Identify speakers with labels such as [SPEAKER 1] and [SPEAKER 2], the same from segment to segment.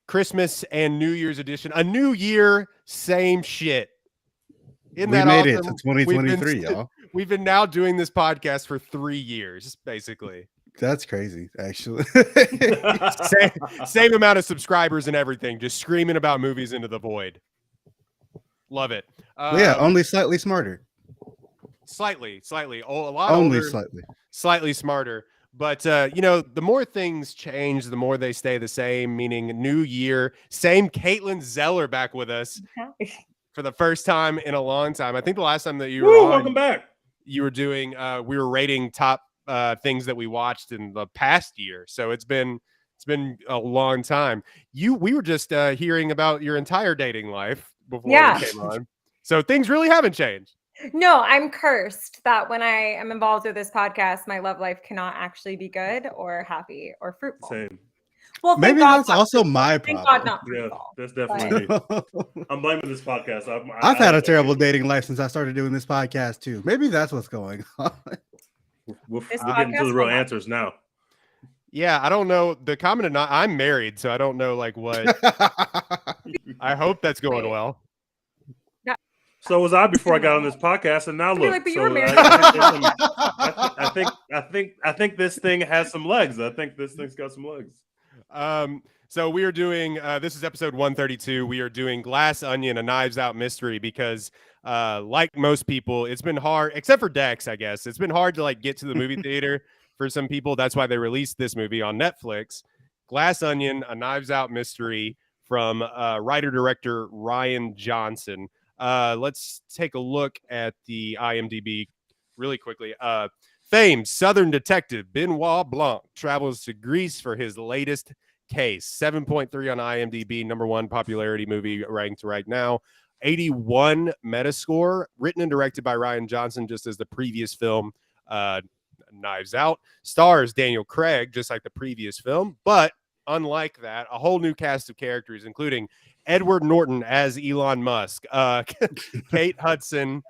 [SPEAKER 1] Christmas and New Year's edition. A new year, same shit. Isn't
[SPEAKER 2] We
[SPEAKER 1] that
[SPEAKER 2] made
[SPEAKER 1] awesome?
[SPEAKER 2] it to 2023, y'all.
[SPEAKER 1] We've been now doing this podcast for 3 years, basically.
[SPEAKER 2] That's crazy, actually.
[SPEAKER 1] Same amount of subscribers and everything, just screaming about movies into the void. Love it.
[SPEAKER 2] Yeah, only slightly smarter.
[SPEAKER 1] Slightly. Oh, a lot
[SPEAKER 2] only
[SPEAKER 1] older,
[SPEAKER 2] slightly.
[SPEAKER 1] Slightly smarter. But, the more things change, the more they stay the same, meaning new year. Same Caitlin Zeller back with us for the first time in a long time. I think the last time that you were on,
[SPEAKER 3] welcome back.
[SPEAKER 1] You were doing, we were rating top things that we watched in the past year. So it's been a long time. We were just hearing about your entire dating life before we came on. So things really haven't changed.
[SPEAKER 4] No, I'm cursed that when I am involved with this podcast, my love life cannot actually be good or happy or fruitful.
[SPEAKER 3] Same.
[SPEAKER 4] Well,
[SPEAKER 2] maybe that's also my
[SPEAKER 4] thank
[SPEAKER 2] problem.
[SPEAKER 4] God not
[SPEAKER 3] Yeah,
[SPEAKER 4] fruitful.
[SPEAKER 3] that's definitely me. I'm blaming this podcast.
[SPEAKER 2] I've had a terrible dating life since I started doing this podcast too. Maybe that's what's going on.
[SPEAKER 3] We'll get into the real answers now.
[SPEAKER 1] Yeah, I don't know. The comment I'm married, so I don't know like what. I hope that's going well.
[SPEAKER 3] So was I before I got on this podcast, and now look.
[SPEAKER 4] Like, but you
[SPEAKER 3] so
[SPEAKER 4] were married.
[SPEAKER 3] I think this thing has some legs. I think this thing's got some legs.
[SPEAKER 1] So we are doing. This is episode 132. We are doing Glass Onion, a Knives Out mystery, because, like most people, it's been hard, except for Dex, I guess. It's been hard to like get to the movie theater for some people. That's why they released this movie on Netflix. Glass Onion, a Knives Out mystery from writer-director Rian Johnson. Let's take a look at the IMDb really quickly. Famed Southern detective Benoit Blanc travels to Greece for his latest case. 7.3 on IMDb, number one popularity movie ranked right now. 81 Metascore, written and directed by Rian Johnson, just as the previous film, Knives Out. Stars Daniel Craig, just like the previous film, but unlike that, a whole new cast of characters, including Edward Norton as Elon Musk, Kate Hudson,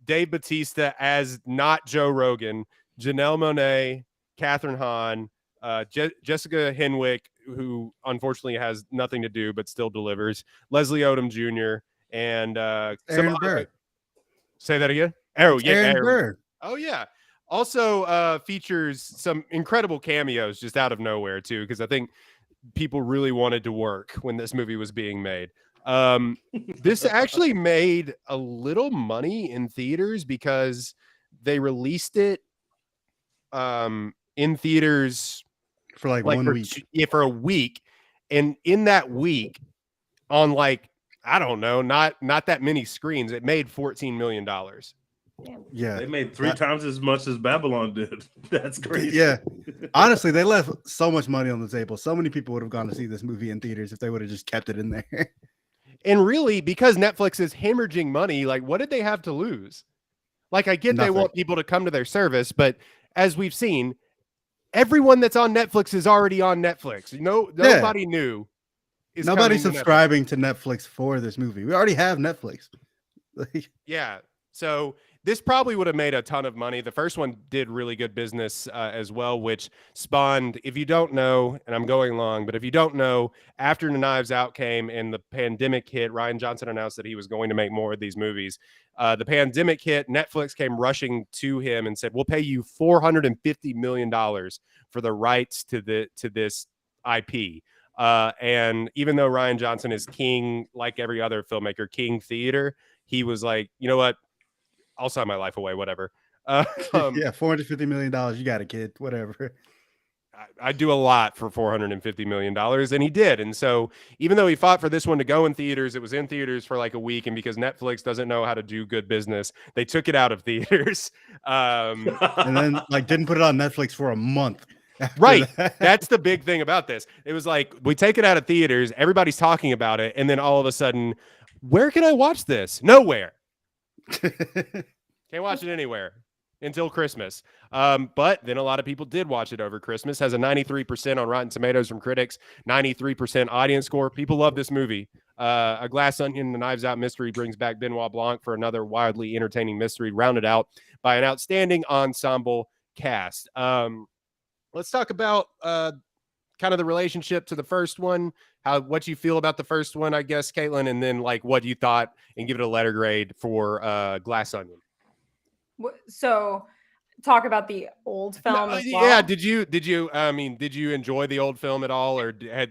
[SPEAKER 1] Dave Bautista as not Joe Rogan, Janelle Monáe, Catherine Hahn, Jessica Henwick, who unfortunately has nothing to do but still delivers, Leslie Odom Jr., and
[SPEAKER 2] Aaron Burr.
[SPEAKER 1] Say that again? Aaron
[SPEAKER 2] Burr.
[SPEAKER 1] Oh, yeah. Also features some incredible cameos just out of nowhere, too, because I think people really wanted to work when this movie was being made. This actually made a little money in theaters because they released it in theaters
[SPEAKER 2] for like 1 week.
[SPEAKER 1] For a week. And in that week, on like, I don't know, not that many screens, it made $14 million.
[SPEAKER 2] Yeah,
[SPEAKER 3] they made three times as much as Babylon did. That's crazy.
[SPEAKER 2] Yeah, honestly, they left so much money on the table. So many people would have gone to see this movie in theaters if they would have just kept it in there.
[SPEAKER 1] And really, because Netflix is hemorrhaging money, like, what did they have to lose? Like, I get Nothing. They want people to come to their service, but as we've seen, everyone that's on Netflix is already on Netflix. Nobody new.
[SPEAKER 2] Nobody's subscribing to Netflix for this movie. We already have Netflix.
[SPEAKER 1] Yeah. So this probably would have made a ton of money. The first one did really good business as well, which spawned, if you don't know, and I'm going long, but if you don't know, after The Knives Out came and the pandemic hit, Rian Johnson announced that he was going to make more of these movies. The pandemic hit, Netflix came rushing to him and said, we'll pay you $450 million for the rights to this IP. And even though Rian Johnson is king, like every other filmmaker, king theater, he was like, you know what? I'll sign my life away, whatever.
[SPEAKER 2] Yeah, $450 million. You got a kid, whatever.
[SPEAKER 1] I'd do a lot for $450 million, and he did. And so even though he fought for this one to go in theaters, it was in theaters for like a week. And because Netflix doesn't know how to do good business, they took it out of theaters. And
[SPEAKER 2] then didn't put it on Netflix for a month.
[SPEAKER 1] Right. That's the big thing about this. It was like, we take it out of theaters, everybody's talking about it, and then all of a sudden, where can I watch this? Nowhere. Can't watch it anywhere until Christmas. But then a lot of people did watch it over Christmas. Has a 93% on Rotten Tomatoes from critics, 93% audience score. People love this movie. A Glass Onion, the Knives Out mystery brings back Benoit Blanc for another wildly entertaining mystery, rounded out by an outstanding ensemble cast. Let's talk about kind of the relationship to the first one, what you feel about the first one, I guess, Caitlin, and then like what you thought, and give it a letter grade for Glass Onion.
[SPEAKER 4] So talk about the old film as well.
[SPEAKER 1] Yeah, did you enjoy the old film at all, or did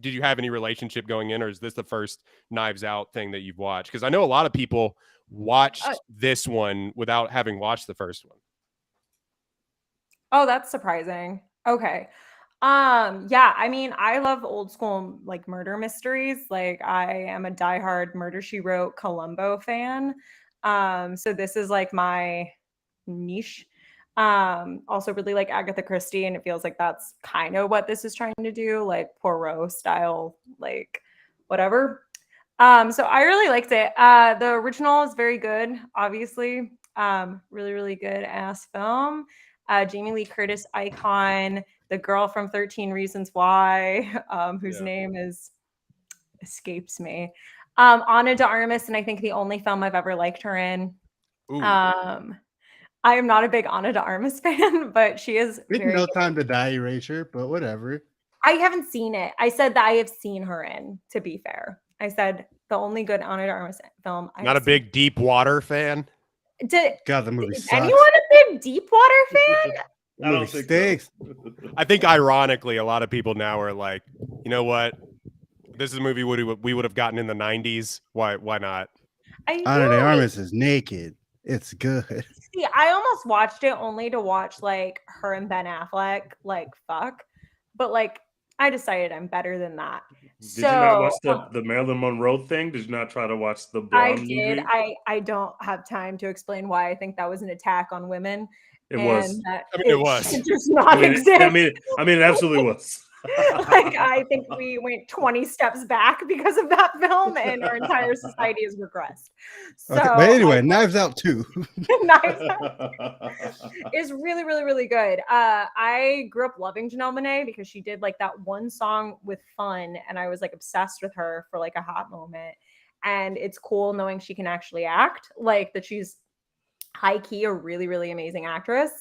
[SPEAKER 1] you have any relationship going in, or is this the first Knives Out thing that you've watched? Because I know a lot of people watched this one without having watched the first one.
[SPEAKER 4] Oh, that's surprising. Okay. Yeah, I mean, I love old school like murder mysteries. Like I am a diehard Murder She Wrote Columbo fan. So this is like my niche. Also really like Agatha Christie, and it feels like that's kind of what this is trying to do, like Poirot style, like whatever. So I really liked it. The original is very good, obviously. Really, really good ass film. Jamie Lee Curtis icon, the girl from 13 Reasons Why, whose name escapes me. Ana de Armas, and I think the only film I've ever liked her in. I am not a big Ana de Armas fan, but she is very
[SPEAKER 2] No
[SPEAKER 4] good.
[SPEAKER 2] Time to Die erasure, but whatever.
[SPEAKER 4] I haven't seen it. I said that I have seen her in, to be fair. I said the only good Ana de Armas film.
[SPEAKER 1] Not a big Deep Water fan?
[SPEAKER 2] God, the movie
[SPEAKER 4] Is
[SPEAKER 2] sucks.
[SPEAKER 4] anyone a big Deepwater fan?
[SPEAKER 2] The movie stinks.
[SPEAKER 1] I think ironically, a lot of people now are like, you know what? This is a movie we would have gotten in the 90s. Why not?
[SPEAKER 2] Ana de Armas is naked. It's good.
[SPEAKER 4] See, I almost watched it only to watch like her and Ben Affleck like fuck, but like I decided I'm better than that.
[SPEAKER 3] Did you not watch the Marilyn Monroe thing? Did you not try to watch the Blonde
[SPEAKER 4] movie? I don't have time to explain why I think that was an attack on women.
[SPEAKER 3] It was.
[SPEAKER 1] It was.
[SPEAKER 4] It does not exist.
[SPEAKER 3] I mean, it absolutely was.
[SPEAKER 4] Like I think we went 20 steps back because of that film, and our entire society has regressed. So,
[SPEAKER 2] okay, but anyway, Knives Out 2.
[SPEAKER 4] Knives Out is really, really, really good. I grew up loving Janelle Monáe because she did like that one song with Fun, and I was like obsessed with her for like a hot moment. And it's cool knowing she can actually act, like that she's high key a really, really amazing actress.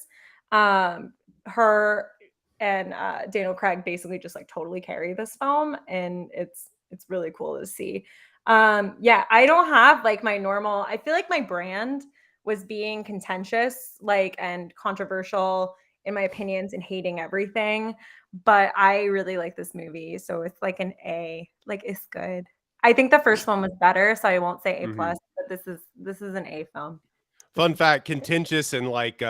[SPEAKER 4] Her and Daniel Craig basically just like totally carry this film, and it's really cool to see. Yeah, I don't have like my normal. I feel like my brand was being contentious, like and controversial in my opinions and hating everything. But I really like this movie, so it's like an A. Like it's good. I think the first one was better, so I won't say A plus, but this is an A film.
[SPEAKER 1] Fun fact, contentious and like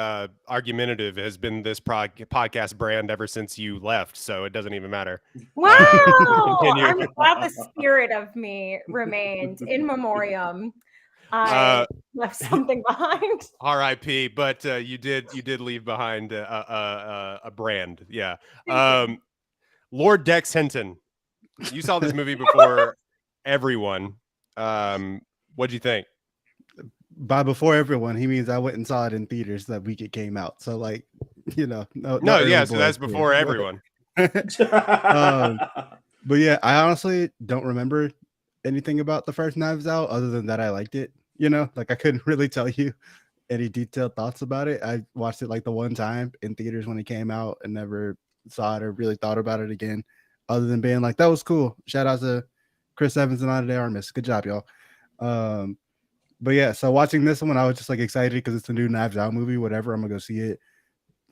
[SPEAKER 1] argumentative has been this podcast brand ever since you left, so it doesn't even matter.
[SPEAKER 4] Wow. I'm glad the spirit of me remained in memoriam. I left something behind.
[SPEAKER 1] R.I.P. But you did leave behind a brand. Yeah. Lord Dex Hinton, you saw this movie before everyone. What'd you think?
[SPEAKER 2] By before everyone, he means I went and saw it in theaters that week it came out. So like, you know,
[SPEAKER 1] so that's before everyone.
[SPEAKER 2] But yeah, I honestly don't remember anything about the first Knives Out other than that I liked it. You know, like I couldn't really tell you any detailed thoughts about it. I watched it like the one time in theaters when it came out and never saw it or really thought about it again, other than being like, that was cool. Shout out to Chris Evans and Ana de Armas. Good job, y'all. But yeah, so watching this one, I was just like excited because it's a new Knives Out movie, whatever. I'm gonna go see it.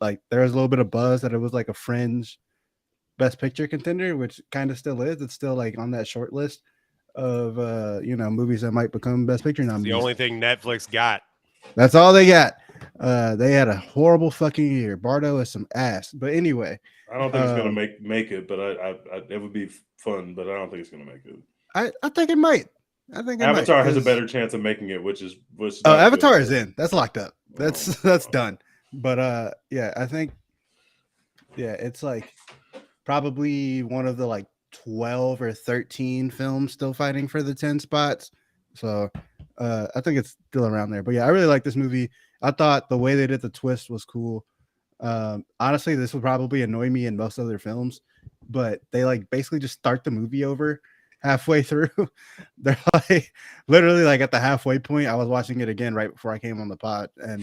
[SPEAKER 2] Like there was a little bit of buzz that it was like a fringe Best Picture contender, which kind of still is. It's still like on that short list of movies that might become Best Picture nominees.
[SPEAKER 1] The only thing Netflix got.
[SPEAKER 2] That's all they got. They had a horrible fucking year. Bardo is some ass. But anyway,
[SPEAKER 3] I don't think it's gonna make it, but I it would be fun, but I don't think it's gonna make it.
[SPEAKER 2] I think it might. I think
[SPEAKER 3] Avatar has a better chance of making it, which
[SPEAKER 2] Avatar is in. That's locked up. That's done. But yeah, I think it's like probably one of the like 12 or 13 films still fighting for the 10 spots. So I think it's still around there. But yeah, I really like this movie. I thought the way they did the twist was cool. Honestly, this would probably annoy me in most other films, but they like basically just start the movie over halfway through. They're like literally like at the halfway point. I was watching it again right before I came on the pod, and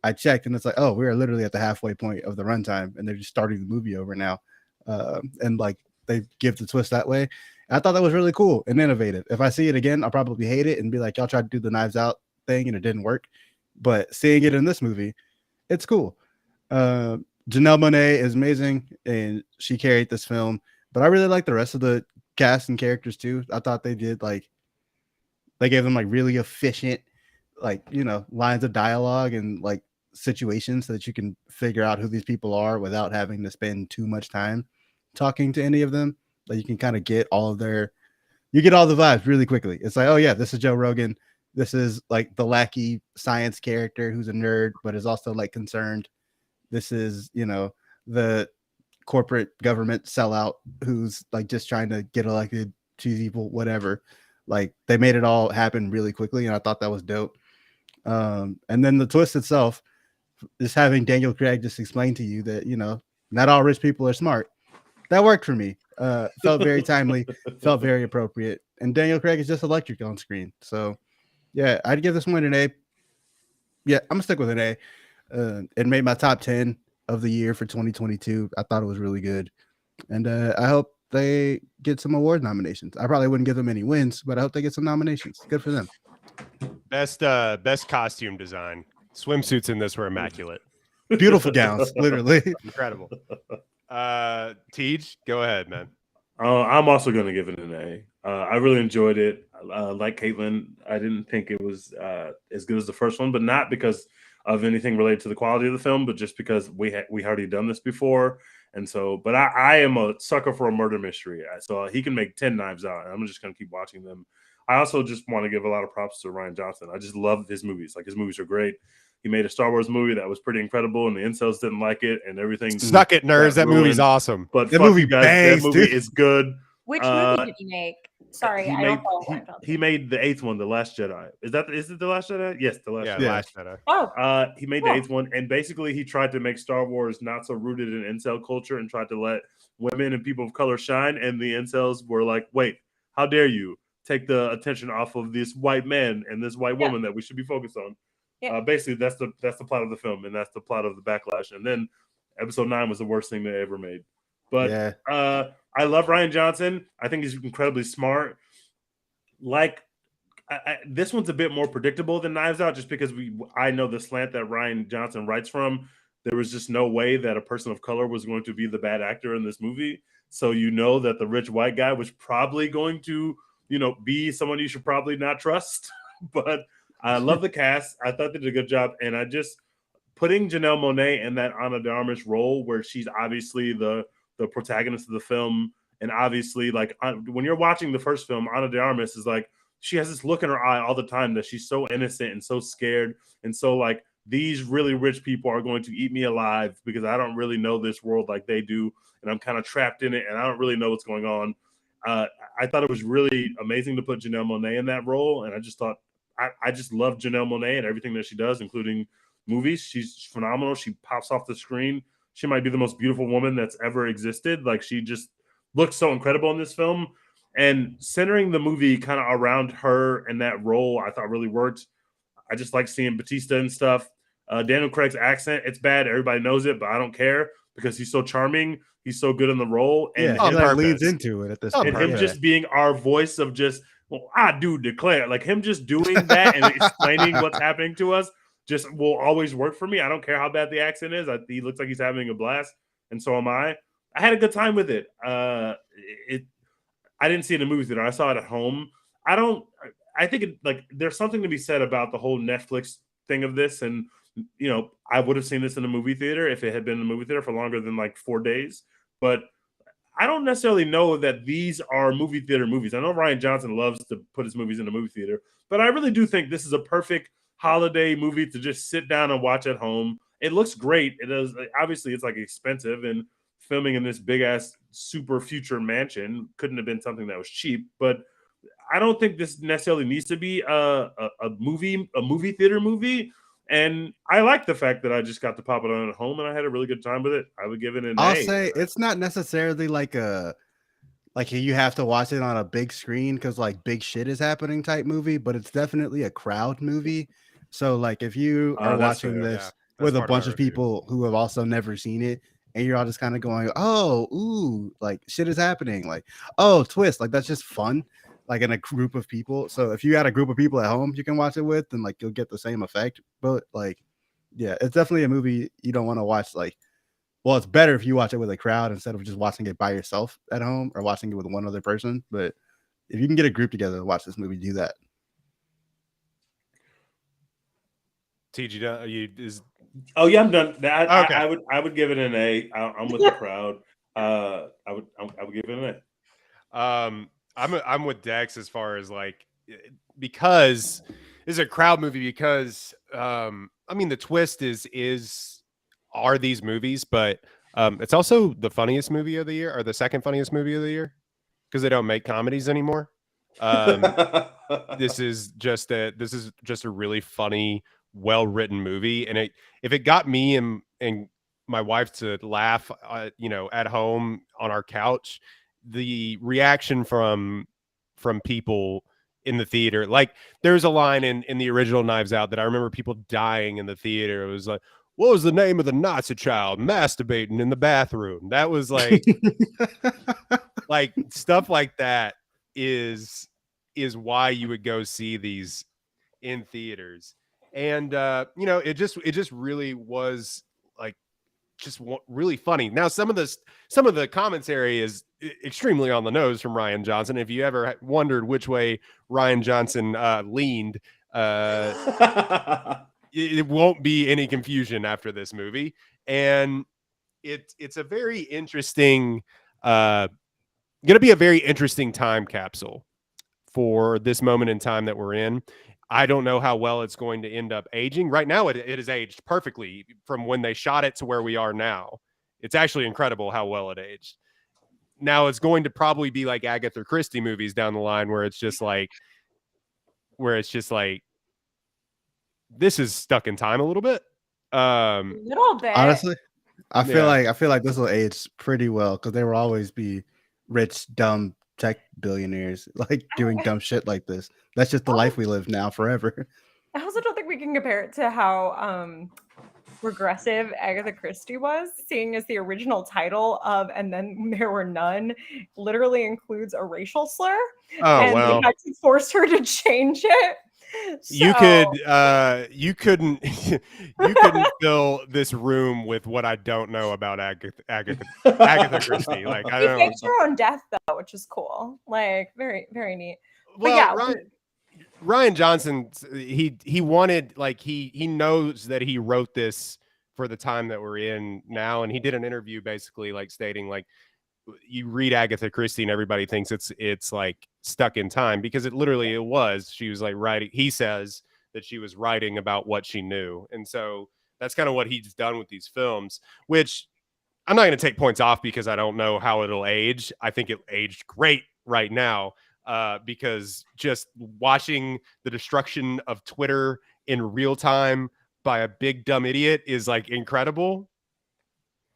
[SPEAKER 2] I checked and it's like, oh, we are literally at the halfway point of the runtime, and they're just starting the movie over now. and like they give the twist that way. I thought that was really cool and innovative. If I see it again, I'll probably hate it and be like, y'all tried to do the Knives Out thing and it didn't work. But seeing it in this movie, it's cool. Janelle Monáe is amazing and she carried this film. But I really like the rest of the cast and characters too. I thought they did like they gave them like really efficient, like, you know, lines of dialogue and like situations so that you can figure out who these people are without having to spend too much time talking to any of them. Like you can kind of get all of their, you get all the vibes really quickly. It's like, oh yeah, this is Joe Rogan. This is like the lackey science character who's a nerd, but is also like concerned. This is, you know, the corporate government sellout who's like just trying to get elected, choose evil, whatever. Like they made it all happen really quickly. And I thought that was dope. And then the twist itself, just having Daniel Craig just explain to you that, you know, not all rich people are smart. That worked for me. Felt very timely, felt very appropriate. And Daniel Craig is just electric on screen. So yeah, I'd give this one an A. Yeah, I'm gonna stick with an A. It made my top 10 of the year for 2022. I thought it was really good. And I hope they get some award nominations. I probably wouldn't give them any wins, but I hope they get some nominations. Good for them.
[SPEAKER 1] Best costume design. Swimsuits in this were immaculate.
[SPEAKER 2] Beautiful gowns, literally.
[SPEAKER 1] Incredible. Tej, go ahead, man.
[SPEAKER 3] I'm also going to give it an A. I really enjoyed it. Like Caitlin, I didn't think it was as good as the first one, but not because of anything related to the quality of the film, but just because we already done this before. And so, but I am a sucker for a murder mystery. So he can make 10 Knives Out, and I'm just going to keep watching them. I also just want to give a lot of props to Rian Johnson. I just love his movies. Like his movies are great. He made a Star Wars movie that was pretty incredible, and the incels didn't like it, and everything.
[SPEAKER 1] Suck it, nerds. That movie's awesome.
[SPEAKER 3] But
[SPEAKER 2] that
[SPEAKER 3] fuck
[SPEAKER 2] movie
[SPEAKER 3] you guys,
[SPEAKER 2] bangs,
[SPEAKER 3] that movie
[SPEAKER 2] dude.
[SPEAKER 3] is good.
[SPEAKER 4] Which movie did he make? Sorry, I don't follow Rian Johnson.
[SPEAKER 3] He made the 8th one, The Last Jedi. Is it The Last Jedi? Yes, The Last Jedi.
[SPEAKER 1] Last Jedi.
[SPEAKER 4] Oh.
[SPEAKER 3] He made the 8th one, and basically he tried to make Star Wars not so rooted in incel culture and tried to let women and people of color shine, and the incels were like, wait, how dare you take the attention off of this white man and this white woman that we should be focused on. Yeah. Basically, that's the plot of the film, and that's the plot of the Backlash. And then Episode 9 was the worst thing they ever made. But I love Rian Johnson. I think he's incredibly smart. Like, this one's a bit more predictable than Knives Out, just because I know the slant that Rian Johnson writes from. There was just no way that a person of color was going to be the bad actor in this movie. So you know that the rich white guy was probably going to, you know, be someone you should probably not trust. But I love the cast. I thought they did a good job. And I just putting Janelle Monáe in that Ana de Armas role where she's obviously the protagonist of the film. And obviously, like, when you're watching the first film, Ana de Armas is like, she has this look in her eye all the time that she's so innocent and so scared. And so, like, these really rich people are going to eat me alive because I don't really know this world like they do. And I'm kind of trapped in it and I don't really know what's going on. I thought it was really amazing to put Janelle Monáe in that role. And I just thought, I just love Janelle Monáe and everything that she does, including movies. She's phenomenal. She pops off the screen. She might be the most beautiful woman that's ever existed. Like, she just looks so incredible in this film. And centering the movie kind of around her and that role, I thought really worked. I just like seeing Batista and stuff. Daniel Craig's accent, it's bad. Everybody knows it, but I don't care because he's so charming. He's so good in the role. And
[SPEAKER 2] that leads into it at this point.
[SPEAKER 3] And him just being our voice of just, well, I do declare. Like, him just doing that and explaining what's happening to us just will always work for me. I don't care how bad the accent is. He looks like he's having a blast, and so am I. I had a good time with it. I didn't see it in a movie theater. I saw it at home. I think there's something to be said about the whole Netflix thing of this. And, you know, I would have seen this in a movie theater if it had been in a movie theater for longer than like 4 days. But I don't necessarily know that these are movie theater movies. I know Rian Johnson loves to put his movies in a movie theater, but I really do think this is a perfect holiday movie to just sit down and watch at home. It looks great. It is, obviously it's like expensive, and filming in this big ass super future mansion couldn't have been something that was cheap, but I don't think this necessarily needs to be a movie theater movie. And I like the fact that I just got to pop it on at home and I had a really good time with it. I would give it an A.
[SPEAKER 2] I'll say it's not necessarily like you have to watch it on a big screen because like big shit is happening type movie, but it's definitely a crowd movie. So like if you are watching this with a bunch of people who have also never seen it, and you're all just kind of going, oh, ooh, like shit is happening, like, oh, twist, like that's just fun, like in a group of people. So if you got a group of people at home you can watch it with, then like you'll get the same effect. But like, yeah, it's definitely a movie you don't want to watch. Like, well, it's better if you watch it with a crowd instead of just watching it by yourself at home or watching it with one other person. But if you can get a group together to watch this movie, do that.
[SPEAKER 1] TG, you is
[SPEAKER 3] Oh yeah, I'm done.
[SPEAKER 1] Okay.
[SPEAKER 3] I would give it an A. I'm with the crowd. I would give it an A.
[SPEAKER 1] I'm with Dex as far as like, because this is a crowd movie, because I mean the twist are these movies, but it's also the funniest movie of the year, or the second funniest movie of the year, because they don't make comedies anymore. This is just a really funny, well-written movie, and if it got me and my wife to laugh, at home on our couch, the reaction from people in the theater, like there's a line in the original Knives Out that I remember people dying in the theater. It was like, what was the name of the Nazi child masturbating in the bathroom? That was like like stuff like that is why you would go see these in theaters. And it just really was like really funny. Now some of the commentary is extremely on the nose from Rian Johnson. If you ever wondered which way Rian Johnson leaned, it won't be any confusion after this movie. And it's a very interesting going to be a very interesting time capsule for this moment in time that we're in. I don't know how well it's going to end up aging. Right now, it is aged perfectly from when they shot it to where we are now. It's actually incredible how well it aged. Now it's going to probably be like Agatha Christie movies down the line, where it's just like this is stuck in time a little bit.
[SPEAKER 4] Little bit.
[SPEAKER 2] Honestly, I feel like this will age pretty well, because they will always be rich, dumb tech billionaires like doing dumb shit like this. That's just the life we live now forever.
[SPEAKER 4] I also don't think we can compare it to how regressive Agatha Christie was, seeing as the original title of "And Then There Were None" literally includes a racial slur.
[SPEAKER 1] Oh,
[SPEAKER 4] and
[SPEAKER 1] well.
[SPEAKER 4] they had to force her to change it.
[SPEAKER 1] You couldn't fill this room with what I don't know about Agatha Christie. Like, I don't know.
[SPEAKER 4] She faked her own death though, which is cool. Like, very, very neat.
[SPEAKER 1] Well,
[SPEAKER 4] but yeah,
[SPEAKER 1] Rian Johnson, he wanted, like, he knows that he wrote this for the time that we're in now, and he did an interview basically like stating, like, you read Agatha Christie and everybody thinks it's like stuck in time, because it was. She was like writing. He says that she was writing about what she knew, and so that's kind of what he's done with these films. Which I'm not going to take points off, because I don't know how it'll age. I think it aged great right now, because just watching the destruction of Twitter in real time by a big dumb idiot is like incredible.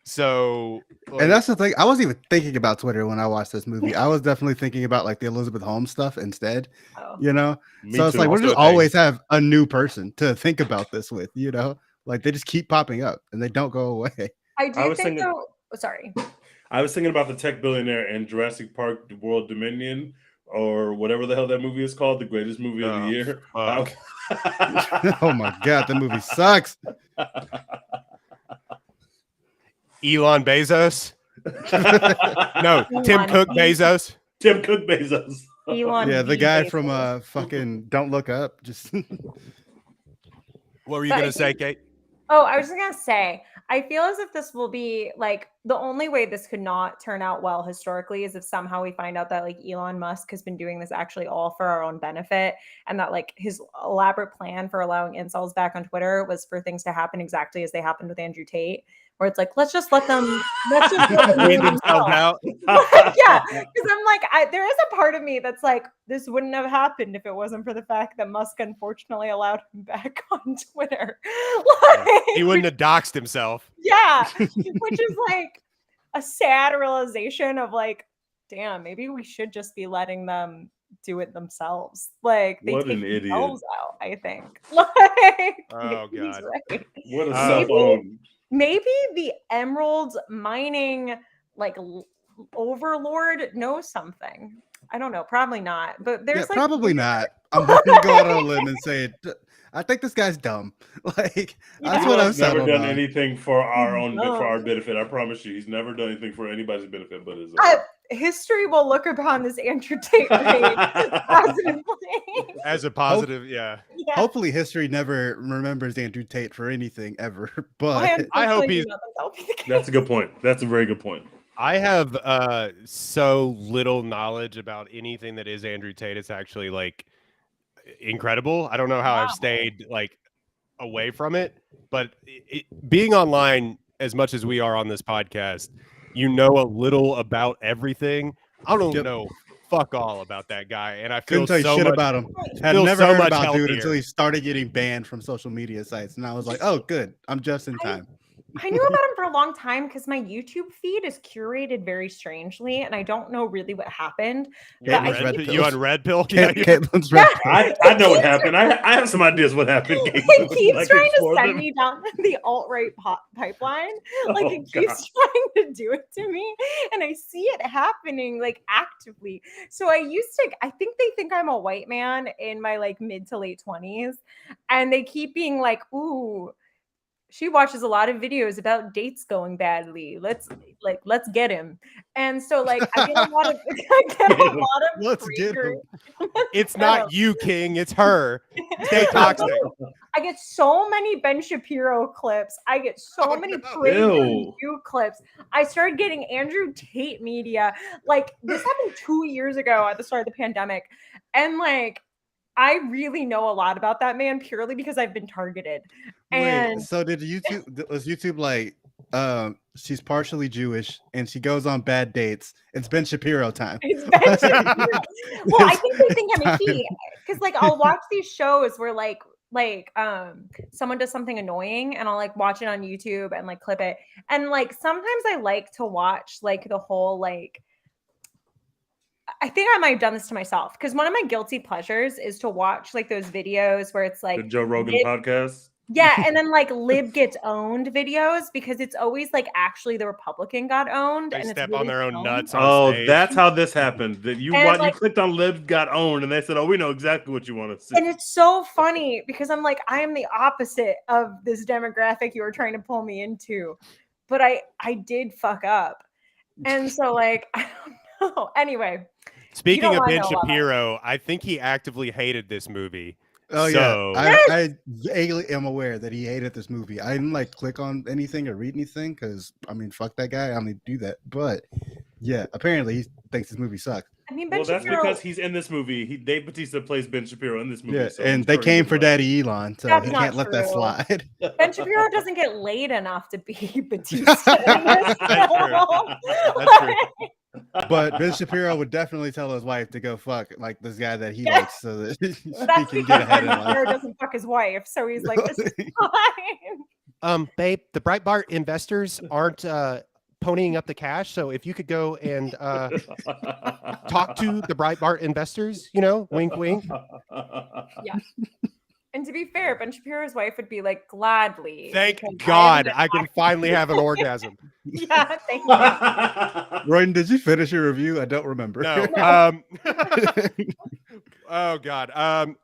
[SPEAKER 1] So, like,
[SPEAKER 2] and that's the thing. I wasn't even thinking about Twitter when I watched this movie. I was definitely thinking about like the Elizabeth Holmes stuff instead.
[SPEAKER 3] Me
[SPEAKER 2] So it's
[SPEAKER 3] too.
[SPEAKER 2] like we'll
[SPEAKER 1] Also
[SPEAKER 2] just
[SPEAKER 1] a thing.
[SPEAKER 2] always have a new person to think about this with. Like they just keep popping up and they don't go away.
[SPEAKER 4] I do
[SPEAKER 3] was
[SPEAKER 4] think
[SPEAKER 3] thinking-
[SPEAKER 4] though. Sorry.
[SPEAKER 3] I was thinking about the tech billionaire in Jurassic Park: World Dominion, or whatever the hell that movie is called, the greatest movie of the year.
[SPEAKER 1] fuck.
[SPEAKER 2] Oh my god, that movie sucks.
[SPEAKER 1] Elon Bezos. No,
[SPEAKER 4] Elon
[SPEAKER 1] Tim Cook Bezos.
[SPEAKER 3] Tim Cook Bezos.
[SPEAKER 4] Elon.
[SPEAKER 2] Yeah, the
[SPEAKER 4] V.
[SPEAKER 2] guy
[SPEAKER 4] Bezos.
[SPEAKER 2] from fucking Don't Look Up. Just
[SPEAKER 1] What were you
[SPEAKER 4] But I
[SPEAKER 1] gonna say,
[SPEAKER 4] think-
[SPEAKER 1] Kate?
[SPEAKER 4] Oh, I was just gonna say, I feel as if this will be like the only way this could not turn out well historically is if somehow we find out that like Elon Musk has been doing this actually all for our own benefit, and that like his elaborate plan for allowing incels back on Twitter was for things to happen exactly as they happened with Andrew Tate, where it's like let's just let them
[SPEAKER 1] Weed themselves out.
[SPEAKER 4] yeah, because I'm like, there is a part of me that's like, this wouldn't have happened if it wasn't for the fact that Musk unfortunately allowed him back on Twitter. Like,
[SPEAKER 1] He wouldn't have doxed himself.
[SPEAKER 4] yeah, which is like a sad realization of like, damn, maybe we should just be letting them do it themselves. Like they
[SPEAKER 3] What
[SPEAKER 4] take
[SPEAKER 3] an idiot.
[SPEAKER 4] themselves out, I think. Like,
[SPEAKER 1] Oh,
[SPEAKER 4] maybe he's
[SPEAKER 1] God.
[SPEAKER 4] right.
[SPEAKER 3] What a
[SPEAKER 1] Maybe-
[SPEAKER 3] self-owned.
[SPEAKER 4] maybe the emerald mining like overlord knows something. I don't know, probably not. But
[SPEAKER 2] Yeah,
[SPEAKER 4] there's like
[SPEAKER 2] probably not. I'm going to go out on a limb and say, I think this guy's dumb. Like, that's what I've
[SPEAKER 3] He's never
[SPEAKER 2] settled
[SPEAKER 3] done
[SPEAKER 2] on.
[SPEAKER 3] anything for
[SPEAKER 4] dumb.
[SPEAKER 3] our benefit. I promise you, he's never done anything for anybody's benefit but his
[SPEAKER 4] Uh,
[SPEAKER 3] own.
[SPEAKER 4] History will look upon this Andrew Tate raid positively.
[SPEAKER 1] As a positive, yeah.
[SPEAKER 4] Yeah.
[SPEAKER 2] Hopefully, history never remembers Andrew Tate for anything ever.
[SPEAKER 4] I
[SPEAKER 2] But
[SPEAKER 1] I hope
[SPEAKER 4] unfortunately
[SPEAKER 1] he's-
[SPEAKER 4] do not think that'll be the case.
[SPEAKER 3] That's a good point. That's a very good point.
[SPEAKER 1] I have so little knowledge about anything that is Andrew Tate. It's actually like incredible. I don't know how
[SPEAKER 4] Wow.
[SPEAKER 1] I've stayed like away from it, but being online as much as we are on this podcast, you know a little about everything. I don't
[SPEAKER 2] Yep.
[SPEAKER 1] know fuck all about that guy, and I feel
[SPEAKER 2] couldn't tell you
[SPEAKER 1] so
[SPEAKER 2] shit
[SPEAKER 1] much.
[SPEAKER 2] about him. Had
[SPEAKER 1] feel
[SPEAKER 2] never
[SPEAKER 1] so
[SPEAKER 2] heard
[SPEAKER 1] much
[SPEAKER 2] about dude
[SPEAKER 1] healthier.
[SPEAKER 2] until he started getting banned from social media sites. And I was like, oh, good. I'm just in time.
[SPEAKER 4] I knew about him for a long time because my YouTube feed is curated very strangely, and I don't know really what happened.
[SPEAKER 1] You
[SPEAKER 4] But
[SPEAKER 1] on
[SPEAKER 4] I
[SPEAKER 1] red,
[SPEAKER 2] think-
[SPEAKER 1] you on red pill? Yeah,
[SPEAKER 2] Caitlin's red.
[SPEAKER 3] I know what happened. I have some ideas what happened. Kate.
[SPEAKER 4] He
[SPEAKER 3] Would you
[SPEAKER 4] keeps
[SPEAKER 3] like
[SPEAKER 4] trying to
[SPEAKER 3] explore
[SPEAKER 4] send
[SPEAKER 3] them?
[SPEAKER 4] me down the alt-right pipeline. Like
[SPEAKER 3] Oh,
[SPEAKER 4] he keeps trying to do it to me, and I see it happening like actively. So I think they think I'm a white man in my like mid to late 20s, and they keep being like, "Ooh, she watches a lot of videos about dates going badly. Let's get him." And so like I get a lot of
[SPEAKER 2] Let's get
[SPEAKER 4] pre-group-
[SPEAKER 2] him.
[SPEAKER 1] It's not you, King. It's her. Stay toxic.
[SPEAKER 4] I get so many Ben Shapiro clips. I get so
[SPEAKER 1] Oh,
[SPEAKER 4] many
[SPEAKER 1] no.
[SPEAKER 4] praise
[SPEAKER 3] Ew.
[SPEAKER 4] review clips. I started getting Andrew Tate media. Like this happened 2 years ago at the start of the pandemic. And like I really know a lot about that man purely because I've been targeted. And
[SPEAKER 2] Wait, so was YouTube like she's partially Jewish and she goes on bad dates? It's Ben Shapiro time.
[SPEAKER 4] it's Ben Shapiro. Well, I think they think I'm a
[SPEAKER 2] Time.
[SPEAKER 4] he because like I'll watch these shows where like someone does something annoying and I'll like watch it on YouTube and like clip it. And like sometimes I like to watch like the whole like I think I might have done this to myself because one of my guilty pleasures is to watch like those videos where it's like
[SPEAKER 3] The Joe Rogan
[SPEAKER 4] lib-
[SPEAKER 3] podcast.
[SPEAKER 4] yeah, and then like lib gets owned videos because it's always like actually the Republican got owned.
[SPEAKER 1] They
[SPEAKER 4] and it's
[SPEAKER 1] step
[SPEAKER 4] really
[SPEAKER 1] on their own
[SPEAKER 4] filmed.
[SPEAKER 1] nuts. On
[SPEAKER 3] Oh,
[SPEAKER 1] stage.
[SPEAKER 3] that's how this happened. That you
[SPEAKER 4] And, like-
[SPEAKER 3] you clicked on Libs got owned, and they said, "Oh, we know exactly what you want to see."
[SPEAKER 4] And it's so funny because I'm like, I am the opposite of this demographic you were trying to pull me into. But I did fuck up. And so like, I don't know. Anyway.
[SPEAKER 1] Speaking
[SPEAKER 4] don't
[SPEAKER 1] of
[SPEAKER 4] wanna
[SPEAKER 1] Ben
[SPEAKER 4] know about that.
[SPEAKER 1] Shapiro, I think he actively hated this movie.
[SPEAKER 2] Oh
[SPEAKER 1] So-
[SPEAKER 2] yeah, I vaguely am aware that he hated this movie. I didn't like click on anything or read anything because I mean, fuck that guy. I don't do that. But yeah, apparently he thinks this movie sucks.
[SPEAKER 4] I mean, Ben
[SPEAKER 3] Well, that's
[SPEAKER 4] Shapiro,
[SPEAKER 3] because he's in this movie. Dave Bautista plays Ben Shapiro in this movie.
[SPEAKER 2] Yeah,
[SPEAKER 3] so
[SPEAKER 2] and
[SPEAKER 3] I'm
[SPEAKER 2] they
[SPEAKER 3] sure he
[SPEAKER 2] came
[SPEAKER 3] would
[SPEAKER 2] for
[SPEAKER 3] like
[SPEAKER 2] Daddy Elon, so
[SPEAKER 4] That's
[SPEAKER 2] he
[SPEAKER 4] not
[SPEAKER 2] can't let that
[SPEAKER 4] true.
[SPEAKER 2] slide.
[SPEAKER 3] it.
[SPEAKER 4] Ben Shapiro doesn't get laid enough to be Batista. in this
[SPEAKER 1] That's true.
[SPEAKER 4] film.
[SPEAKER 1] That's true.
[SPEAKER 2] But Ben Shapiro would definitely tell his wife to go fuck like this guy that he
[SPEAKER 4] Yeah.
[SPEAKER 2] likes, so that he
[SPEAKER 4] But that's
[SPEAKER 2] can
[SPEAKER 4] because
[SPEAKER 2] get ahead in
[SPEAKER 4] Ben Shapiro
[SPEAKER 2] life.
[SPEAKER 4] doesn't fuck his wife, so he's like, this is fine.
[SPEAKER 1] Babe, the Breitbart investors aren't ponying up the cash. So if you could go and talk to the Breitbart investors, wink, wink.
[SPEAKER 4] And to be fair, Ben Shapiro's wife would be like, gladly.
[SPEAKER 1] Thank
[SPEAKER 4] because
[SPEAKER 1] God
[SPEAKER 4] am the
[SPEAKER 1] I can finally have an orgasm.
[SPEAKER 4] Yeah, thank you.
[SPEAKER 2] Royden, did you finish your review? I don't remember.
[SPEAKER 1] No. Oh God.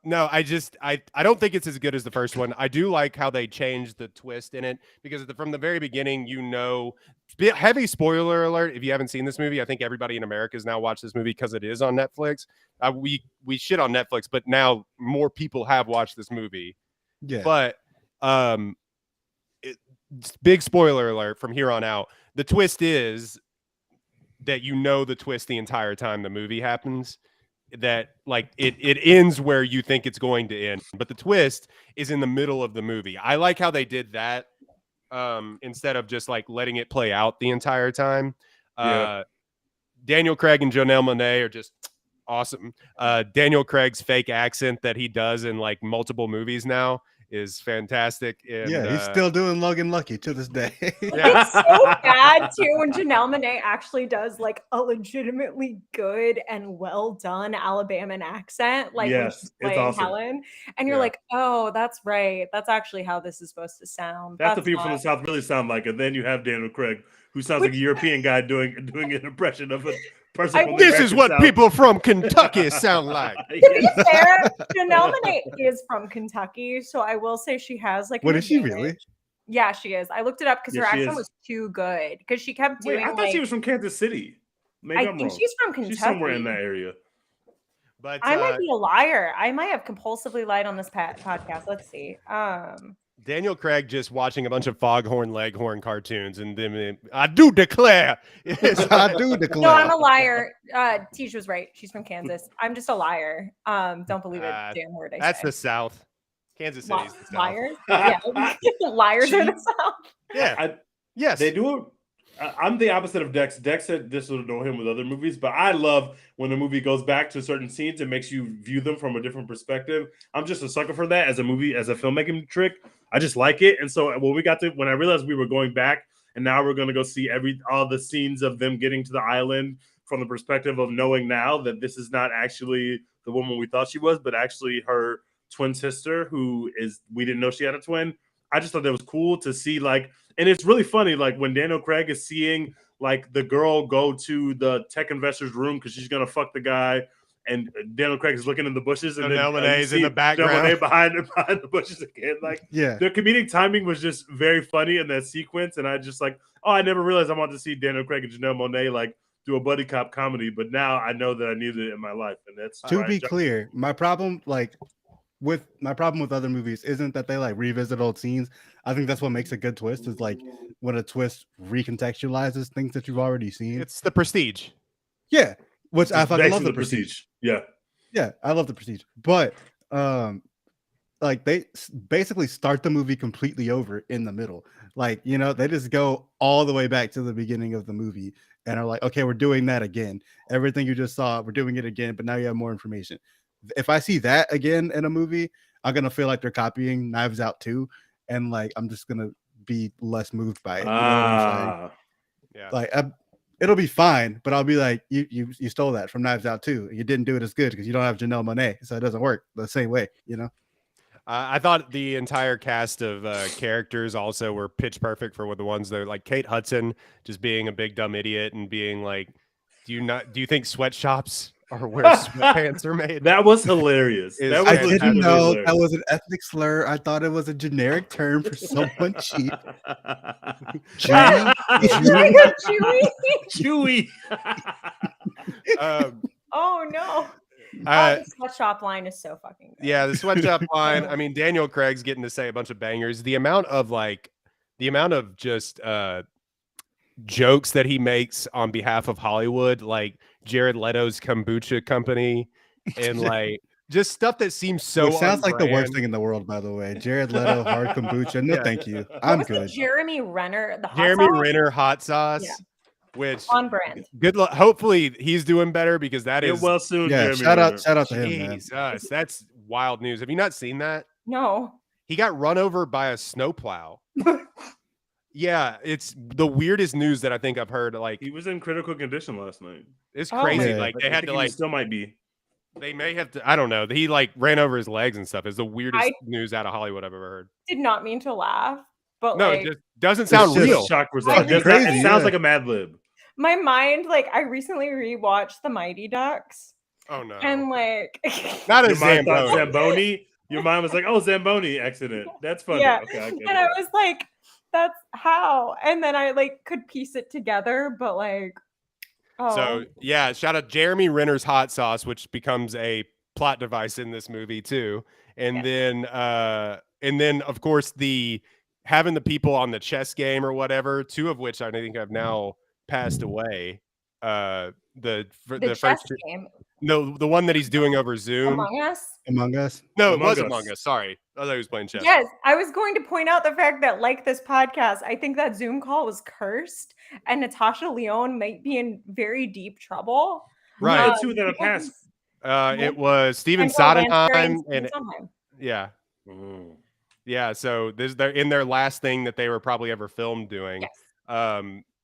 [SPEAKER 1] No, I don't think it's as good as the first one. I do like how they changed the twist in it because from the very beginning, heavy spoiler alert. If you haven't seen this movie, I think everybody in America has now watched this movie because it is on Netflix. We shit on Netflix, but now more people have watched this movie.
[SPEAKER 2] Yeah.
[SPEAKER 1] But big spoiler alert from here on out. The twist is that the twist the entire time the movie happens. That like it ends where you think it's going to end, but the twist is in the middle of the movie. I like how they did that instead of just like letting it play out the entire time.
[SPEAKER 3] Yeah.
[SPEAKER 1] Daniel Craig and Janelle Monáe are just awesome. Daniel Craig's fake accent that he does in like multiple movies now is fantastic. And
[SPEAKER 2] Yeah, he's still doing Logan Lucky to this day.
[SPEAKER 4] It's so bad too when Janelle Monáe actually does like a legitimately good and well done Alabama accent, like when
[SPEAKER 3] Yes,
[SPEAKER 4] she's
[SPEAKER 3] it's
[SPEAKER 4] playing
[SPEAKER 3] awesome.
[SPEAKER 4] Helen, and you're
[SPEAKER 1] Yeah.
[SPEAKER 4] like, oh, that's right. That's actually how this is supposed to sound.
[SPEAKER 3] That's what people
[SPEAKER 4] not-
[SPEAKER 3] from the South really sound like. And then you have Daniel Craig, who sounds
[SPEAKER 4] Which-
[SPEAKER 3] like a European guy doing an impression of a person from the
[SPEAKER 1] this is
[SPEAKER 3] American
[SPEAKER 1] what
[SPEAKER 3] South.
[SPEAKER 1] people from Kentucky sound like.
[SPEAKER 4] To be fair, Janelle Monáe is from Kentucky, so I will say she has like.
[SPEAKER 2] What
[SPEAKER 4] an
[SPEAKER 2] is she
[SPEAKER 4] advantage.
[SPEAKER 2] really?
[SPEAKER 4] Yeah, she is. I looked it up because
[SPEAKER 3] Yeah,
[SPEAKER 4] her
[SPEAKER 3] she
[SPEAKER 4] accent
[SPEAKER 3] is.
[SPEAKER 4] was too good. Because she kept
[SPEAKER 3] Wait,
[SPEAKER 4] doing.
[SPEAKER 3] I thought she was from Kansas City. Maybe
[SPEAKER 4] I
[SPEAKER 3] I'm
[SPEAKER 4] think
[SPEAKER 3] wrong.
[SPEAKER 4] she's from Kentucky.
[SPEAKER 3] She's somewhere in that area.
[SPEAKER 1] But
[SPEAKER 4] I might be a liar. I might have compulsively lied on this podcast. Let's see.
[SPEAKER 1] Daniel Craig just watching a bunch of Foghorn Leghorn cartoons, and then I do declare.
[SPEAKER 2] I do declare.
[SPEAKER 4] No, I'm a liar. Tish was right. She's from Kansas. I'm just a liar. Don't believe it. Damn word I
[SPEAKER 1] That's
[SPEAKER 4] say.
[SPEAKER 1] the South. Kansas City's the South.
[SPEAKER 4] Liars. Yeah, liars are the South.
[SPEAKER 1] Yeah. Yes.
[SPEAKER 3] They do it. I'm the opposite of Dex. Dex said this would annoy him with other movies, but I love when a movie goes back to certain scenes and makes you view them from a different perspective. I'm just a sucker for that as a filmmaking trick. I just like it. And so when I realized we were going back and now we're going to go see all the scenes of them getting to the island from the perspective of knowing now that this is not actually the woman we thought she was, but actually her twin sister we didn't know she had a twin. I just thought that was cool to see, like, and it's really funny, like when Daniel Craig is seeing like the girl go to the tech investor's room because she's gonna fuck the guy, and Daniel Craig is looking in the bushes, and
[SPEAKER 1] Janelle Monáe's in the background,
[SPEAKER 3] Janelle Monáe behind the bushes again. Like,
[SPEAKER 2] Yeah,
[SPEAKER 3] the comedic timing was just very funny in that sequence, and I just like, I never realized I wanted to see Daniel Craig and Janelle Monáe like do a buddy cop comedy, but now I know that I needed it in my life, and that's
[SPEAKER 2] to be clear, my problem with other movies isn't that they like revisit old scenes. I think that's what makes a good twist, is like when a twist recontextualizes things that you've already seen.
[SPEAKER 1] It's the Prestige.
[SPEAKER 2] Yeah, which I fucking love the Prestige.
[SPEAKER 3] Yeah,
[SPEAKER 2] I love the Prestige. But like they basically start the movie completely over in the middle. Like, you know, they just go all the way back to the beginning of the movie and are like, okay, we're doing that again. Everything you just saw, we're doing it again, but now you have more information. If I see that again in a movie, I'm gonna feel like they're copying Knives Out 2, and like I'm just gonna be less moved by it. You know what I'm saying?
[SPEAKER 1] Yeah.
[SPEAKER 2] Like it'll be fine, but I'll be like, you stole that from Knives Out 2. You didn't do it as good because you don't have Janelle Monáe, so it doesn't work the same way, you know.
[SPEAKER 1] I thought the entire cast of characters also were pitch perfect for the ones that like Kate Hudson just being a big dumb idiot and being like, do you think sweatshops are where sweatpants are made?
[SPEAKER 3] That was hilarious.
[SPEAKER 2] I didn't know that was an ethnic slur. I thought it was a generic term for someone cheap.
[SPEAKER 3] Chewy.
[SPEAKER 4] Oh no. The sweatshop line is so fucking good.
[SPEAKER 1] Yeah, the sweatshop line. I mean, Daniel Craig's getting to say a bunch of bangers. The amount of just jokes that he makes on behalf of Hollywood, like Jared Leto's kombucha company, and like just stuff that seems so.
[SPEAKER 2] Which sounds like the worst thing in the world, by the way. Jared Leto hard kombucha. No, thank you. I'm good.
[SPEAKER 4] Jeremy Renner, the hot
[SPEAKER 1] Jeremy
[SPEAKER 4] sauce?
[SPEAKER 1] Renner hot sauce.
[SPEAKER 4] Yeah.
[SPEAKER 1] Which
[SPEAKER 4] on brand.
[SPEAKER 1] Good luck. Hopefully he's doing better because that is
[SPEAKER 3] well soon.
[SPEAKER 2] Yeah, shout out to him, man.
[SPEAKER 1] Jesus, that's wild news. Have you not seen that?
[SPEAKER 4] No.
[SPEAKER 1] He got run over by a snowplow. Yeah, it's the weirdest news that I think I've heard. Like,
[SPEAKER 3] he was in critical condition last night.
[SPEAKER 1] It's crazy.
[SPEAKER 2] Yeah.
[SPEAKER 1] Like they had to like
[SPEAKER 3] still might be.
[SPEAKER 1] They may have to. I don't know. He like ran over his legs and stuff. It's the weirdest news out of Hollywood I've ever heard.
[SPEAKER 4] Did not mean to laugh, but
[SPEAKER 1] no,
[SPEAKER 4] like,
[SPEAKER 1] it just doesn't sound real.
[SPEAKER 3] Shock result. It sounds like a Mad Lib.
[SPEAKER 4] My mind, like, I recently rewatched The Mighty Ducks.
[SPEAKER 1] Oh no!
[SPEAKER 4] And like,
[SPEAKER 1] not a
[SPEAKER 3] Your mind thought
[SPEAKER 1] Zamboni.
[SPEAKER 3] Zamboni. Your mind was like, "Oh, Zamboni accident." That's funny.
[SPEAKER 4] Yeah.
[SPEAKER 3] Okay, I get
[SPEAKER 4] and
[SPEAKER 3] it.
[SPEAKER 4] I was like, "That's how." And then I like could piece it together, but like,
[SPEAKER 1] So yeah, shout out Jeremy Renner's hot sauce, which becomes a plot device in this movie too, and then of course having the people on the chess game or whatever, two of which I think have now passed away. The
[SPEAKER 4] chess game.
[SPEAKER 1] No, the one that he's doing over Zoom.
[SPEAKER 2] Among Us.
[SPEAKER 1] No, it was Among Us. Sorry, I thought he was playing chess.
[SPEAKER 4] Yes, I was going to point out the fact that, like this podcast, I think that Zoom call was cursed, and Natasha Lyonne might be in very deep trouble.
[SPEAKER 1] Right.
[SPEAKER 3] Two that have passed.
[SPEAKER 1] It was Steven Sondheim and yeah.
[SPEAKER 3] Mm.
[SPEAKER 1] Yeah, so they're in their last thing that they were probably ever filmed doing.
[SPEAKER 4] Yes.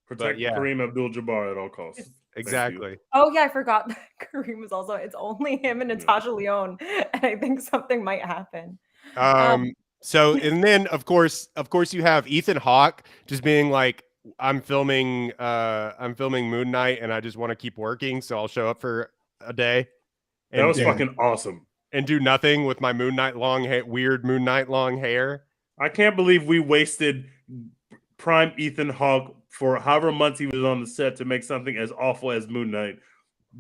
[SPEAKER 3] Protect
[SPEAKER 1] yeah.
[SPEAKER 3] Kareem Abdul-Jabbar at all costs.
[SPEAKER 1] Exactly.
[SPEAKER 4] Oh yeah, I forgot that Kareem was also. It's only him and Natasha Lyonne, and I think something might happen.
[SPEAKER 1] So and then of course you have Ethan Hawke just being like, I'm filming Moon Knight and I just want to keep working, so I'll show up for a day.
[SPEAKER 3] That was fucking awesome.
[SPEAKER 1] And do nothing with my Moon Knight weird Moon Knight long hair.
[SPEAKER 3] I can't believe we wasted prime Ethan Hawke for however months he was on the set to make something as awful as Moon Knight.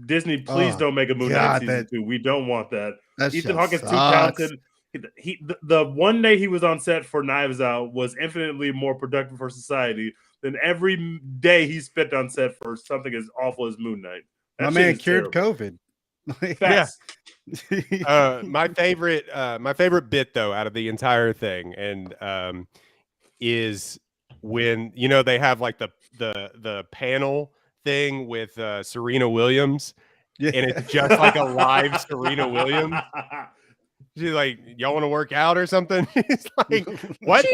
[SPEAKER 3] Disney, please don't make a Moon Knight season 2. We don't want that. Ethan Hawke is too talented. The one day he was on set for Knives Out was infinitely more productive for society than every day he spent on set for something as awful as Moon Knight.
[SPEAKER 2] My man cured COVID.
[SPEAKER 3] Facts.
[SPEAKER 1] My favorite bit though out of the entire thing and is when they have like the panel thing with Serena Williams, and it's just like a live Serena Williams. She's like, y'all want to work out or something? He's like, what?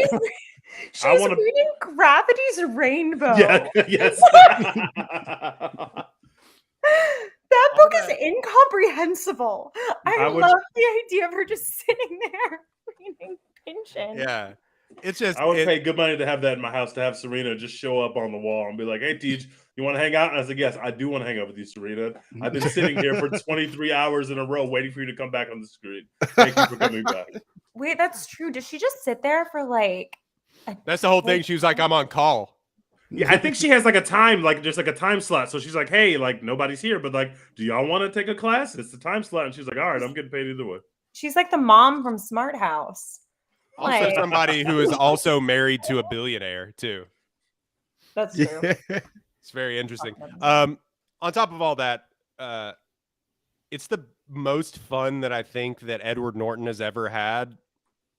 [SPEAKER 4] She's reading Gravity's Rainbow.
[SPEAKER 3] Yeah, yes.
[SPEAKER 4] That book is incomprehensible. I love the idea of her just sitting there reading Pynchon.
[SPEAKER 1] Yeah. It's just
[SPEAKER 3] I would pay good money to have that in my house, to have Serena just show up on the wall and be like, hey, Teej, you want to hang out? And I was like, yes, I do want to hang out with you, Serena. I've been sitting here for 23 hours in a row waiting for you to come back on the screen. Thank you for coming back.
[SPEAKER 4] Wait, that's true. Does she just sit there for like
[SPEAKER 1] that's the whole thing. She was like, I'm on call.
[SPEAKER 3] Yeah, I think she has like a time, like just like a time slot. So she's like, hey, like nobody's here, but like, do y'all want to take a class? It's the time slot. And she's like, all right, I'm getting paid either way.
[SPEAKER 4] She's like the mom from Smart House.
[SPEAKER 1] Also somebody who is also married to a billionaire too.
[SPEAKER 4] That's true.
[SPEAKER 1] It's very interesting. On top of all that, it's the most fun that I think that Edward Norton has ever had,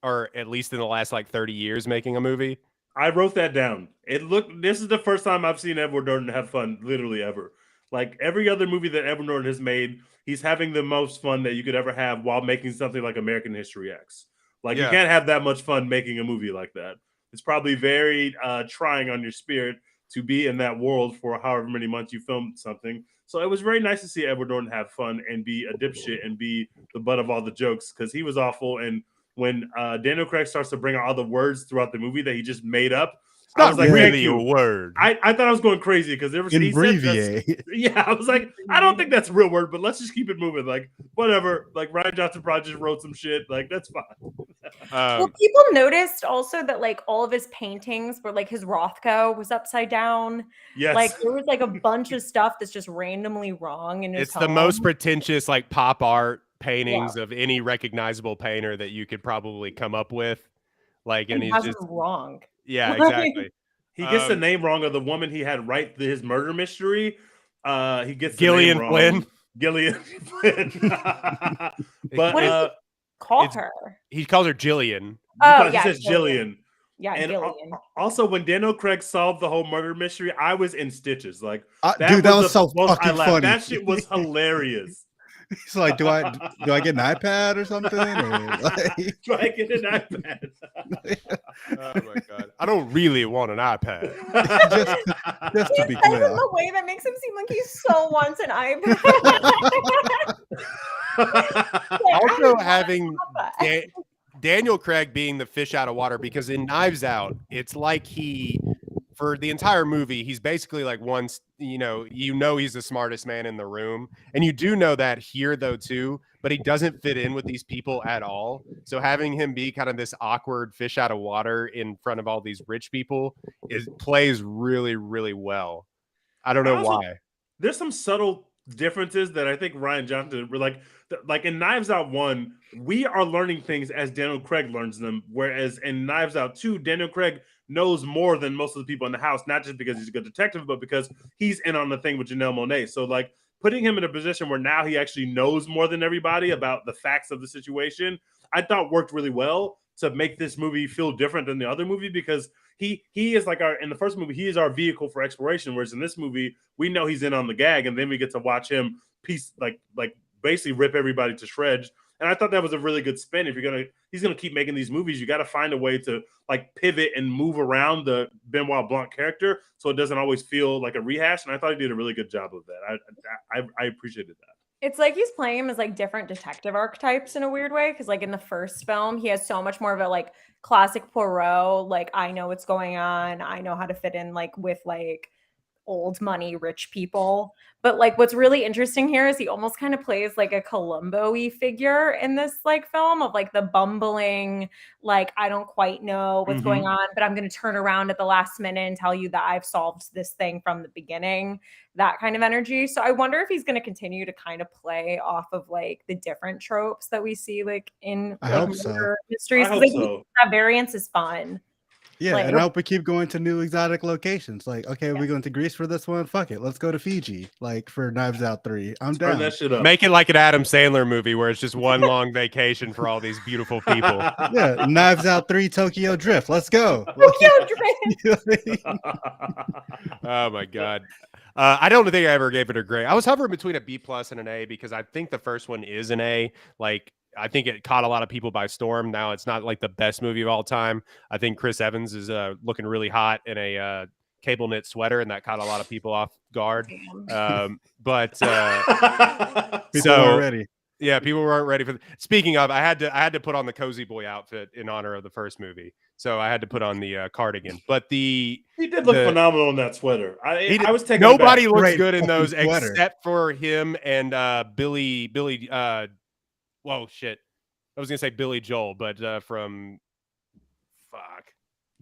[SPEAKER 1] or at least in the last like 30 years making a movie.
[SPEAKER 3] I wrote that down. This is the first time I've seen Edward Norton have fun, literally ever. Like every other movie that Edward Norton has made, he's having the most fun that you could ever have while making something like American History X. Like you can't have that much fun making a movie like that. It's probably very trying on your spirit to be in that world for however many months you filmed something. So it was very nice to see Edward Norton have fun and be a dipshit and be the butt of all the jokes, because he was awful. And when Daniel Craig starts to bring out all the words throughout the movie that he just made up,
[SPEAKER 1] I was like, really a word.
[SPEAKER 3] I thought I was going crazy because there was
[SPEAKER 2] yeah.
[SPEAKER 3] I was like, I don't think that's a real word, but let's just keep it moving. Like whatever. Like Rian Johnson probably just wrote some shit. Like that's fine.
[SPEAKER 4] Well, people noticed also that like all of his paintings were like his Rothko was upside down.
[SPEAKER 3] Yes.
[SPEAKER 4] Like there was like a bunch of stuff that's just randomly wrong in his
[SPEAKER 1] It's the most pretentious like pop art paintings of any recognizable painter that you could probably come up with. Like, and he's just
[SPEAKER 4] wrong.
[SPEAKER 1] Yeah, exactly.
[SPEAKER 3] He gets the name wrong of the woman he had write his murder mystery. He gets
[SPEAKER 1] Gillian
[SPEAKER 3] the name
[SPEAKER 1] Flynn.
[SPEAKER 3] wrong. Gillian Flynn.
[SPEAKER 4] But what does he call her?
[SPEAKER 1] He calls her Jillian.
[SPEAKER 3] He says Jillian.
[SPEAKER 4] Yeah,
[SPEAKER 3] and
[SPEAKER 4] Gillian.
[SPEAKER 3] Also, when Daniel Craig solved the whole murder mystery, I was in stitches. Like,
[SPEAKER 2] dude, that was so fucking funny.
[SPEAKER 3] That shit was hilarious.
[SPEAKER 2] He's like, do I get an iPad or something? Or like...
[SPEAKER 3] Do I get an iPad?
[SPEAKER 1] Oh my god! I don't really want an iPad.
[SPEAKER 2] just to be clear,
[SPEAKER 4] in the way that makes him seem like he so wants an iPad.
[SPEAKER 1] Also, having Daniel Craig being the fish out of water, because in Knives Out, it's like for the entire movie, he's basically like he's the smartest man in the room. And you do know that here though too, but he doesn't fit in with these people at all. So having him be kind of this awkward fish out of water in front of all these rich people plays really, really well. I don't know why.
[SPEAKER 3] There's some subtle differences that I think Rian Johnson were like in Knives Out 1, we are learning things as Daniel Craig learns them. Whereas in Knives Out 2, Daniel Craig knows more than most of the people in the house, not just because he's a good detective, but because he's in on the thing with Janelle Monáe. So like putting him in a position where now he actually knows more than everybody about the facts of the situation, I thought worked really well to make this movie feel different than the other movie, because he is like in the first movie, he is our vehicle for exploration. Whereas in this movie, we know he's in on the gag, and then we get to watch him basically rip everybody to shreds And I thought that was a really good spin. If he's gonna keep making these movies, you got to find a way to like pivot and move around the Benoit Blanc character so it doesn't always feel like a rehash. And I thought he did a really good job of that. I appreciated that.
[SPEAKER 4] It's like he's playing him as like different detective archetypes in a weird way. Cause like in the first film, he has so much more of a like classic Poirot, like I know what's going on. I know how to fit in like with like old money rich people. But like what's really interesting here is he almost kind of plays like a Columbo-y figure in this like film of like the bumbling, like I don't quite know what's going on, but I'm going to turn around at the last minute and tell you that I've solved this thing from the beginning, that kind of energy. So I wonder if he's going to continue to kind of play off of like the different tropes that we see like in
[SPEAKER 2] I
[SPEAKER 4] like,
[SPEAKER 2] hope so.
[SPEAKER 4] murder mysteries.
[SPEAKER 3] I hope
[SPEAKER 4] Like,
[SPEAKER 3] so.
[SPEAKER 4] that variance is fun.
[SPEAKER 2] Yeah,
[SPEAKER 4] Like-
[SPEAKER 2] and I hope we keep going to new exotic locations. Like, okay, we're going to Greece for this one. Fuck it, let's go to Fiji. Like for Knives Out 3, I'm
[SPEAKER 3] Turn
[SPEAKER 2] down.
[SPEAKER 3] that shit up.
[SPEAKER 1] Make it like an Adam Sandler movie where it's just one long vacation for all these beautiful people.
[SPEAKER 2] Yeah, Knives Out 3, Tokyo Drift. Let's go.
[SPEAKER 4] Tokyo Drift.
[SPEAKER 2] You know what I mean?
[SPEAKER 1] Oh my god. I don't think I ever gave it a grade. I was hovering between a B+ and an A because I think the first one is an A. Like I think it caught a lot of people by storm. Now it's not like the best movie of all time. I think Chris Evans is looking really hot in a cable knit sweater, and that caught a lot of people off guard. But
[SPEAKER 2] People weren't ready.
[SPEAKER 1] yeah, people weren't ready for. Speaking of, I had to put on the cozy boy outfit in honor of the first movie, so I had to put on the cardigan. But
[SPEAKER 3] he did look phenomenal in that sweater. I was taking
[SPEAKER 1] nobody looks
[SPEAKER 2] Great
[SPEAKER 1] good in those
[SPEAKER 2] fucking sweater.
[SPEAKER 1] except for him and Billy. Whoa, shit! I was gonna say Billy Joel, but from fuck.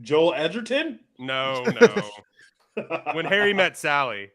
[SPEAKER 3] Joel Edgerton.
[SPEAKER 1] No. When Harry Met Sally.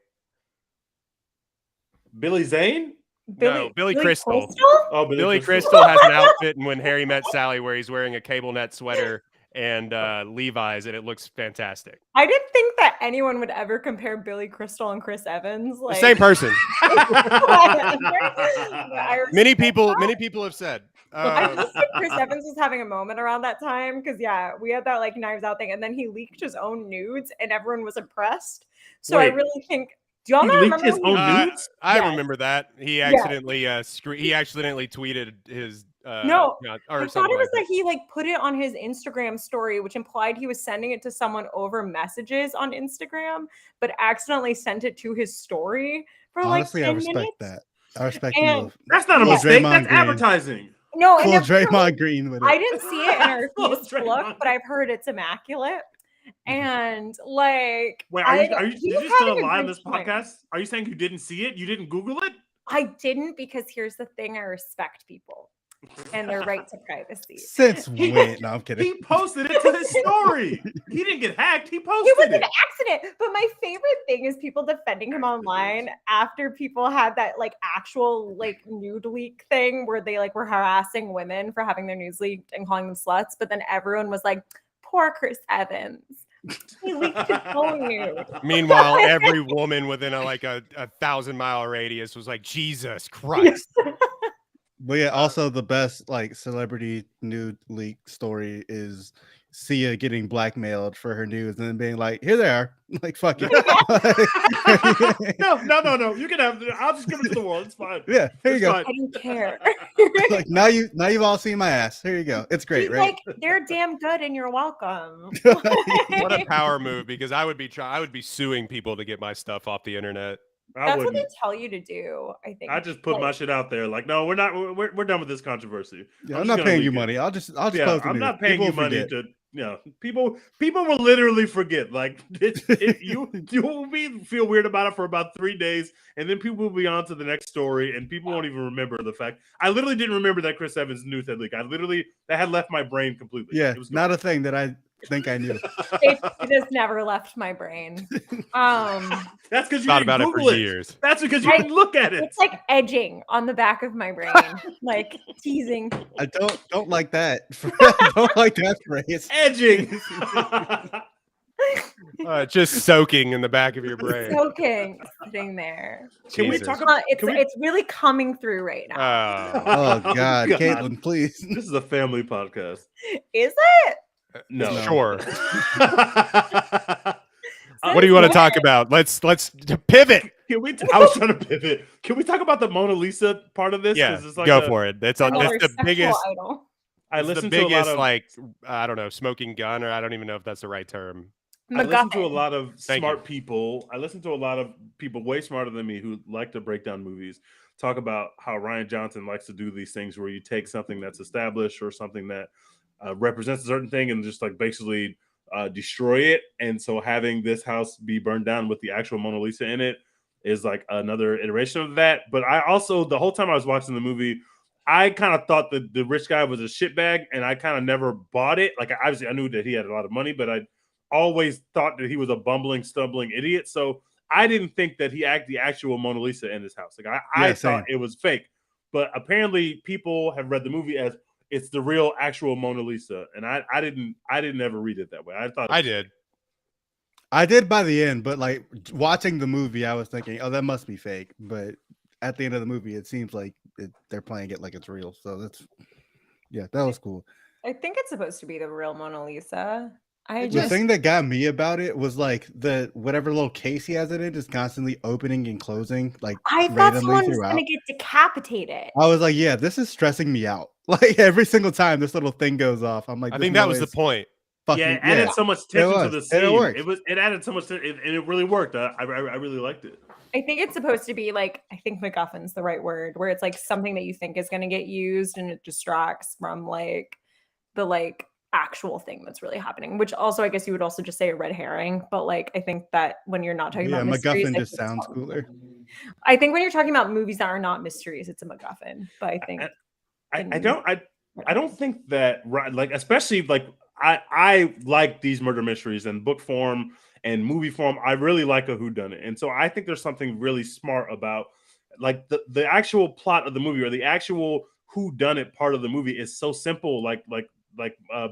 [SPEAKER 3] Billy Zane.
[SPEAKER 1] Billy Crystal.
[SPEAKER 3] Oh,
[SPEAKER 1] Billy Crystal has an outfit in When Harry Met Sally where he's wearing a cable net sweater and Levi's, and it looks fantastic.
[SPEAKER 4] I didn't think that anyone would ever compare Billy Crystal and Chris Evans. Like,
[SPEAKER 1] The same person.
[SPEAKER 4] I
[SPEAKER 1] Many people have said.
[SPEAKER 4] I just think Chris Evans was having a moment around that time because we had that like Knives Out thing, and then he leaked his own nudes, and everyone was impressed. So
[SPEAKER 3] Wait.
[SPEAKER 4] I really think. Do y'all
[SPEAKER 3] He
[SPEAKER 4] not
[SPEAKER 3] leaked
[SPEAKER 4] remember
[SPEAKER 3] his
[SPEAKER 4] when
[SPEAKER 3] own
[SPEAKER 4] he-
[SPEAKER 3] nudes?
[SPEAKER 1] I
[SPEAKER 4] Yes.
[SPEAKER 1] remember that he accidentally he accidentally tweeted his
[SPEAKER 4] No,
[SPEAKER 1] or
[SPEAKER 4] I
[SPEAKER 1] something
[SPEAKER 4] thought it was
[SPEAKER 1] like
[SPEAKER 4] that he like put it on his Instagram story, which implied he was sending it to someone over messages on Instagram, but accidentally sent it to his story for
[SPEAKER 2] Honestly,
[SPEAKER 4] like 10
[SPEAKER 2] I respect
[SPEAKER 4] minutes.
[SPEAKER 2] that. I respect
[SPEAKER 4] And-
[SPEAKER 2] the move.
[SPEAKER 3] That's not a
[SPEAKER 2] Full
[SPEAKER 3] mistake.
[SPEAKER 2] Draymond
[SPEAKER 3] That's
[SPEAKER 2] Green.
[SPEAKER 3] advertising.
[SPEAKER 4] No,
[SPEAKER 2] Full
[SPEAKER 4] and
[SPEAKER 2] Draymond Green with it.
[SPEAKER 4] I didn't see it, and I
[SPEAKER 3] Full
[SPEAKER 4] refused to
[SPEAKER 3] Draymond.
[SPEAKER 4] look, but I've heard it's immaculate. And like,
[SPEAKER 3] Wait,
[SPEAKER 4] he
[SPEAKER 3] did
[SPEAKER 4] was
[SPEAKER 3] you still
[SPEAKER 4] having a
[SPEAKER 3] lie on
[SPEAKER 4] great
[SPEAKER 3] this
[SPEAKER 4] time.
[SPEAKER 3] podcast? Are you saying you didn't see it? You didn't Google it?
[SPEAKER 4] I didn't, because here's the thing: I respect people and their right to privacy.
[SPEAKER 2] Since when? No, I'm kidding.
[SPEAKER 3] He posted it to his story. He didn't get hacked. He
[SPEAKER 4] It
[SPEAKER 3] posted
[SPEAKER 4] was
[SPEAKER 3] it.
[SPEAKER 4] an accident. But my favorite thing is people defending him online after people had that like actual like nude leak thing where they like were harassing women for having their nudes leaked and calling them sluts. But then everyone was like, poor Chris Evans. He leaked his own nude.
[SPEAKER 1] Meanwhile, every woman within a 1,000-mile radius was like, Jesus Christ.
[SPEAKER 2] But yeah, also the best like celebrity nude leak story is Sia getting blackmailed for her nudes and then being like, "Here they are." Like, fuck it.
[SPEAKER 3] No. You can have it. I'll just give it to the world. It's fine.
[SPEAKER 2] Yeah, here you
[SPEAKER 3] It's
[SPEAKER 2] go.
[SPEAKER 3] fine.
[SPEAKER 4] I don't care.
[SPEAKER 2] Like now you've all seen my ass. Here you go. It's great,
[SPEAKER 4] He's
[SPEAKER 2] right?
[SPEAKER 4] like, they're damn good and you're welcome.
[SPEAKER 1] What a power move, because I would be suing people to get my stuff off the internet.
[SPEAKER 3] I
[SPEAKER 4] That's what
[SPEAKER 3] wouldn't.
[SPEAKER 4] they tell you to do, I think.
[SPEAKER 3] I just put my
[SPEAKER 4] Like,
[SPEAKER 3] shit out there. Like, no, we're not. We're done with this controversy.
[SPEAKER 2] Yeah,
[SPEAKER 3] I'm
[SPEAKER 2] I'm
[SPEAKER 3] just
[SPEAKER 2] not
[SPEAKER 3] gonna
[SPEAKER 2] paying
[SPEAKER 3] leak
[SPEAKER 2] you
[SPEAKER 3] it.
[SPEAKER 2] money. I'll just
[SPEAKER 3] Yeah,
[SPEAKER 2] post the
[SPEAKER 3] I'm
[SPEAKER 2] nude.
[SPEAKER 3] not paying
[SPEAKER 2] People
[SPEAKER 3] you money
[SPEAKER 2] forget.
[SPEAKER 3] to. People will literally forget. Like you will feel weird about it for about 3 days, and then people will be on to the next story, and people won't even remember the fact. I literally didn't remember that Chris Evans nude had leaked. That had left my brain completely.
[SPEAKER 2] Yeah,
[SPEAKER 3] It was
[SPEAKER 2] not a thing that I think I knew.
[SPEAKER 4] it has never left my brain.
[SPEAKER 3] That's because you
[SPEAKER 1] Thought
[SPEAKER 3] didn't
[SPEAKER 1] about it
[SPEAKER 3] Google
[SPEAKER 1] for years.
[SPEAKER 3] That's because you
[SPEAKER 4] I-
[SPEAKER 3] didn't look at it.
[SPEAKER 4] It's like edging on the back of my brain, like teasing.
[SPEAKER 2] I don't like that. I don't like that phrase.
[SPEAKER 3] Edging.
[SPEAKER 1] Just soaking in the back of your brain.
[SPEAKER 4] Soaking, sitting there.
[SPEAKER 3] Can we
[SPEAKER 1] Jesus.
[SPEAKER 3] talk about?
[SPEAKER 4] It's really coming through right now.
[SPEAKER 1] Oh,
[SPEAKER 2] Oh God, Caitlin, please.
[SPEAKER 3] This is a family podcast.
[SPEAKER 4] Is it?
[SPEAKER 3] No.
[SPEAKER 1] Sure. What do you want to talk about? Let's pivot.
[SPEAKER 3] I was trying to pivot. Can we talk about the Mona Lisa part of this?
[SPEAKER 1] Yeah,
[SPEAKER 3] It's like
[SPEAKER 1] go for it. It's the biggest.
[SPEAKER 4] Idol.
[SPEAKER 3] I
[SPEAKER 1] It's the
[SPEAKER 3] listened to a lot
[SPEAKER 1] biggest,
[SPEAKER 3] of
[SPEAKER 1] like, I don't know, smoking gun, or I don't even know if that's the right term.
[SPEAKER 3] I listen to a lot of
[SPEAKER 1] Thank
[SPEAKER 3] smart
[SPEAKER 1] you.
[SPEAKER 3] people. I listen to a lot of people way smarter than me who like to break down movies, talk about how Rian Johnson likes to do these things where you take something that's established or something that represents a certain thing and just like basically destroy it. And so having this house be burned down with the actual Mona Lisa in it is like another iteration of that. But I also, the whole time I was watching the movie, I kind of thought that the rich guy was a shitbag, and I kind of never bought it. Like, obviously, I knew that he had a lot of money, but I always thought that he was a bumbling, stumbling idiot. So I didn't think that he had the actual Mona Lisa in his house. Like, I thought it was fake. But apparently, people have read the movie as it's the real, actual Mona Lisa, and I didn't ever read it that way. I thought
[SPEAKER 1] I did.
[SPEAKER 2] I did by the end, but like watching the movie, I was thinking, oh, that must be fake. But at the end of the movie, it seems like they're playing it like it's real. So that was cool.
[SPEAKER 4] I think it's supposed to be the real Mona Lisa.
[SPEAKER 2] The thing that got me about it was like the whatever little case he has in it is constantly opening and closing. Like
[SPEAKER 4] I thought someone was going to get decapitated.
[SPEAKER 2] I was like, yeah, this is stressing me out. Like every single time this little thing goes off, I'm like,
[SPEAKER 1] I think that was the point.
[SPEAKER 3] Yeah, it added so much tension to the scene.
[SPEAKER 2] It
[SPEAKER 3] added so much, and it really worked. I really liked it.
[SPEAKER 4] I think it's supposed to be like, I think MacGuffin's the right word, where it's like something that you think is going to get used and it distracts from like the like actual thing that's really happening. Which also, I guess you would also just say a red herring. But like, I think that when you're not talking about mysteries,
[SPEAKER 2] MacGuffin just sounds cooler.
[SPEAKER 4] I think when you're talking about movies that are not mysteries, it's a MacGuffin. But I think
[SPEAKER 3] I don't think that, like, especially like I like these murder mysteries in book form and movie form. I really like a whodunit, and so I think there's something really smart about like the actual plot of the movie or the actual whodunit part of the movie is so simple. Like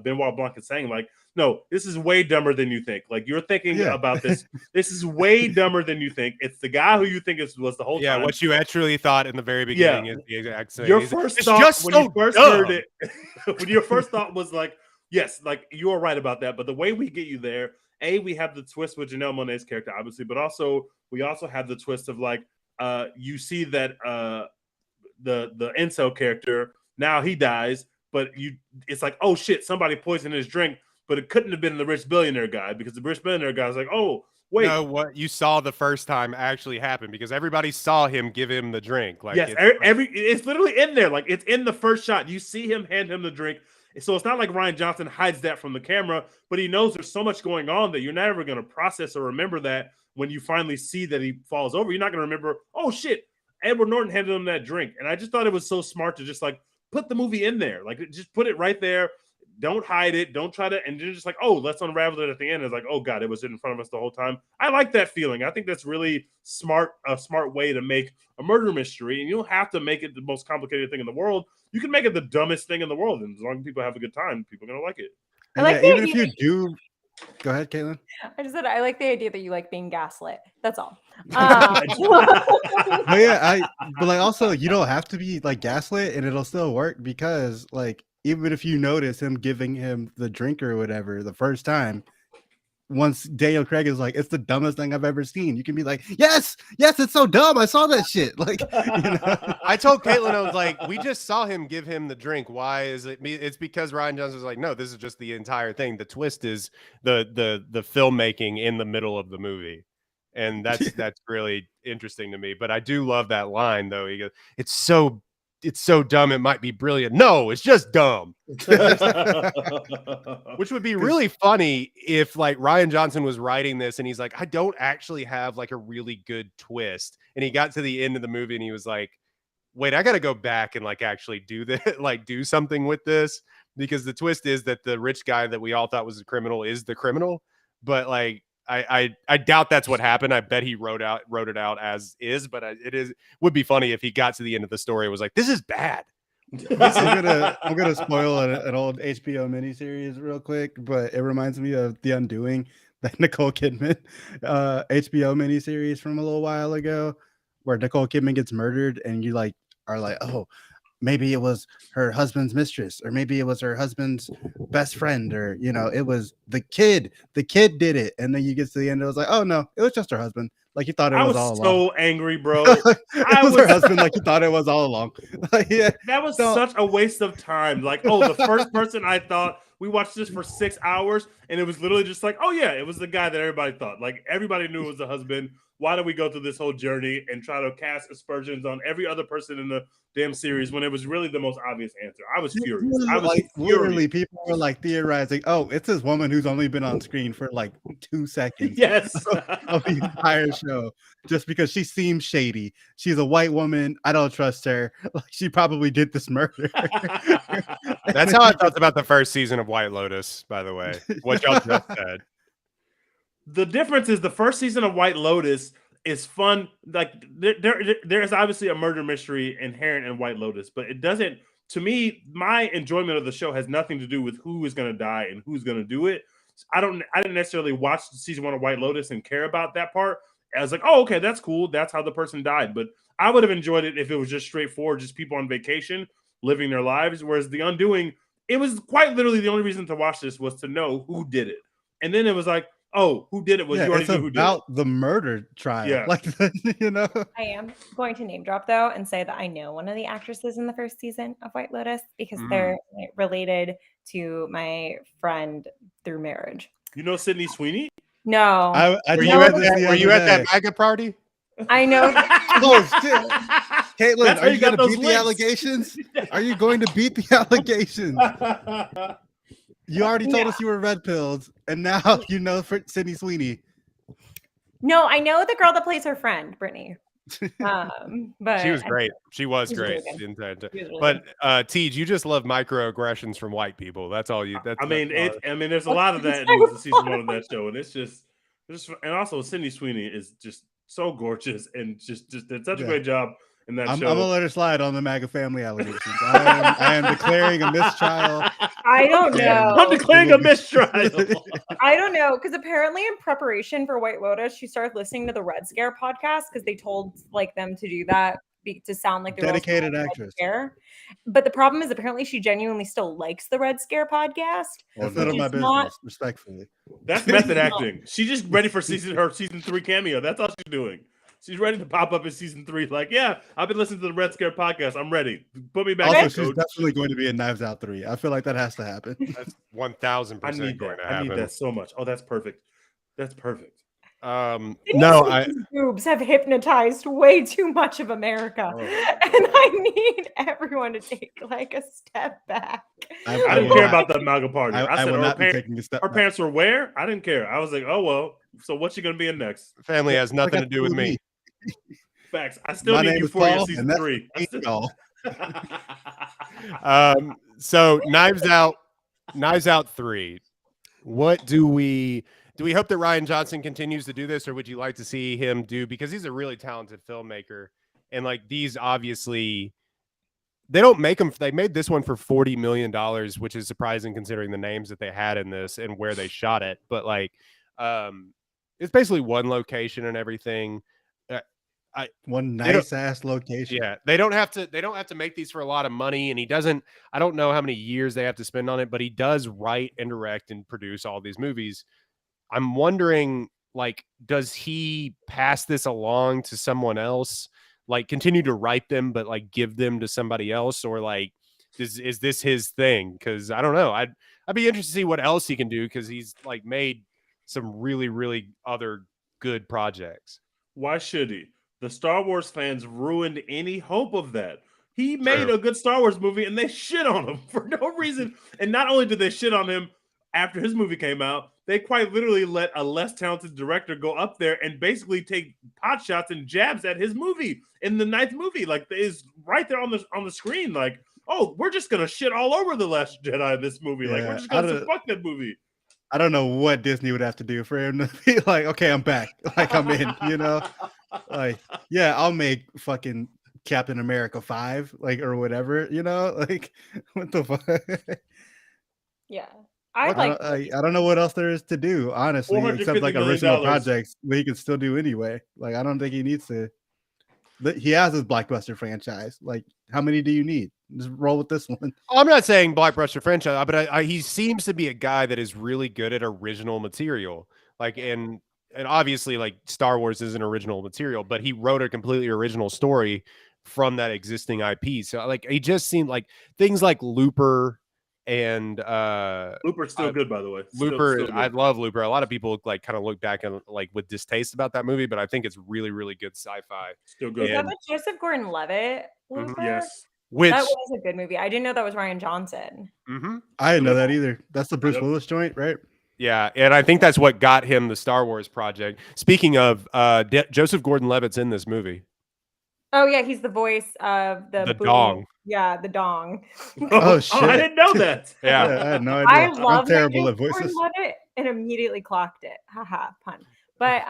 [SPEAKER 3] Benoit Blanc is saying, like, no, this is way dumber than you think. Like, you're thinking about this. This is way dumber than you think. It's the guy who you think was the whole time.
[SPEAKER 1] Yeah, what you actually thought in the very beginning is the exact same.
[SPEAKER 3] Your first thought when you first heard it, when your first thought was like, yes, like you are right about that. But the way we get you there, we have the twist with Janelle Monáe's character, obviously, but also we also have the twist of like, you see that the incel character, now he dies, but it's like, oh shit, somebody poisoned his drink, but it couldn't have been the rich billionaire guy because the rich billionaire guy was like, oh wait,
[SPEAKER 1] no, what you saw the first time actually happened because everybody saw him give him the drink. Like,
[SPEAKER 3] yes, it's literally in there, like it's in the first shot. You see him hand him the drink. So it's not like Rian Johnson hides that from the camera, but he knows there's so much going on that you're never going to process or remember that when you finally see that he falls over. You're not going to remember, oh shit, Edward Norton handed him that drink. And I just thought it was so smart to just like put the movie in there. Like, just put it right there. Don't hide it. Don't try to, and you're just like, oh, let's unravel it at the end. It's like, oh God, it was in front of us the whole time. I like that feeling. I think that's really smart, a smart way to make a murder mystery. And you don't have to make it the most complicated thing in the world. You can make it the dumbest thing in the world. And as long as people have a good time, people are going to like it.
[SPEAKER 2] I like even if you do, go ahead, Caitlin.
[SPEAKER 4] I just said, I like the idea that you like being gaslit. That's all.
[SPEAKER 2] But like also you don't have to be like gaslit and it'll still work because like even if you notice him giving him the drink or whatever the first time, once Daniel Craig is like, it's the dumbest thing I've ever seen, you can be like, yes, it's so dumb. I saw that shit. Like,
[SPEAKER 1] I told Caitlin, I was like, we just saw him give him the drink. Why is it? It's because Rian Johnson was like, no, this is just the entire thing. The twist is the filmmaking in the middle of the movie. And that's really interesting to me. But I do love that line though. He goes, it's so dumb it might be brilliant. No, it's just dumb. Which would be really funny if like Rian Johnson was writing this and he's like, I don't actually have like a really good twist. And he got to the end of the movie and he was like, wait, I got to go back and like actually do this, like do something with this, because the twist is that the rich guy that we all thought was a criminal is the criminal. But like, I doubt that's what happened. I bet he wrote it out as is, but would be funny if he got to the end of the story and was like, this is bad.
[SPEAKER 2] I'm gonna spoil an old HBO miniseries real quick, but it reminds me of The Undoing, that Nicole Kidman HBO miniseries from a little while ago, where Nicole Kidman gets murdered, and you like are like, oh, maybe it was her husband's mistress, or maybe it was her husband's best friend, or it was the kid. The kid did it, and then you get to the end, it was like, oh no, it was just her husband. Like you thought it
[SPEAKER 3] I
[SPEAKER 2] was
[SPEAKER 3] was
[SPEAKER 2] all along.
[SPEAKER 3] so angry, bro.
[SPEAKER 2] It was her husband, like you thought it was all along. Yeah,
[SPEAKER 3] that was
[SPEAKER 2] so-
[SPEAKER 3] such a waste of time. Like, oh, the first person I thought we watched this for 6 hours, and it was literally just like, oh yeah, it was the guy that everybody thought. Like everybody knew it was the husband. Why do we go through this whole journey and try to cast aspersions on every other person in the damn series when it was really the most obvious answer? I was furious. I was
[SPEAKER 2] like
[SPEAKER 3] furious.
[SPEAKER 2] literally, people were like theorizing, oh, it's this woman who's only been on screen for like 2 seconds.
[SPEAKER 3] Yes.
[SPEAKER 2] Of the entire show, just because she seems shady. She's a white woman. I don't trust her. Like she probably did this murder.
[SPEAKER 1] That's how I felt about the first season of White Lotus, by the way. What y'all just said.
[SPEAKER 3] The difference is the first season of White Lotus is fun. Like there is obviously a murder mystery inherent in White Lotus, but it doesn't. To me, my enjoyment of the show has nothing to do with who is going to die and who's going to do it. I didn't necessarily watch season 1 of White Lotus and care about that part. I was like, oh, okay, that's cool. That's how the person died. But I would have enjoyed it if it was just straightforward, just people on vacation living their lives. Whereas The Undoing, it was quite literally the only reason to watch this was to know who did it. And then it was like, oh, who did it? Was you already knew who did it.
[SPEAKER 2] About the murder trial.
[SPEAKER 3] Yeah.
[SPEAKER 2] Like,
[SPEAKER 4] I am going to name drop though and say that I know one of the actresses in the first season of White Lotus because they're related to my friend through marriage.
[SPEAKER 3] You know Sydney Sweeney?
[SPEAKER 4] No.
[SPEAKER 1] Were you at that MAGA party?
[SPEAKER 4] I know.
[SPEAKER 2] Oh shit. Caitlin,
[SPEAKER 3] That's
[SPEAKER 2] are
[SPEAKER 3] how
[SPEAKER 2] you
[SPEAKER 3] you got
[SPEAKER 2] going to
[SPEAKER 3] those
[SPEAKER 2] beat the
[SPEAKER 3] links.
[SPEAKER 2] allegations? Are you going to beat the allegations? You already told us you were red pilled, and now you know for Sydney Sweeney.
[SPEAKER 4] No, I know the girl that plays her friend, Brittany. But
[SPEAKER 1] She was great. She was
[SPEAKER 4] She's
[SPEAKER 1] great.
[SPEAKER 4] really good.
[SPEAKER 1] the entire time.
[SPEAKER 4] She was really
[SPEAKER 1] But Tej, you just love microaggressions from white people. That's all you.
[SPEAKER 3] I mean, there's a lot of that in season 1 of that show, and it's just, and also Sydney Sweeney is just so gorgeous and just did such a great job in that
[SPEAKER 2] I'm
[SPEAKER 3] show.
[SPEAKER 2] gonna let her slide on the MAGA family allegations. I am declaring a mistrial.
[SPEAKER 4] I don't know.
[SPEAKER 3] I'm declaring a mistrial.
[SPEAKER 4] I don't know because apparently in preparation for White Lotus, she started listening to the Red Scare podcast because they told like them to do that to sound like they're
[SPEAKER 2] Dedicated
[SPEAKER 4] also
[SPEAKER 2] actress.
[SPEAKER 4] Red Scare. But the problem is apparently she genuinely still likes the Red Scare podcast.
[SPEAKER 2] That's none of my business, respectfully.
[SPEAKER 3] That's method acting. She's just ready for her season 3 cameo. That's all she's doing. She's ready to pop up in season 3. Like, yeah, I've been listening to the Red Scare podcast. I'm ready. Put me back.
[SPEAKER 2] Also,
[SPEAKER 3] in,
[SPEAKER 2] she's
[SPEAKER 3] coach.
[SPEAKER 2] definitely going to be in Knives Out 3. I feel like that has to happen.
[SPEAKER 1] That's 1,000%
[SPEAKER 3] I need
[SPEAKER 1] going
[SPEAKER 3] that.
[SPEAKER 1] to
[SPEAKER 3] I
[SPEAKER 1] happen.
[SPEAKER 3] need that so much. Oh, that's perfect. That's perfect.
[SPEAKER 1] No,
[SPEAKER 4] These boobs have hypnotized way too much of America, and I need everyone to take like a step back.
[SPEAKER 3] I didn't care about the MAGA party. I said
[SPEAKER 2] will not be
[SPEAKER 3] her
[SPEAKER 2] taking a step back.
[SPEAKER 3] parents were where? I didn't care. I was like, oh well. So what's she gonna be in next?
[SPEAKER 1] family has nothing to do with me.
[SPEAKER 3] Facts. I still
[SPEAKER 2] My
[SPEAKER 3] need
[SPEAKER 2] name is
[SPEAKER 3] Euphoria
[SPEAKER 2] Paul,
[SPEAKER 3] season
[SPEAKER 2] and that's
[SPEAKER 3] 3. I still-
[SPEAKER 2] y'all.
[SPEAKER 1] So Knives Out 3. What do we hope that Rian Johnson continues to do this, or would you like to see him do, because he's a really talented filmmaker, and like these obviously they don't make them. They made this one for $40 million, which is surprising considering the names that they had in this and where they shot it. But like, it's basically one location and everything.
[SPEAKER 2] One nice ass location.
[SPEAKER 1] Yeah, they don't have to make these for a lot of money, and he doesn't. I don't know how many years they have to spend on it, but he does write and direct and produce all these movies. I'm wondering, like, does he pass this along to someone else, like continue to write them, but like give them to somebody else, or like, is this his thing? Because I don't know. I'd be interested to see what else he can do, because he's like made some really, really other good projects.
[SPEAKER 3] Why should he? The Star Wars fans ruined any hope of that. He made
[SPEAKER 1] True.
[SPEAKER 3] a good Star Wars movie and they shit on him for no reason. And not only did they shit on him after his movie came out, they quite literally let a less talented director go up there and basically take pot shots and jabs at his movie in the 9th movie. Like, is right there on the screen. Like, oh, we're just gonna shit all over The Last Jedi in this movie. Like, we're just gonna fuck that movie.
[SPEAKER 2] I don't know what Disney would have to do for him to be like, okay, I'm back. Like, I'm in, you know? Like, yeah, I'll make fucking Captain America 5, like, or whatever, you know? Like, what the fuck?
[SPEAKER 4] Yeah.
[SPEAKER 2] I don't know what else there is to do, honestly, except like
[SPEAKER 3] $450 million.
[SPEAKER 2] original projects that he can still do anyway. Like, I don't think he needs to. He has his blockbuster franchise. Like, how many do you need? Just roll with this one.
[SPEAKER 1] I'm not saying blockbuster franchise, but he seems to be a guy that is really good at original material. Like, and obviously, like Star Wars isn't original material, but he wrote a completely original story from that existing IP. So, like, he just seemed like things like Looper and
[SPEAKER 3] Looper's still good, by the way.
[SPEAKER 1] Looper.
[SPEAKER 3] Still good.
[SPEAKER 1] I love Looper. A lot of people like kind of look back and like with distaste about that movie, but I think it's really, really good sci-fi.
[SPEAKER 3] Still good.
[SPEAKER 4] Is that with Joseph Gordon-Levitt? Looper?
[SPEAKER 3] Yes.
[SPEAKER 1] Which
[SPEAKER 4] That was a good movie. I didn't know that was Rian Johnson.
[SPEAKER 2] I didn't know that either. That's the Bruce Willis joint, right?
[SPEAKER 1] Yeah, and I think that's what got him the Star Wars project. Speaking of, Joseph Gordon-Levitt's in this movie.
[SPEAKER 4] Oh yeah, he's the voice of the boom.
[SPEAKER 1] Dong.
[SPEAKER 4] Yeah, the dong.
[SPEAKER 2] Oh, shit.
[SPEAKER 3] I didn't know that.
[SPEAKER 1] Yeah.
[SPEAKER 2] I had no idea.
[SPEAKER 4] I
[SPEAKER 2] I'm
[SPEAKER 4] love
[SPEAKER 2] terrible
[SPEAKER 4] that
[SPEAKER 2] at voices.
[SPEAKER 4] Gordon-Levitt and immediately clocked it. Haha, pun. But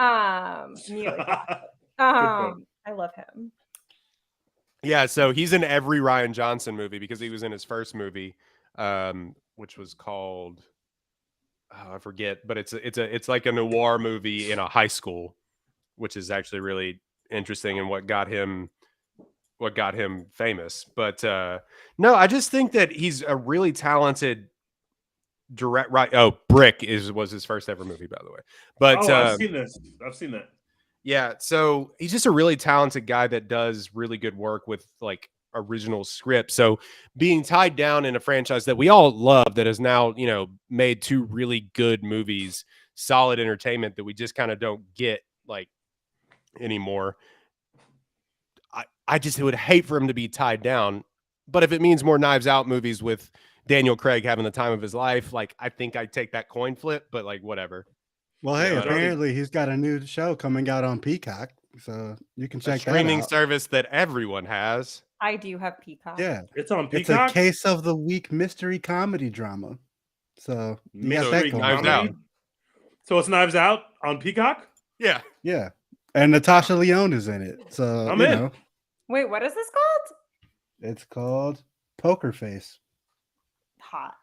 [SPEAKER 4] immediately clocked it. I love him.
[SPEAKER 1] Yeah, so he's in every Rian Johnson movie because he was in his first movie, which was called I forget, but it's like a noir movie in a high school, which is actually really interesting and what got him famous. But no, I just think that he's a really talented direct right. Oh, Brick was his first ever movie, by the way. But
[SPEAKER 3] I've seen this. I've seen that.
[SPEAKER 1] Yeah, so he's just a really talented guy that does really good work with like original script. So being tied down in a franchise that we all love that has now, made two really good movies, solid entertainment that we just kind of don't get like anymore. I just would hate for him to be tied down. But if it means more Knives Out movies with Daniel Craig having the time of his life, like I think I'd take that coin flip, but like whatever.
[SPEAKER 2] Well, hey,
[SPEAKER 1] Yeah,
[SPEAKER 2] apparently he's got a new show coming out on Peacock, so you can check that
[SPEAKER 1] Streaming
[SPEAKER 2] out.
[SPEAKER 1] service that everyone has.
[SPEAKER 4] I do have Peacock.
[SPEAKER 2] Yeah,
[SPEAKER 3] It's on
[SPEAKER 2] it's
[SPEAKER 3] Peacock.
[SPEAKER 2] a case of the week mystery comedy drama. So you got that
[SPEAKER 3] Mystery
[SPEAKER 2] going
[SPEAKER 1] Knives
[SPEAKER 2] on.
[SPEAKER 1] Out.
[SPEAKER 3] So it's Knives Out on Peacock.
[SPEAKER 1] Yeah.
[SPEAKER 2] Yeah, and Natasha Lyonne is in it. So
[SPEAKER 3] I'm in.
[SPEAKER 4] Wait, what is this called?
[SPEAKER 2] It's called Poker Face.
[SPEAKER 4] Hot.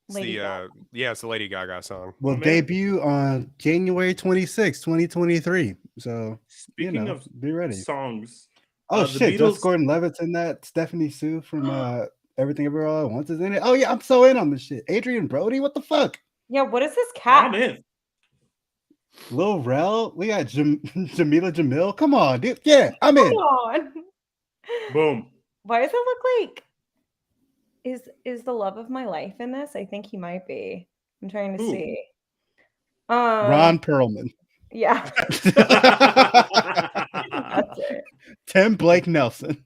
[SPEAKER 1] It's
[SPEAKER 4] Lady Gaga.
[SPEAKER 1] it's the Lady Gaga song.
[SPEAKER 2] Will
[SPEAKER 3] I'm in.
[SPEAKER 2] debut on January 26, 2023. So
[SPEAKER 3] Speaking of
[SPEAKER 2] be ready.
[SPEAKER 3] songs,
[SPEAKER 2] Oh
[SPEAKER 3] the
[SPEAKER 2] shit,
[SPEAKER 3] Beatles-
[SPEAKER 2] Joseph Gordon-Levitt's in that. Stephanie Sue from Everything Everywhere All at Once is in it. Oh yeah, I'm so in on this shit. Adrian Brody, what the fuck?
[SPEAKER 4] Yeah, what is this cat?
[SPEAKER 3] I'm in.
[SPEAKER 2] Lil Rel, we got Jamila Jamil. Come on, dude. Yeah, I'm
[SPEAKER 4] Come
[SPEAKER 2] in.
[SPEAKER 4] on.
[SPEAKER 3] Boom.
[SPEAKER 4] Why does it look like is the love of my life in this? I think he might be. I'm trying to
[SPEAKER 3] Who?
[SPEAKER 4] see.
[SPEAKER 2] Ron Perlman.
[SPEAKER 4] Yeah. That's it.
[SPEAKER 2] Tim Blake Nelson.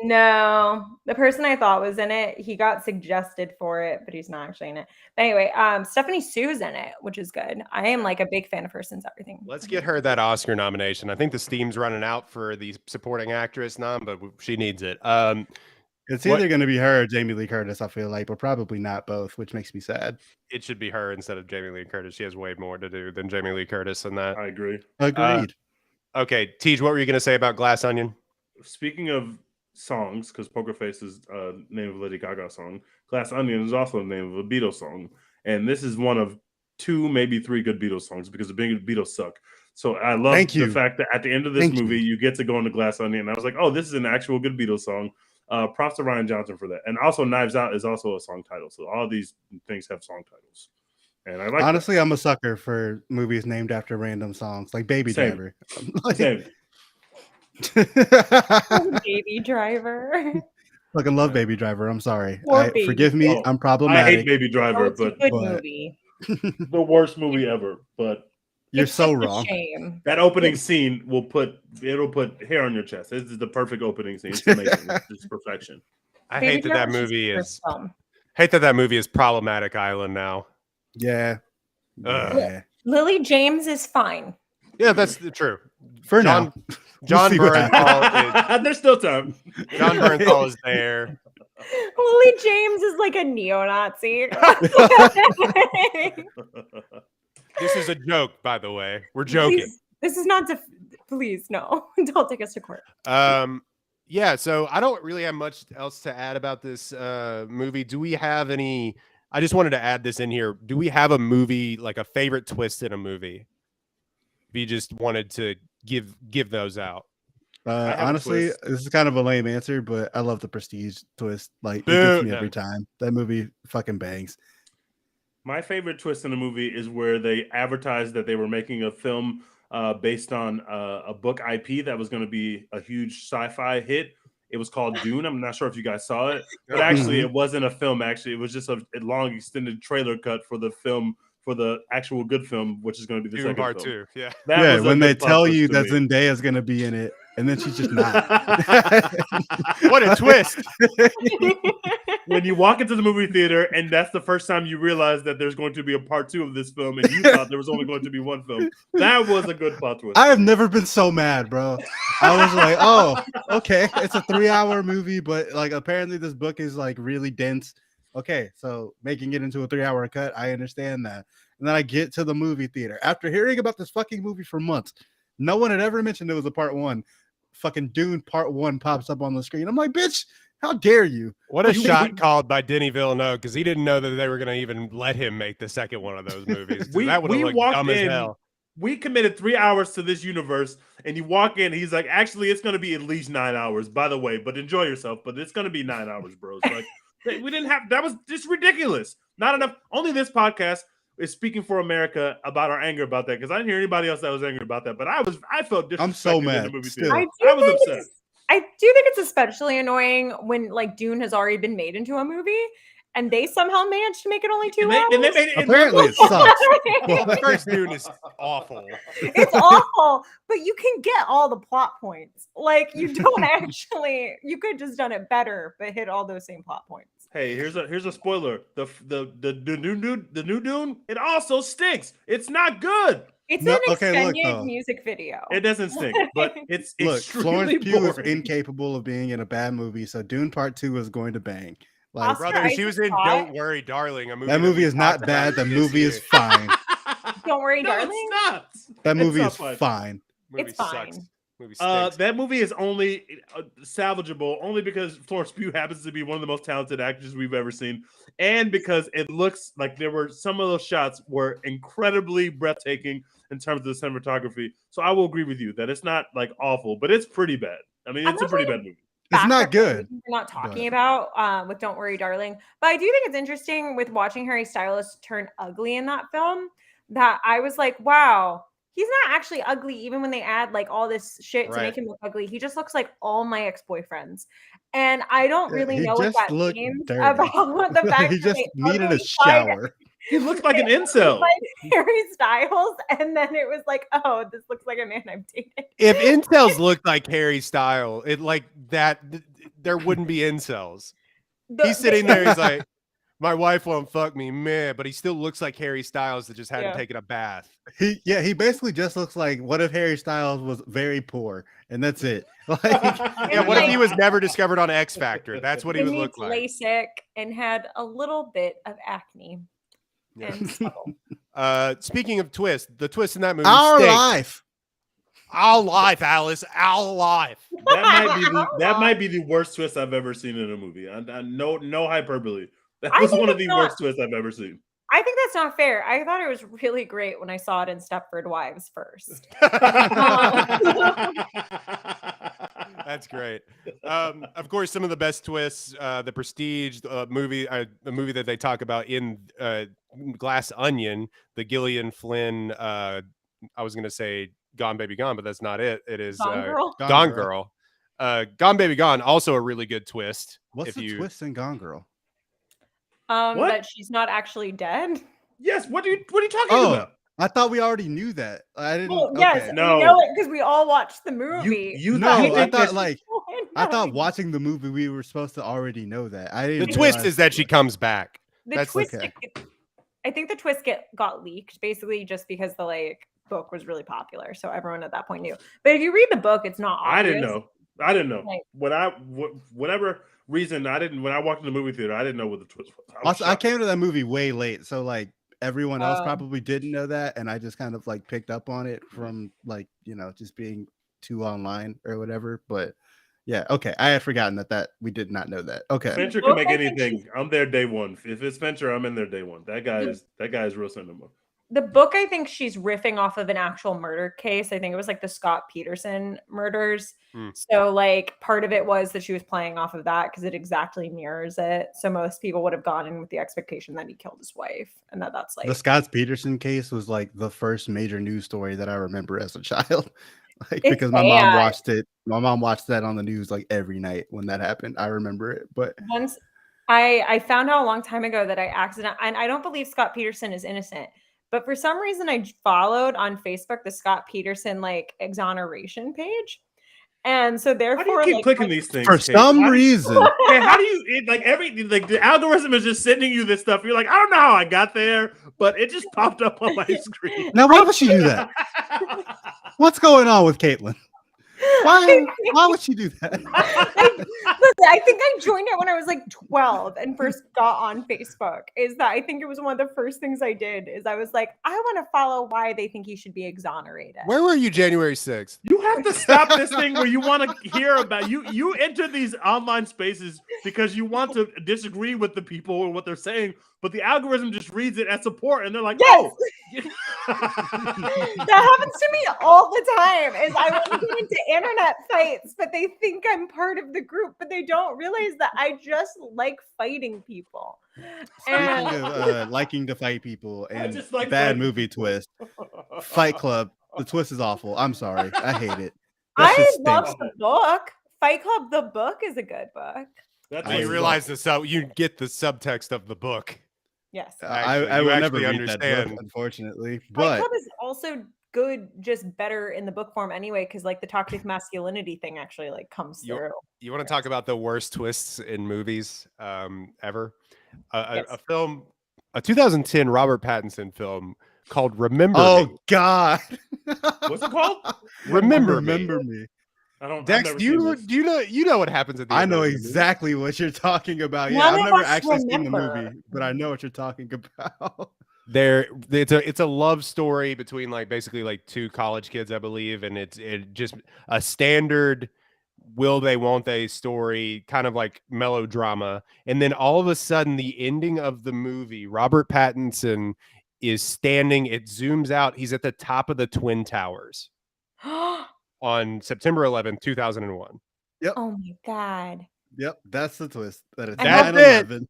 [SPEAKER 4] No, the person I thought was in it, he got suggested for it, but he's not actually in it. But anyway, Stephanie Sue's in it, which is good. I am like a big fan of her since everything.
[SPEAKER 1] Let's get her that Oscar nomination. I think the steam's running out for the supporting actress nom, but she needs it.
[SPEAKER 2] It's
[SPEAKER 1] What-
[SPEAKER 2] either going to be her or Jamie Lee Curtis, I feel like, but probably not both, which makes me sad.
[SPEAKER 1] It should be her instead of Jamie Lee Curtis. She has way more to do than Jamie Lee Curtis in that.
[SPEAKER 3] I agree.
[SPEAKER 2] Agreed.
[SPEAKER 1] Okay, Tej, what were you going to say about Glass Onion?
[SPEAKER 3] Speaking of songs, because Poker Face is name of a Lady Gaga song, Glass Onion is also the name of a Beatles song, and this is one of two, maybe three good Beatles songs because the big Beatles suck. So I love
[SPEAKER 2] Thank
[SPEAKER 3] the
[SPEAKER 2] you.
[SPEAKER 3] fact that at the end of this
[SPEAKER 2] Thank you.
[SPEAKER 3] movie, you get to go into Glass Onion. And I was like, oh, this is an actual good Beatles song. Props to Rian Johnson for that. And also Knives Out is also a song title. So all these things have song titles. And I like
[SPEAKER 2] Honestly, I'm a sucker for movies named after random songs, like Baby
[SPEAKER 3] Same.
[SPEAKER 2] Driver.
[SPEAKER 3] that. Same.
[SPEAKER 4] Baby Driver.
[SPEAKER 2] Fucking love Baby Driver. I'm sorry.
[SPEAKER 4] Poor Baby
[SPEAKER 2] Forgive me.
[SPEAKER 3] Driver.
[SPEAKER 2] I'm
[SPEAKER 3] I
[SPEAKER 2] problematic.
[SPEAKER 3] hate Baby
[SPEAKER 4] Oh,
[SPEAKER 3] Driver,
[SPEAKER 4] it's a
[SPEAKER 3] but
[SPEAKER 4] good
[SPEAKER 2] but-
[SPEAKER 4] movie.
[SPEAKER 3] the worst movie ever. But
[SPEAKER 2] You're
[SPEAKER 4] It's
[SPEAKER 2] so
[SPEAKER 4] such a
[SPEAKER 2] wrong.
[SPEAKER 4] shame.
[SPEAKER 3] that opening scene will put hair on your chest. This is the perfect opening scene. It's amazing. It's perfection.
[SPEAKER 1] I
[SPEAKER 4] Baby
[SPEAKER 1] hate that
[SPEAKER 4] Driver's just
[SPEAKER 1] movie
[SPEAKER 4] the
[SPEAKER 1] is
[SPEAKER 4] first film.
[SPEAKER 1] Problematic Island now.
[SPEAKER 2] Yeah.
[SPEAKER 1] Ugh.
[SPEAKER 2] Yeah.
[SPEAKER 4] Lily James is fine.
[SPEAKER 1] Yeah, that's true.
[SPEAKER 2] For
[SPEAKER 1] John-
[SPEAKER 2] now.
[SPEAKER 1] John
[SPEAKER 2] see what
[SPEAKER 1] Bernthal
[SPEAKER 3] There's still time.
[SPEAKER 1] John Bernthal is there.
[SPEAKER 4] Lily James is like a neo-Nazi.
[SPEAKER 1] This is a joke, by the way. We're joking.
[SPEAKER 4] Please, this is not please no. Don't take us to court.
[SPEAKER 1] Yeah, so I don't really have much else to add about this movie. Do we have any? I just wanted to add this in here. Do we have a movie, like a favorite twist in a movie? If you just wanted to give those out.
[SPEAKER 3] have a
[SPEAKER 2] Honestly,
[SPEAKER 3] twist.
[SPEAKER 2] this is kind of a lame answer, but I love the Prestige twist. Like, it
[SPEAKER 1] Boo,
[SPEAKER 2] gets me
[SPEAKER 1] no.
[SPEAKER 2] every time. That movie fucking bangs.
[SPEAKER 3] My favorite twist in the movie is where they advertised that they were making a film based on a book IP that was going to be a huge sci-fi hit. It was called Dune. I'm not sure if you guys saw it, but actually it wasn't a film. Actually, it was just a long extended trailer cut for the film, for the actual good film, which is going to be the
[SPEAKER 1] Dune
[SPEAKER 3] second
[SPEAKER 1] Part
[SPEAKER 3] film.
[SPEAKER 1] 2. Yeah.
[SPEAKER 3] That
[SPEAKER 2] Yeah,
[SPEAKER 3] was a
[SPEAKER 2] when they
[SPEAKER 3] good plot
[SPEAKER 2] tell
[SPEAKER 3] twist
[SPEAKER 2] you
[SPEAKER 3] to
[SPEAKER 2] that
[SPEAKER 3] me.
[SPEAKER 2] Zendaya's gonna be in it, and then she's just not.
[SPEAKER 1] What a twist.
[SPEAKER 3] When you walk into the movie theater and that's the first time you realize that there's going to be a part 2 of this film, and you thought there was only going to be one film, that was a good plot twist.
[SPEAKER 2] I have never been so mad, bro. I was like, oh, okay, it's a 3-hour movie, but like apparently this book is like really dense. Okay, so making it into a 3-hour cut, I understand that. And then I get to the movie theater after hearing about this fucking movie for months. No one had ever mentioned it was a part 1. Fucking Dune Part 1 pops up on the screen. I'm like, bitch, how dare you?
[SPEAKER 1] What a shot called by Denis Villeneuve, because he didn't know that they were going to even let him make the second one of those movies. That would have looked dumb as hell.
[SPEAKER 3] We committed 3 hours to this universe, and you walk in, he's like, actually, it's going to be at least 9 hours, by the way, but enjoy yourself, but it's going to be 9 hours, bros. Like, we didn't have, that was just ridiculous. Not enough. Only this podcast is speaking for America about our anger about that, because I didn't hear anybody else that was angry about that, but I felt disrespected
[SPEAKER 2] I'm so mad.
[SPEAKER 3] in the movie
[SPEAKER 2] Still.
[SPEAKER 3] theater. I was upset.
[SPEAKER 4] I do think it's especially annoying when like Dune has already been made into a movie and they somehow managed to make it only 2 hours.
[SPEAKER 3] And they made it
[SPEAKER 2] Apparently it sucks.
[SPEAKER 1] Well, the first Dune is awful.
[SPEAKER 4] It's awful, but you can get all the plot points. Like you don't actually, you could just done it better, but hit all those same plot points.
[SPEAKER 3] Hey, here's a spoiler. The new Dune, it also stinks. It's not good.
[SPEAKER 4] It's
[SPEAKER 2] No,
[SPEAKER 4] an
[SPEAKER 2] okay, look,
[SPEAKER 4] extended
[SPEAKER 2] though.
[SPEAKER 4] music video.
[SPEAKER 3] It doesn't stink, but it's
[SPEAKER 2] Look,
[SPEAKER 3] extremely
[SPEAKER 2] Florence Pugh is
[SPEAKER 3] boring.
[SPEAKER 2] incapable of being in a bad movie, so Dune Part 2 is going to bang. Like,
[SPEAKER 4] Oscar
[SPEAKER 1] Brother, she was in
[SPEAKER 4] Isaac
[SPEAKER 1] Don't
[SPEAKER 4] thought-
[SPEAKER 1] Worry, Darling. A movie
[SPEAKER 2] that movie
[SPEAKER 1] we
[SPEAKER 2] is not
[SPEAKER 1] talked
[SPEAKER 2] bad.
[SPEAKER 1] about
[SPEAKER 2] The
[SPEAKER 1] this
[SPEAKER 2] movie is
[SPEAKER 1] year.
[SPEAKER 2] fine.
[SPEAKER 4] Don't worry,
[SPEAKER 3] No,
[SPEAKER 4] darling.
[SPEAKER 3] it's not.
[SPEAKER 2] That
[SPEAKER 3] It's
[SPEAKER 2] movie
[SPEAKER 3] not
[SPEAKER 2] is
[SPEAKER 3] fun.
[SPEAKER 2] fine.
[SPEAKER 1] Movie
[SPEAKER 4] It's fine.
[SPEAKER 1] sucks. Movie stinks.
[SPEAKER 3] That movie is only salvageable only because Florence Pugh happens to be one of the most talented actors we've ever seen, and because it looks like there were some of those shots were incredibly breathtaking in terms of the cinematography. So I will agree with you that it's not like awful, but it's pretty bad. I mean, it's a pretty bad movie.
[SPEAKER 2] It's not
[SPEAKER 4] Backtrack
[SPEAKER 2] good.
[SPEAKER 4] we're not talking
[SPEAKER 2] but-
[SPEAKER 4] about with Don't Worry, Darling. But I do think it's interesting with watching Harry Styles turn ugly in that film that I was like, wow, he's not actually ugly, even when they add like all this shit to
[SPEAKER 1] Right.
[SPEAKER 4] make him look ugly. He just looks like all my ex-boyfriends. And I don't
[SPEAKER 2] Yeah,
[SPEAKER 4] really
[SPEAKER 2] he
[SPEAKER 4] know what
[SPEAKER 2] just
[SPEAKER 4] that
[SPEAKER 2] looked
[SPEAKER 4] means
[SPEAKER 2] dirty.
[SPEAKER 4] about the fact
[SPEAKER 2] He
[SPEAKER 4] that
[SPEAKER 2] just
[SPEAKER 4] they
[SPEAKER 2] needed a
[SPEAKER 4] uglified
[SPEAKER 2] shower.
[SPEAKER 3] He looked like an incel.
[SPEAKER 4] like Harry Styles, and then it was like, oh, this looks like a man I've dated.
[SPEAKER 1] If incels looked like Harry Styles, it like that, there wouldn't be incels. He's sitting there. He's like, my wife won't fuck me, man. But he still looks like Harry Styles that just hadn't
[SPEAKER 4] Yeah.
[SPEAKER 1] taken a bath.
[SPEAKER 2] He basically just looks like, what if Harry Styles was very poor, and that's it. Like,
[SPEAKER 1] Yeah, what if he was never discovered on X Factor? That's what he would
[SPEAKER 4] needs
[SPEAKER 1] look like.
[SPEAKER 4] LASIK and had a little bit of acne
[SPEAKER 1] Yeah.
[SPEAKER 4] and stubble.
[SPEAKER 1] Speaking of twist, the twist in that movie
[SPEAKER 2] our
[SPEAKER 1] stinks.
[SPEAKER 2] life.
[SPEAKER 1] Our life, Alice. Our life.
[SPEAKER 3] That might be the worst twist I've ever seen in a movie. No hyperbole. That
[SPEAKER 4] I
[SPEAKER 3] was
[SPEAKER 4] think
[SPEAKER 3] one of
[SPEAKER 4] it's
[SPEAKER 3] the
[SPEAKER 4] not-
[SPEAKER 3] worst twists I've ever seen.
[SPEAKER 4] I think that's not fair. I thought it was really great when I saw it in Stepford Wives first.
[SPEAKER 1] That's great. Of course, some of the best twists. The Prestige movie, the movie that they talk about in Glass Onion, the Gillian Flynn. I was going to say Gone Baby Gone, but that's not it. It is
[SPEAKER 4] Gone Girl.
[SPEAKER 1] Gone Girl. Gone Baby Gone, also a really good twist.
[SPEAKER 2] What's
[SPEAKER 1] if
[SPEAKER 2] the
[SPEAKER 1] you-
[SPEAKER 2] twist in Gone Girl?
[SPEAKER 3] What?
[SPEAKER 4] That she's not actually dead.
[SPEAKER 3] Yes. What are you talking
[SPEAKER 2] Oh,
[SPEAKER 3] about?
[SPEAKER 2] I thought we already knew that. I didn't.
[SPEAKER 4] Well, yes,
[SPEAKER 2] okay.
[SPEAKER 3] No.
[SPEAKER 4] we know it because we all watched the movie.
[SPEAKER 3] You
[SPEAKER 2] No,
[SPEAKER 3] you
[SPEAKER 2] I
[SPEAKER 3] think
[SPEAKER 2] thought
[SPEAKER 3] that-
[SPEAKER 2] like I
[SPEAKER 4] No,
[SPEAKER 2] thought watching the movie we were supposed to already know that. I
[SPEAKER 1] The
[SPEAKER 2] didn't.
[SPEAKER 1] twist
[SPEAKER 2] realize
[SPEAKER 1] is that she comes back.
[SPEAKER 4] the
[SPEAKER 1] that's
[SPEAKER 4] twist.
[SPEAKER 2] okay.
[SPEAKER 4] I think the twist got leaked basically just because the like book was really popular, so everyone at that point knew. But if you read the book, it's not.
[SPEAKER 3] I didn't
[SPEAKER 4] obvious.
[SPEAKER 3] know. I didn't know.
[SPEAKER 4] Right.
[SPEAKER 3] Whatever reason I didn't. When I walked in the movie theater, I didn't know what the twist was. was
[SPEAKER 2] Also, I
[SPEAKER 3] shocked.
[SPEAKER 2] came to that movie way late, so like everyone else
[SPEAKER 4] Oh.
[SPEAKER 2] probably didn't know that, and I just kind of like picked up on it from like just being too online or whatever. But yeah, okay, I had forgotten that we did not know that. Okay,
[SPEAKER 3] Fincher can
[SPEAKER 4] Well,
[SPEAKER 3] make
[SPEAKER 4] I think
[SPEAKER 3] anything. I'm there day one. If it's Fincher, I'm in there day one. That guy is real cinema.
[SPEAKER 4] The book, I think she's riffing off of an actual murder case. I think it was like the Scott Peterson murders. So like part of it was that she was playing off of that because it exactly mirrors it. So most people would have gone in with the expectation that he killed his wife, and that's like
[SPEAKER 2] The Scott Peterson case was like the first major news story that I remember as a child. Like
[SPEAKER 4] It's
[SPEAKER 2] because my mom
[SPEAKER 4] bad.
[SPEAKER 2] watched it. My mom watched that on the news like every night when that happened. I remember it. But
[SPEAKER 4] Once I found out a long time ago that I accidentally, and I don't believe Scott Peterson is innocent, but for some reason I followed on Facebook the Scott Peterson like exoneration page. And so
[SPEAKER 3] How do you
[SPEAKER 4] therefore,
[SPEAKER 3] keep
[SPEAKER 4] like,
[SPEAKER 3] clicking these things?
[SPEAKER 2] for
[SPEAKER 3] Kate?
[SPEAKER 2] some
[SPEAKER 3] How do you-
[SPEAKER 2] reason,
[SPEAKER 3] Man, how do you like the algorithm is just sending you this stuff? You're like, I don't know how I got there, but it just popped up on my screen.
[SPEAKER 2] now why would she do that? What's going on with Caitlin? Why would she do that?
[SPEAKER 4] listen, I think I joined it when I was like 12 and first got on Facebook. Is that I think it was one of the first things I did is I was like, I want to follow why they think he should be exonerated.
[SPEAKER 1] Where were you January 6th?
[SPEAKER 3] You have to stop this thing where you want to hear about you enter these online spaces because you want to disagree with the people and what they're saying, but the algorithm just reads it as support and they're like,
[SPEAKER 4] Yes!
[SPEAKER 3] oh.
[SPEAKER 4] That happens to me all the time. Is I want to get into internet fights, but they think I'm part of the group, but they don't realize that I just like fighting people.
[SPEAKER 2] Speaking
[SPEAKER 4] And
[SPEAKER 2] of liking to fight people
[SPEAKER 3] I
[SPEAKER 2] and
[SPEAKER 3] just like
[SPEAKER 2] bad
[SPEAKER 3] fighting
[SPEAKER 2] movie
[SPEAKER 3] people.
[SPEAKER 2] twist, Fight Club. The twist is awful. I'm sorry. I hate it. That
[SPEAKER 4] I
[SPEAKER 2] shit
[SPEAKER 4] love
[SPEAKER 2] stinks.
[SPEAKER 4] the book. Fight Club, the book is a good book.
[SPEAKER 3] That's
[SPEAKER 1] You
[SPEAKER 3] what
[SPEAKER 1] realize you get the subtext of the book.
[SPEAKER 4] Yes.
[SPEAKER 2] I
[SPEAKER 1] Actually, you
[SPEAKER 2] will never
[SPEAKER 1] actually
[SPEAKER 2] read that book,
[SPEAKER 1] understand.
[SPEAKER 2] unfortunately.
[SPEAKER 4] Fight
[SPEAKER 2] But
[SPEAKER 4] Club is also good, just better in the book form anyway, because like the toxic masculinity thing actually like comes
[SPEAKER 1] You-
[SPEAKER 4] through.
[SPEAKER 1] You want to talk about the worst twists in movies ever?
[SPEAKER 4] Yes.
[SPEAKER 1] A film, a 2010 Robert Pattinson film called Remember
[SPEAKER 2] oh
[SPEAKER 1] Me.
[SPEAKER 2] god,
[SPEAKER 3] What's it called?
[SPEAKER 1] Remember Me.
[SPEAKER 2] Remember me.
[SPEAKER 3] I've
[SPEAKER 1] Dex,
[SPEAKER 3] never
[SPEAKER 1] do
[SPEAKER 3] seen
[SPEAKER 1] you
[SPEAKER 3] this.
[SPEAKER 1] you know what happens at the
[SPEAKER 2] I
[SPEAKER 1] end?
[SPEAKER 2] know
[SPEAKER 1] of the movie?
[SPEAKER 2] exactly what you're talking about. Yeah,
[SPEAKER 4] None
[SPEAKER 2] I've
[SPEAKER 4] of
[SPEAKER 2] never
[SPEAKER 4] us
[SPEAKER 2] actually seen the
[SPEAKER 4] remember.
[SPEAKER 2] movie, but I know what you're talking about.
[SPEAKER 1] It's a love story between like basically like two college kids, I believe, and it's just a standard will they won't they story, kind of like melodrama. And then all of a sudden, the ending of the movie, Robert Pattinson is standing. It zooms out. He's at the top of the Twin Towers on September 11th, 2001.
[SPEAKER 4] Oh my god.
[SPEAKER 2] Yep, that's the twist. That it's
[SPEAKER 4] That's
[SPEAKER 2] 9/11.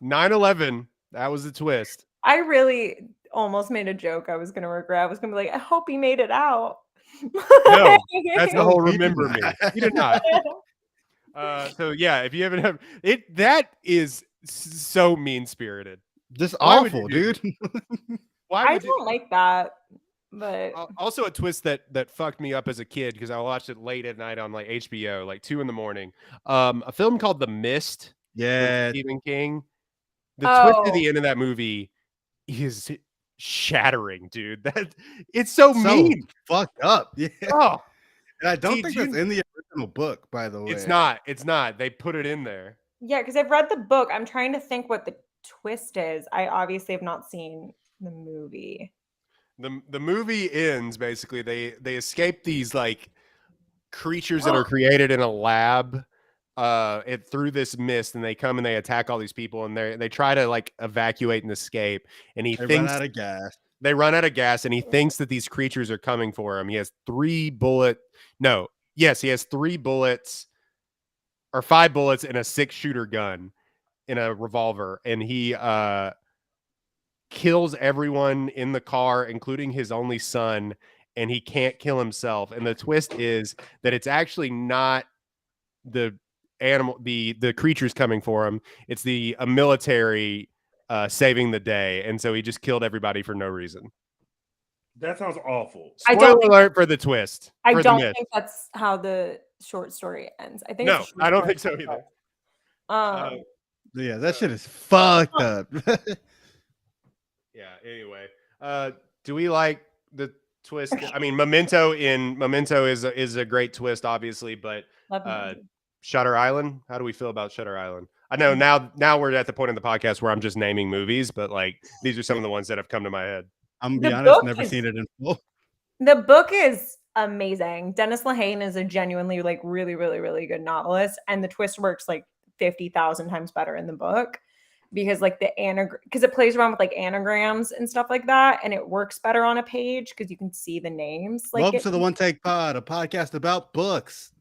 [SPEAKER 1] 9/11. That was the twist.
[SPEAKER 4] I really almost made a joke I was gonna regret. I was gonna be like, I hope he made it out.
[SPEAKER 1] No, that's the
[SPEAKER 2] No,
[SPEAKER 1] whole
[SPEAKER 2] he did
[SPEAKER 1] remember me.
[SPEAKER 2] not.
[SPEAKER 1] He did not. So yeah, if you haven't have it, that is so mean spirited.
[SPEAKER 2] Just
[SPEAKER 1] Why would you
[SPEAKER 2] awful,
[SPEAKER 1] do
[SPEAKER 2] dude.
[SPEAKER 1] Why
[SPEAKER 4] I
[SPEAKER 1] would you?
[SPEAKER 4] don't like that, but
[SPEAKER 1] Also, a twist that fucked me up as a kid because I watched it late at night on like HBO, like 2 a.m. A film called The Mist. with
[SPEAKER 2] Yeah,
[SPEAKER 1] Stephen King. The twist at
[SPEAKER 4] Oh.
[SPEAKER 1] the end of that movie is shattering, dude. That it's so
[SPEAKER 2] so
[SPEAKER 1] mean.
[SPEAKER 2] fucked up. Yeah,
[SPEAKER 1] Oh,
[SPEAKER 2] and I don't
[SPEAKER 1] Did
[SPEAKER 2] think
[SPEAKER 1] you-
[SPEAKER 2] that's in the original book, by the way.
[SPEAKER 1] it's not. It's not. They put it in there.
[SPEAKER 4] yeah, because I've read the book. I'm trying to think what the twist is. I obviously have not seen the movie.
[SPEAKER 1] The movie ends basically. They escape these like creatures that are created in a lab through this mist, and they come and they attack all these people, and they try to like evacuate and escape, and
[SPEAKER 2] They run out of gas.
[SPEAKER 1] they run out of gas, and he thinks that these creatures are coming for him. He has 3 bullets or 5 bullets in a 6-shooter gun in a revolver, and he kills everyone in the car, including his only son, and he can't kill himself. And the twist is that it's actually not the animal, the creatures coming for him. It's a military saving the day, and so he just killed everybody for no reason.
[SPEAKER 3] That sounds awful.
[SPEAKER 4] I
[SPEAKER 1] Spoiler
[SPEAKER 4] don't
[SPEAKER 1] alert for the twist.
[SPEAKER 4] I
[SPEAKER 1] for the
[SPEAKER 4] don't
[SPEAKER 1] myth.
[SPEAKER 4] think that's how the short story ends. I think
[SPEAKER 1] No,
[SPEAKER 4] it's a short
[SPEAKER 1] I don't
[SPEAKER 4] story.
[SPEAKER 1] think so either.
[SPEAKER 2] Yeah, that shit is fucked up.
[SPEAKER 1] Yeah. Anyway, do we like the twist? I mean, Memento is a great twist, obviously, but
[SPEAKER 4] Love the movie.
[SPEAKER 1] Shutter Island. How do we feel about Shutter Island? I know now we're at the point in the podcast where I'm just naming movies, but like these are some of the ones that have come to my head.
[SPEAKER 2] I'm gonna
[SPEAKER 4] The
[SPEAKER 2] be honest,
[SPEAKER 4] book
[SPEAKER 2] never
[SPEAKER 4] is-
[SPEAKER 2] seen it in full.
[SPEAKER 4] The book is amazing. Dennis Lehane is a genuinely like really, really, really good novelist, and the twist works like 50,000 times better in the book. because like the because it plays around with like anagrams and stuff like that, and it works better on a page because you can see the names. Like
[SPEAKER 2] Welcome to the One Take Pod, a podcast about books.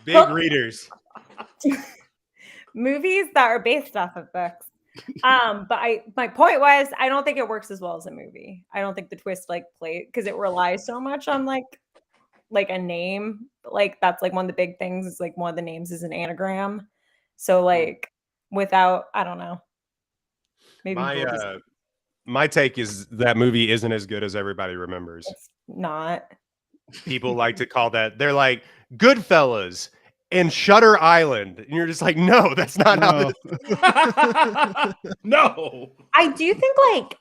[SPEAKER 1] Big readers.
[SPEAKER 4] movies that are based off of books. But my point was, I don't think it works as well as a movie. I don't think the twist like play because it relies so much on like a name. Like that's like one of the big things is like one of the names is an anagram. So like without, I don't know. Maybe
[SPEAKER 1] my take is that movie isn't as good as everybody remembers.
[SPEAKER 4] it's not.
[SPEAKER 1] People like to call that. They're like Goodfellas and Shutter Island, and you're just like, no, that's not how this.
[SPEAKER 3] No.
[SPEAKER 4] I do think like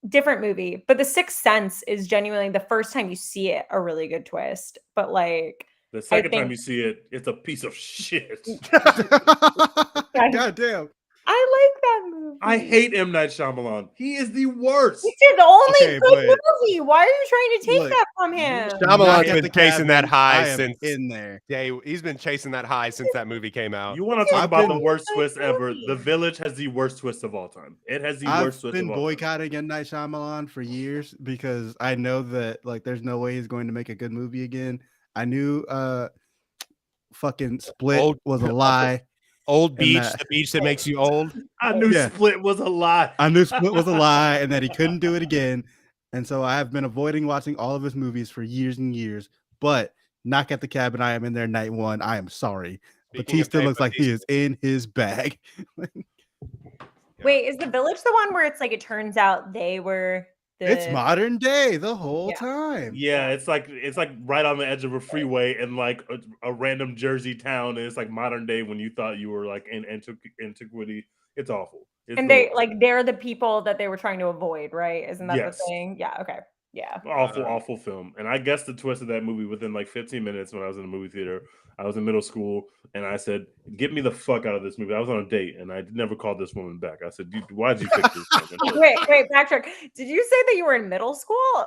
[SPEAKER 4] different movie, but The Sixth Sense is genuinely the first time you see it a really good twist. But like
[SPEAKER 3] The second time you see it, it's a piece of shit.
[SPEAKER 2] God damn.
[SPEAKER 4] I like that movie.
[SPEAKER 3] I hate M. Night Shyamalan. He is the worst.
[SPEAKER 4] It's his only
[SPEAKER 2] Okay,
[SPEAKER 4] good
[SPEAKER 2] but-
[SPEAKER 4] movie. Why are you trying to take
[SPEAKER 2] Look,
[SPEAKER 4] that from him?
[SPEAKER 1] Shyamalan's
[SPEAKER 2] Knock at
[SPEAKER 1] been
[SPEAKER 2] the
[SPEAKER 1] chasing that
[SPEAKER 2] Cabin,
[SPEAKER 1] high
[SPEAKER 2] I am
[SPEAKER 1] since
[SPEAKER 2] in there.
[SPEAKER 1] he's been chasing that high since that movie came out.
[SPEAKER 3] You want to talk
[SPEAKER 2] I've
[SPEAKER 3] about the
[SPEAKER 2] been-
[SPEAKER 3] worst twist ever?
[SPEAKER 4] movie.
[SPEAKER 3] The Village has the worst twist of all time. It has the worst
[SPEAKER 2] I've
[SPEAKER 3] twist
[SPEAKER 2] been
[SPEAKER 3] of all time.
[SPEAKER 2] boycotting M. Night Shyamalan for years because I know that like there's no way he's going to make a good movie again. I knew fucking Split was a lie.
[SPEAKER 1] Old
[SPEAKER 2] And
[SPEAKER 1] Beach,
[SPEAKER 2] that-
[SPEAKER 1] the beach that makes you old.
[SPEAKER 3] I knew
[SPEAKER 2] Yeah.
[SPEAKER 3] Split was a lie.
[SPEAKER 2] I knew Split was a lie and that he couldn't do it again. And so I have been avoiding watching all of his movies for years and years. But Knock at the Cabin, I am in there night one. I am sorry.
[SPEAKER 1] Speaking of
[SPEAKER 2] Batista looks like he
[SPEAKER 1] Batista-
[SPEAKER 2] is in his bag.
[SPEAKER 4] Wait, is The Village the one where it's like it turns out they were the
[SPEAKER 2] It's modern day the whole
[SPEAKER 4] Yeah.
[SPEAKER 2] time.
[SPEAKER 3] Yeah, it's like right on the edge of a freeway in like a random Jersey town, and it's like modern day when you thought you were like in antiquity. It's awful. It's
[SPEAKER 4] and
[SPEAKER 3] the
[SPEAKER 4] they
[SPEAKER 3] worst.
[SPEAKER 4] like they're the people that they were trying to avoid, right? Isn't that
[SPEAKER 3] Yes.
[SPEAKER 4] the thing? Yeah, okay. Yeah.
[SPEAKER 3] awful film. And I guessed the twist of that movie within like 15 minutes when I was in the movie theater. I was in middle school, and I said, "Get me the fuck out of this movie." I was on a date, and I never called this woman back. I said, "Why did you pick this?" woman?"
[SPEAKER 4] Wait, backtrack. Did you say that you were in middle school?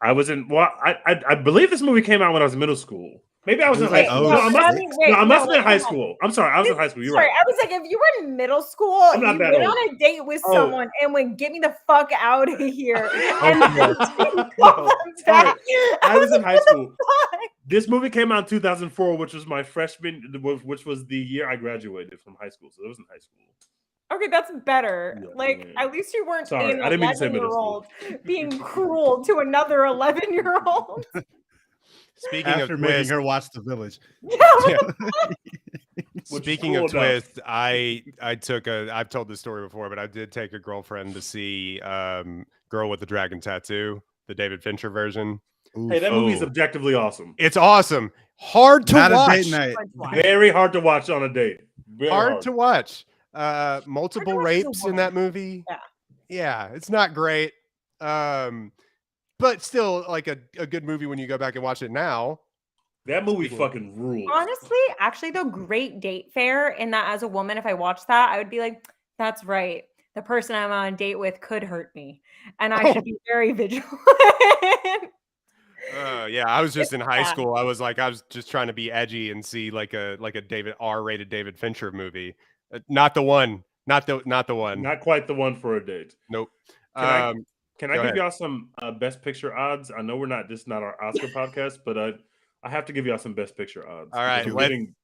[SPEAKER 3] I was in. Well, I believe this movie came out when I was in middle school. Maybe I was in high
[SPEAKER 2] Wait,
[SPEAKER 3] school.
[SPEAKER 2] oh,
[SPEAKER 3] No, I must,
[SPEAKER 2] wait,
[SPEAKER 3] no, I must have been in high
[SPEAKER 4] hold on.
[SPEAKER 3] school. I'm sorry, I was in high school. You're
[SPEAKER 4] Sorry,
[SPEAKER 3] right.
[SPEAKER 4] I was like, if you were in middle school,
[SPEAKER 3] I'm not
[SPEAKER 4] you
[SPEAKER 3] that
[SPEAKER 4] went
[SPEAKER 3] old.
[SPEAKER 4] on a date with
[SPEAKER 3] Oh.
[SPEAKER 4] someone and went, "Get me the fuck out of here," and
[SPEAKER 1] Okay.
[SPEAKER 4] then didn't
[SPEAKER 3] No,
[SPEAKER 4] call them back.
[SPEAKER 3] I was in high school.
[SPEAKER 4] fuck?
[SPEAKER 3] This movie came out in 2004, which was my freshman, which was the year I graduated from high school. So it was in high school.
[SPEAKER 4] Okay, that's better.
[SPEAKER 3] Yeah,
[SPEAKER 4] Like,
[SPEAKER 3] yeah.
[SPEAKER 4] at least you weren't
[SPEAKER 3] Sorry,
[SPEAKER 4] an
[SPEAKER 3] I didn't mean to say middle
[SPEAKER 4] 11-year-old being cruel to another 11-year-old.
[SPEAKER 1] Speaking
[SPEAKER 2] After
[SPEAKER 1] of
[SPEAKER 2] making
[SPEAKER 1] twist,
[SPEAKER 2] her watch The Village.
[SPEAKER 1] yeah.
[SPEAKER 3] Which
[SPEAKER 1] Speaking
[SPEAKER 3] is
[SPEAKER 1] of
[SPEAKER 3] cool enough.
[SPEAKER 1] twist, I've told this story before, but I did take a girlfriend to see Girl with the Dragon Tattoo, the David Fincher version.
[SPEAKER 3] Hey, that movie is
[SPEAKER 1] Oh.
[SPEAKER 3] objectively awesome.
[SPEAKER 1] It's awesome. Hard to
[SPEAKER 2] Not a
[SPEAKER 1] watch.
[SPEAKER 2] date night.
[SPEAKER 3] Very hard to watch on a date. Very
[SPEAKER 1] Hard to watch. Multiple
[SPEAKER 4] watch as a
[SPEAKER 1] rapes in
[SPEAKER 4] woman.
[SPEAKER 1] that movie.
[SPEAKER 4] Yeah.
[SPEAKER 1] Yeah, it's not great. But still like a good movie when you go back and watch it now.
[SPEAKER 3] That movie
[SPEAKER 1] Speaking-
[SPEAKER 3] fucking rules.
[SPEAKER 4] Honestly, actually, though, great date fare in that as a woman, if I watched that, I would be like, that's right. The person I'm on a date with could hurt me. And I
[SPEAKER 1] Oh.
[SPEAKER 4] should be very vigilant.
[SPEAKER 1] Yeah, I was just in high
[SPEAKER 4] bad.
[SPEAKER 1] school. I was just trying to be edgy and see like a R-rated David Fincher movie. Not the one. Not the one.
[SPEAKER 3] Not quite the one for a date.
[SPEAKER 1] Nope.
[SPEAKER 3] Can I-
[SPEAKER 1] Um,
[SPEAKER 3] Can I
[SPEAKER 1] Go
[SPEAKER 3] give
[SPEAKER 1] ahead.
[SPEAKER 3] y'all some best picture odds? I know this is not our Oscar podcast, but I have to give y'all some best picture odds.
[SPEAKER 1] All right,
[SPEAKER 3] because I'm
[SPEAKER 1] let's-
[SPEAKER 3] getting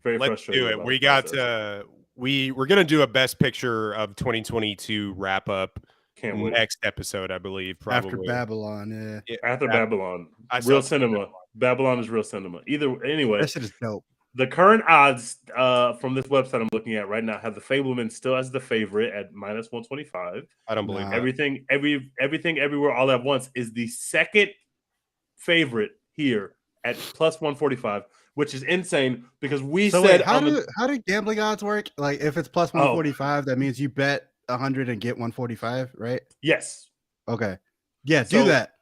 [SPEAKER 3] very
[SPEAKER 1] let's
[SPEAKER 3] frustrated.
[SPEAKER 1] do it.
[SPEAKER 3] about
[SPEAKER 1] We
[SPEAKER 3] the
[SPEAKER 1] got
[SPEAKER 3] process.
[SPEAKER 1] we're gonna do a best picture of 2022 wrap up
[SPEAKER 3] Can't wait.
[SPEAKER 1] next episode, I believe.
[SPEAKER 2] After
[SPEAKER 1] Probably
[SPEAKER 2] Babylon, yeah.
[SPEAKER 3] After Babylon,
[SPEAKER 1] I saw
[SPEAKER 3] real
[SPEAKER 1] some
[SPEAKER 3] cinema. Babylon is real cinema. Anyway,
[SPEAKER 2] That shit is dope.
[SPEAKER 3] the current odds from this website I'm looking at right now have the Fableman still as the favorite at minus 125.
[SPEAKER 1] I don't believe
[SPEAKER 2] Nah.
[SPEAKER 1] that.
[SPEAKER 3] Everything, everywhere, all at once is the second favorite here at plus 145, which is insane because we
[SPEAKER 2] So
[SPEAKER 3] said
[SPEAKER 2] wait, how
[SPEAKER 3] on the
[SPEAKER 2] do gambling odds work? Like if it's plus
[SPEAKER 3] Oh.
[SPEAKER 2] 145, that means you bet 100 and get 145, right?
[SPEAKER 3] yes.
[SPEAKER 2] Okay. Yeah, do
[SPEAKER 3] So-
[SPEAKER 2] that.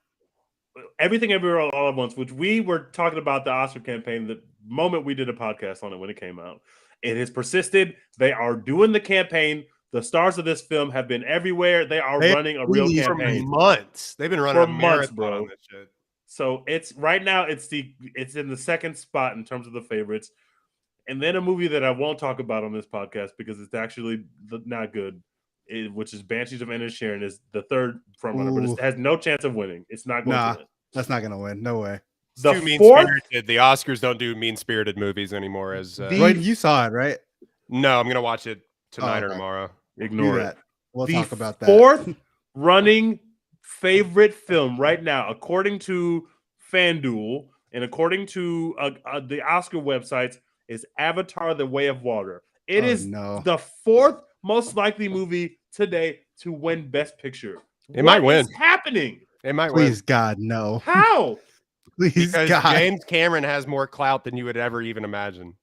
[SPEAKER 3] Everything Everywhere All at Once, which we were talking about the Oscar campaign the moment we did a podcast on it when it came out. It has persisted. They are doing the campaign. The stars of this film have been everywhere. They are
[SPEAKER 2] They
[SPEAKER 3] running a real
[SPEAKER 2] really
[SPEAKER 1] For
[SPEAKER 3] campaign.
[SPEAKER 1] months. They've been running
[SPEAKER 3] For
[SPEAKER 1] a
[SPEAKER 3] months,
[SPEAKER 1] marathon
[SPEAKER 3] bro.
[SPEAKER 1] on this shit.
[SPEAKER 3] So it's right now it's in the second spot in terms of the favorites. And then a movie that I won't talk about on this podcast because it's actually not good, which is Banshees of Inisherin, is the third frontrunner, but it has no chance of winning. It's not going to win.
[SPEAKER 2] That's not gonna win. No way.
[SPEAKER 1] It's
[SPEAKER 3] The
[SPEAKER 1] too
[SPEAKER 3] fourth,
[SPEAKER 1] mean-spirited. The Oscars don't do mean-spirited movies anymore.
[SPEAKER 2] Wait, you saw it, right?
[SPEAKER 1] No, I'm gonna watch it tonight or
[SPEAKER 2] okay.
[SPEAKER 1] tomorrow.
[SPEAKER 3] Ignore
[SPEAKER 2] Do
[SPEAKER 3] it.
[SPEAKER 2] that. We'll
[SPEAKER 3] The
[SPEAKER 2] talk about that.
[SPEAKER 3] Fourth running favorite film right now, according to FanDuel and according to the Oscar websites, is Avatar: The Way of Water. It is the fourth most likely movie today to win Best Picture.
[SPEAKER 1] It might win.
[SPEAKER 3] What is happening?
[SPEAKER 1] It might win.
[SPEAKER 2] Please, God, no.
[SPEAKER 3] How?
[SPEAKER 2] Please,
[SPEAKER 1] Because
[SPEAKER 2] God.
[SPEAKER 1] James Cameron has more clout than you would ever even imagine.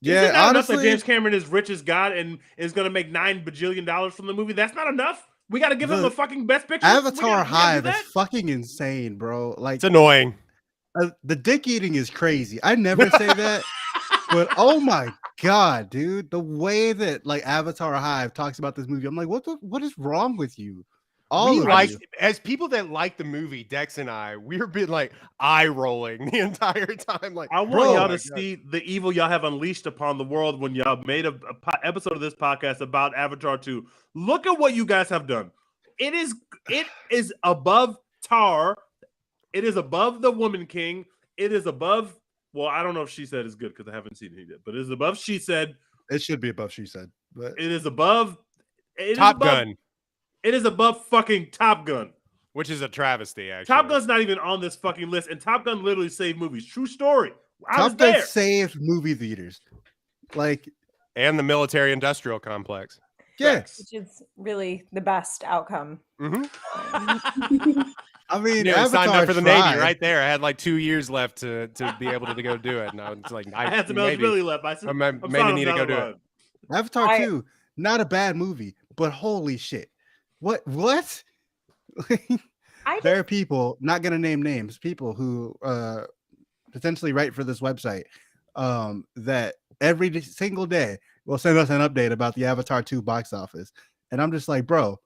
[SPEAKER 3] Is it not enough that
[SPEAKER 2] honestly,
[SPEAKER 3] James Cameron is rich as God and is going to make $9 bajillion from the movie? That's not enough. We got to give him the fucking Best Picture.
[SPEAKER 2] Avatar Hive is fucking insane, bro. Like,
[SPEAKER 1] it's annoying.
[SPEAKER 2] The dick eating is crazy. I never say that, but oh my God, dude, the way that like Avatar Hive talks about this movie, I'm like, what is wrong with you?
[SPEAKER 1] As people that like the movie, Dex and I, we're been like eye rolling the entire time. Like,
[SPEAKER 3] I want y'all to see the evil y'all have unleashed upon the world when y'all made a episode of this podcast about Avatar 2. Look at what you guys have done. It is above Tar. It is above The Woman King. It is above. Well, I don't know if She Said is good because I haven't seen it yet, but it is above She Said.
[SPEAKER 2] It should be above She Said, but
[SPEAKER 3] it is above
[SPEAKER 1] Top Gun.
[SPEAKER 3] It is above fucking Top Gun.
[SPEAKER 1] Which is a travesty, actually.
[SPEAKER 3] Top Gun's not even on this fucking list, and Top Gun literally saved movies. True story.
[SPEAKER 2] Top Gun saved movie theaters. Like,
[SPEAKER 1] and the military-industrial complex.
[SPEAKER 2] Yes.
[SPEAKER 4] Which is really the best outcome.
[SPEAKER 1] Mm-hmm.
[SPEAKER 2] I mean,
[SPEAKER 1] I signed up for the
[SPEAKER 2] tried.
[SPEAKER 1] Navy right there. I had like 2 years left to be able to go do it. And I was like,
[SPEAKER 3] I had some eligibility left. I said,
[SPEAKER 1] maybe need to go do it.
[SPEAKER 2] Avatar 2, not a bad movie, but holy shit. What? There are people, not going to name names, people who potentially write for this website that every single day will send us an update about the Avatar 2 box office. And I'm just like, bro,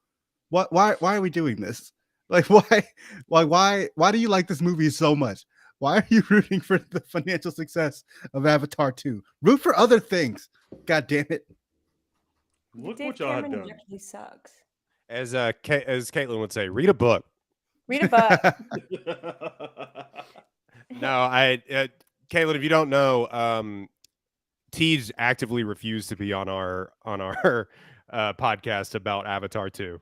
[SPEAKER 2] why are we doing this? Like, why do you like this movie so much? Why are you rooting for the financial success of Avatar 2? Root for other things. God damn it.
[SPEAKER 3] Look what y'all have done.
[SPEAKER 4] Actually sucks.
[SPEAKER 1] As Caitlin would say, read a book.
[SPEAKER 4] Read a book.
[SPEAKER 1] No, Caitlin, if you don't know, Teej actively refused to be on our podcast about Avatar 2.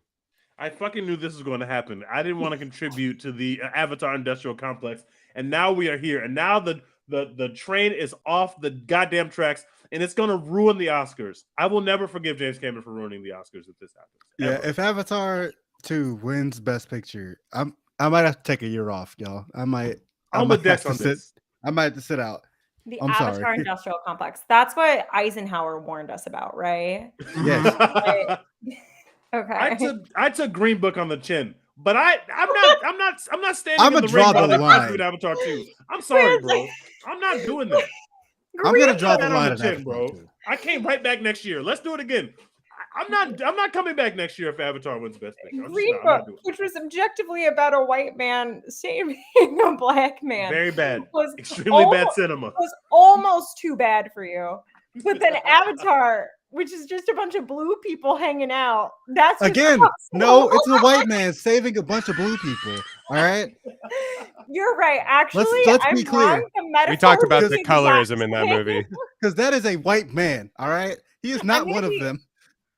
[SPEAKER 3] I fucking knew this was going to happen. I didn't want to contribute to the Avatar industrial complex, and now we are here. And now the train is off the goddamn tracks, and it's going to ruin the Oscars. I will never forgive James Cameron for ruining the Oscars if this happens.
[SPEAKER 2] Yeah, if Avatar 2 wins Best Picture, I might have to take a year off, y'all. I might have to sit out.
[SPEAKER 4] The Avatar industrial complex. That's what Eisenhower warned us about, right?
[SPEAKER 2] Yes.
[SPEAKER 4] Okay.
[SPEAKER 3] I took Green Book on the chin, but I'm not standing in the ring
[SPEAKER 2] draw the line
[SPEAKER 3] with Avatar 2. I'm sorry, bro. I'm not doing that.
[SPEAKER 2] I'm gonna draw the line
[SPEAKER 3] on the chin, bro. I came right back next year. Let's do it again. I'm not coming back next year if Avatar wins Best Picture.
[SPEAKER 4] Green Book, which was objectively about a white man saving a black man.
[SPEAKER 3] Very bad. Extremely bad cinema.
[SPEAKER 4] It was almost too bad for you. But then Avatar, which is just a bunch of blue people hanging out. That's
[SPEAKER 2] again, no, it's a white man saving a bunch of blue people. All right.
[SPEAKER 4] You're right. Actually,
[SPEAKER 2] let's be clear.
[SPEAKER 1] We talked about the colorism in that movie.
[SPEAKER 2] Because that is a white man. All right. He is not one of them.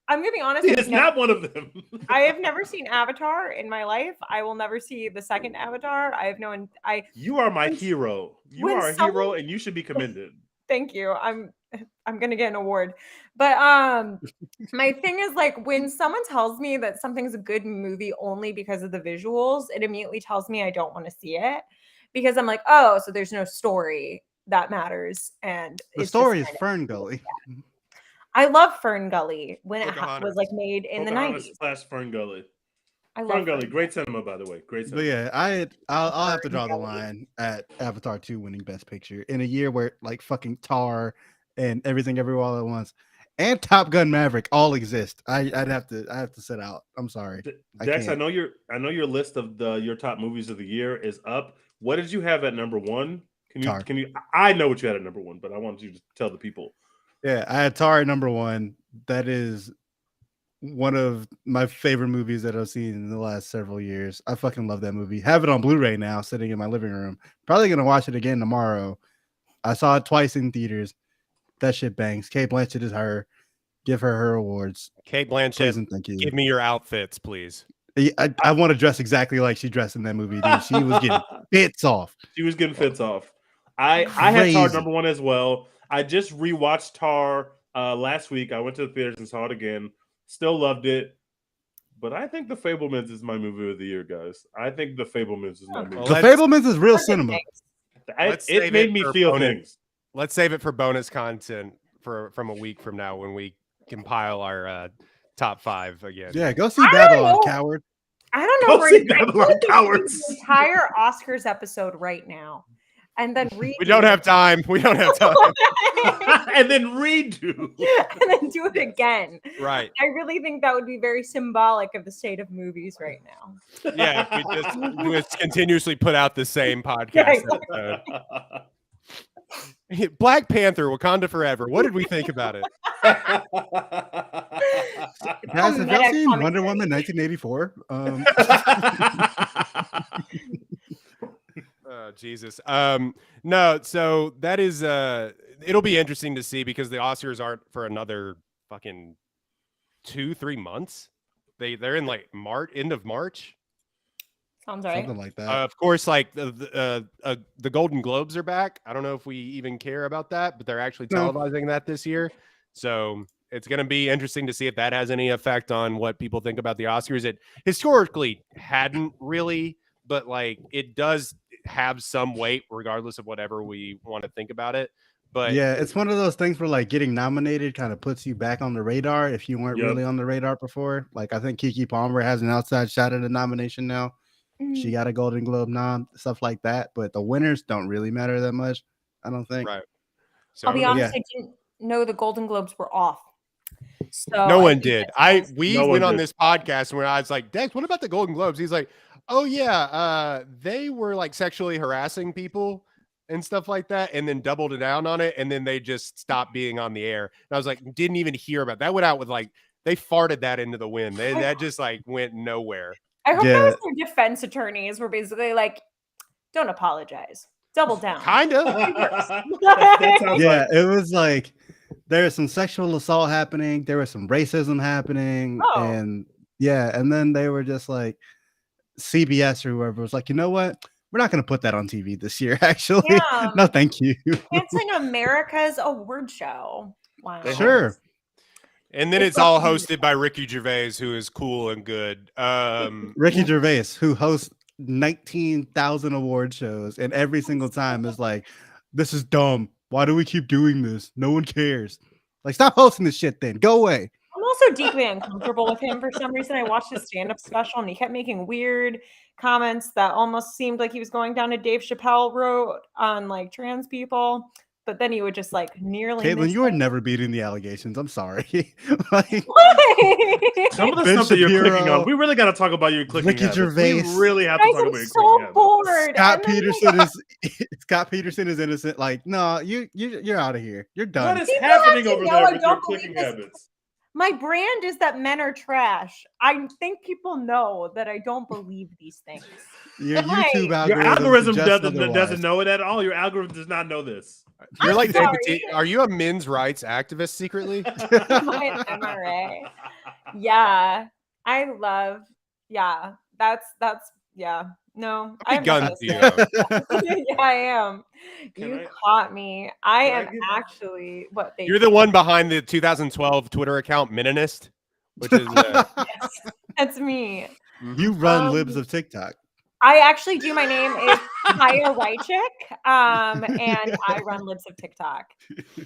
[SPEAKER 4] I'm gonna be honest.
[SPEAKER 3] He is not one of them.
[SPEAKER 4] I have never seen Avatar in my life. I will never see the second Avatar. I have no.
[SPEAKER 3] You are my hero. You are a hero, and you should be commended.
[SPEAKER 4] Thank you. I'm gonna get an award. But my thing is, like, when someone tells me that something's a good movie only because of the visuals, it immediately tells me I don't want to see it, because I'm like, oh, so there's no story that matters, and
[SPEAKER 2] the story is Fern Gully.
[SPEAKER 4] Yeah. I love Fern Gully when it was like made in the 90s.
[SPEAKER 3] Fern Gully.
[SPEAKER 4] I love
[SPEAKER 3] Fern Gully. Great cinema, by the way. Great cinema.
[SPEAKER 2] But yeah, I'll have to draw the line at Avatar 2 winning Best Picture in a year where like fucking Tar and Everything Everywhere All at Once and Top Gun Maverick all exist. I have to sit out. I'm sorry.
[SPEAKER 3] Dex, I know your list of your top movies of the year is up. What did you have at number 1?
[SPEAKER 2] Tar.
[SPEAKER 3] Can you? I know what you had at number one, but I wanted you to tell the people.
[SPEAKER 2] Yeah, I had Tar at number one. That is one of my favorite movies that I've seen in the last several years. I fucking love that movie. Have it on Blu-ray now, sitting in my living room. Probably gonna watch it again tomorrow. I saw it twice in theaters. That shit bangs. Kate Blanchett is her. Give her awards.
[SPEAKER 1] Kate
[SPEAKER 2] Please
[SPEAKER 1] Blanchett,
[SPEAKER 2] and thank you.
[SPEAKER 1] give me your outfits, please.
[SPEAKER 2] I want to dress exactly like she dressed in that movie, dude. She was getting bits off.
[SPEAKER 3] She was getting fits off. I had Tar
[SPEAKER 2] Crazy.
[SPEAKER 3] number one as well. I just rewatched Tar last week. I went to the theaters and saw it again. Still loved it. But I think The Fabelmans is my movie of the year, guys. I think The Fabelmans is my movie.
[SPEAKER 1] Well,
[SPEAKER 2] The Fabelmans is real cinema.
[SPEAKER 3] It made me feel things.
[SPEAKER 1] Let's save it for bonus content from a week from now when we compile our top 5 again.
[SPEAKER 2] Yeah, go see
[SPEAKER 4] I don't
[SPEAKER 2] Babylon,
[SPEAKER 4] know.
[SPEAKER 2] coward.
[SPEAKER 4] I don't know
[SPEAKER 3] Go
[SPEAKER 4] where
[SPEAKER 3] see
[SPEAKER 4] to
[SPEAKER 3] Babylon, cowards.
[SPEAKER 4] the entire Oscars episode right now, and then read.
[SPEAKER 1] We don't have time. We don't have time.
[SPEAKER 3] And then redo.
[SPEAKER 4] and then do it again.
[SPEAKER 1] Right.
[SPEAKER 4] I really think that would be very symbolic of the state of movies right now.
[SPEAKER 1] Yeah, if we just continuously put out the same podcast
[SPEAKER 4] Yeah, exactly.
[SPEAKER 1] episode. Black Panther, Wakanda Forever. What did we think about it?
[SPEAKER 2] Guys, have y'all seen Wonder Woman 1984?
[SPEAKER 1] Oh, Jesus. No, so that is it'll be interesting to see because the Oscars aren't for another fucking 2-3 months. They're in like end of March.
[SPEAKER 4] Sounds right.
[SPEAKER 2] Something like that.
[SPEAKER 1] Of course, like the Golden Globes are back. I don't know if we even care about that, but they're actually televising that this year. So it's going to be interesting to see if that has any effect on what people think about the Oscars. It historically hadn't really, but like it does have some weight regardless of whatever we want to think about it. But
[SPEAKER 2] yeah, it's one of those things where like getting nominated kind of puts you back on the radar if you weren't really on the radar before. Like I think Keke Palmer has an outside shot at a nomination now. She got a Golden Globe nom, stuff like that. But the winners don't really matter that much, I don't think.
[SPEAKER 1] Right. So,
[SPEAKER 4] I'll be honest, I didn't know the Golden Globes were off. So
[SPEAKER 1] no one did. We
[SPEAKER 3] No one
[SPEAKER 1] went on
[SPEAKER 3] did.
[SPEAKER 1] this podcast where I was like, Dex, what about the Golden Globes? He's like, oh yeah, they were like sexually harassing people and stuff like that, and then doubled it down on it, and then they just stopped being on the air. And I was like, didn't even hear about that. Went out with like they farted that into the wind. That just like went nowhere.
[SPEAKER 4] I hope that was their defense attorneys were basically like, don't apologize. Double down.
[SPEAKER 1] Kind of.
[SPEAKER 2] Yeah, it was like there was some sexual assault happening, there was some racism happening, and then they were just like CBS or whoever was like, you know what? We're not going to put that on TV this year, actually.
[SPEAKER 4] Yeah.
[SPEAKER 2] No, thank you.
[SPEAKER 4] Canceling America's award show. Wow.
[SPEAKER 2] Sure.
[SPEAKER 1] And then it's all hosted by Ricky Gervais, who is cool and good.
[SPEAKER 2] Ricky Gervais, who hosts 19,000 award shows, and every single time is like, this is dumb. Why do we keep doing this? No one cares. Like, stop hosting this shit then. Go away.
[SPEAKER 4] I'm also deeply uncomfortable with him for some reason. I watched his stand-up special and he kept making weird comments that almost seemed like he was going down a Dave Chappelle road on like trans people. But then he would just like nearly.
[SPEAKER 2] Caitlin, you are never beating the allegations. I'm sorry. Like,
[SPEAKER 3] some of the
[SPEAKER 2] Ben
[SPEAKER 3] stuff that you're
[SPEAKER 2] Shapiro,
[SPEAKER 3] clicking on, we really got to talk about your clicking
[SPEAKER 2] Ricky
[SPEAKER 3] habits.
[SPEAKER 2] Gervais.
[SPEAKER 3] We really have to
[SPEAKER 4] Guys,
[SPEAKER 3] talk
[SPEAKER 4] I'm
[SPEAKER 3] about your
[SPEAKER 4] so
[SPEAKER 3] clicking habits.
[SPEAKER 4] bored.
[SPEAKER 2] Scott
[SPEAKER 4] And then,
[SPEAKER 2] Peterson is Scott Peterson is innocent. Like, no, you're out of here. You're done.
[SPEAKER 3] What is
[SPEAKER 4] People
[SPEAKER 3] happening
[SPEAKER 4] have to
[SPEAKER 3] over
[SPEAKER 4] know
[SPEAKER 3] there
[SPEAKER 4] I
[SPEAKER 3] with your
[SPEAKER 4] don't believe
[SPEAKER 3] clicking
[SPEAKER 4] this.
[SPEAKER 3] habits?
[SPEAKER 4] my brand is that men are trash. I think people know that I don't believe these things.
[SPEAKER 2] Your
[SPEAKER 4] Right.
[SPEAKER 2] YouTube algorithm,
[SPEAKER 3] Your algorithm
[SPEAKER 2] suggests
[SPEAKER 3] doesn't
[SPEAKER 2] otherwise.
[SPEAKER 3] know it at all. Your algorithm does not know this.
[SPEAKER 1] You're
[SPEAKER 4] I'm
[SPEAKER 1] like David
[SPEAKER 4] sorry.
[SPEAKER 1] T. Are you a men's rights activist secretly?
[SPEAKER 4] Am I an MRA? Yeah, I love. Yeah, that's yeah. No,
[SPEAKER 1] How many guns do you have?
[SPEAKER 4] Yeah, I am.
[SPEAKER 3] Can
[SPEAKER 4] You
[SPEAKER 3] I-
[SPEAKER 4] caught me. I
[SPEAKER 3] can I
[SPEAKER 4] am
[SPEAKER 3] give-
[SPEAKER 4] actually what they.
[SPEAKER 1] You're the one behind the 2012 Twitter account Meninist, which is
[SPEAKER 4] Yes, that's me.
[SPEAKER 2] You run
[SPEAKER 4] Um,
[SPEAKER 2] libs of TikTok.
[SPEAKER 4] I actually do. My name is Kaya Rychik, and I run Libs of TikTok.